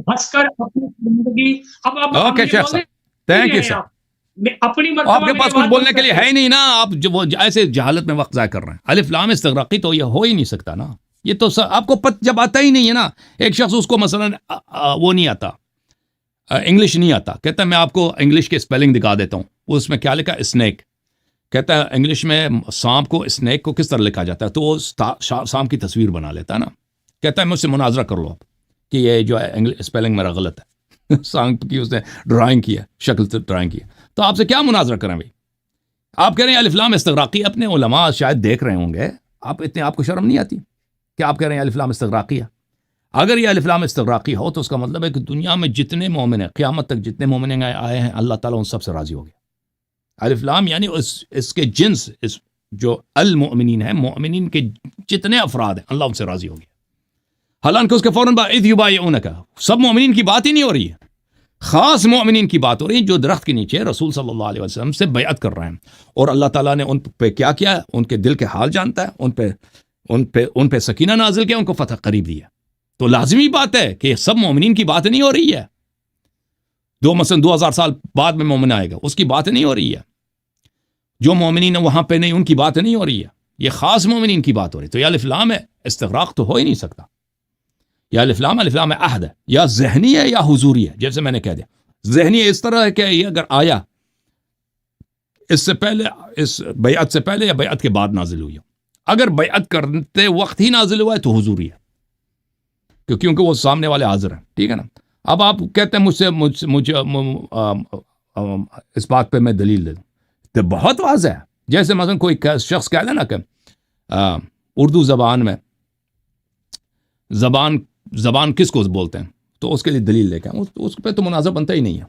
ہنس کر اپنی زندگی اب آپ اوکے شیخ صاحب، تھینک یو سر. اپنی آپ کے پاس کچھ بولنے کے لیے ہے ہی نہیں نا، آپ جو وہ ایسے جہالت میں وقت ضائع کر رہے ہیں. الف لام استغراقی تو یہ ہو ہی نہیں سکتا نا. یہ تو آپ کو جب آتا ہی نہیں ہے نا. ایک شخص اس کو مثلا وہ نہیں آتا، انگلش نہیں آتا، کہتا ہے میں آپ کو انگلش کے سپیلنگ دکھا دیتا ہوں. اس میں کیا لکھا؟ اسنیک. کہتا ہے انگلش میں سانپ کو، اسنیک کو کس طرح لکھا جاتا ہے؟ تو وہ سانپ کی تصویر بنا لیتا ہے نا. کہتا ہے مجھ سے مناظرہ کر لو آپ کہ یہ جو ہے اسپیلنگ میرا غلط ہے. سانپ کی اس نے ڈرائنگ کی ہے، شکل سے ڈرائنگ کی ہے. تو آپ سے کیا مناظرہ کریں بھائی؟ آپ کہہ رہے ہیں الف لام استغراقی. اپنے علماء شاید دیکھ رہے ہوں گے، آپ کو شرم نہیں آتی کہ آپ کہہ رہے ہیں الف لام استغراقی ہے؟ اگر یہ الف لام استغراقی ہو تو اس کا مطلب ہے کہ دنیا میں جتنے مومن ہیں، قیامت تک جتنے مومن آئے ہیں، اللہ تعالیٰ ان سب سے راضی ہو گیا. الف لام یعنی اس کے جنس، اس جو المؤمنین ہیں، مؤمنین کے جتنے افراد ہیں، اللہ ان سے راضی ہو گیا. حالانکہ اس کے فوراً بعد اذ یبایعونک، سب مومنین کی بات ہی نہیں ہو رہی ہے، خاص مومنین کی بات ہو رہی ہے جو درخت کے نیچے رسول صلی اللہ علیہ وسلم سے بیعت کر رہے ہیں. اور اللہ تعالیٰ نے ان پہ کیا کیا ہے؟ ان کے دل کے حال جانتا ہے، ان پہ سکینہ نازل کیا، ان کو فتح قریب دیا. تو لازمی بات ہے کہ سب مومنین کی بات نہیں ہو رہی ہے. مثلا 2000 سال بعد میں مومن آئے گا، اس کی بات نہیں ہو رہی ہے. جو مومنین وہاں پہ نہیں، ان کی بات نہیں ہو رہی ہے. یہ خاص مومنین کی بات ہو رہی ہے. تو یہ الف لام ہے استغراق تو ہو ہی نہیں سکتا. یا الف لام عہد ہے، یا ذہنی ہے یا حضوری ہے. جیسے میں نے کہہ دیا ذہنی اس طرح ہے کہ یہ اگر آیا اس سے پہلے، اس بیعت سے پہلے یا بیعت کے بعد نازل ہوئی. اگر بیعت کرتے وقت ہی نازل ہوا ہے تو حضوری ہے، کیونکہ وہ سامنے والے حاضر ہیں. ٹھیک ہے نا. اب آپ کہتے ہیں مجھے اس بات پہ میں دلیل دے دوں تو بہت واضح ہے. جیسے مثلا کوئی شخص کہہ دے نا کہ اردو زبان میں زبان کس کو بولتے ہیں، تو اس کے لیے دلیل لے کے اس پہ تو مناظر بنتا ہی نہیں ہے.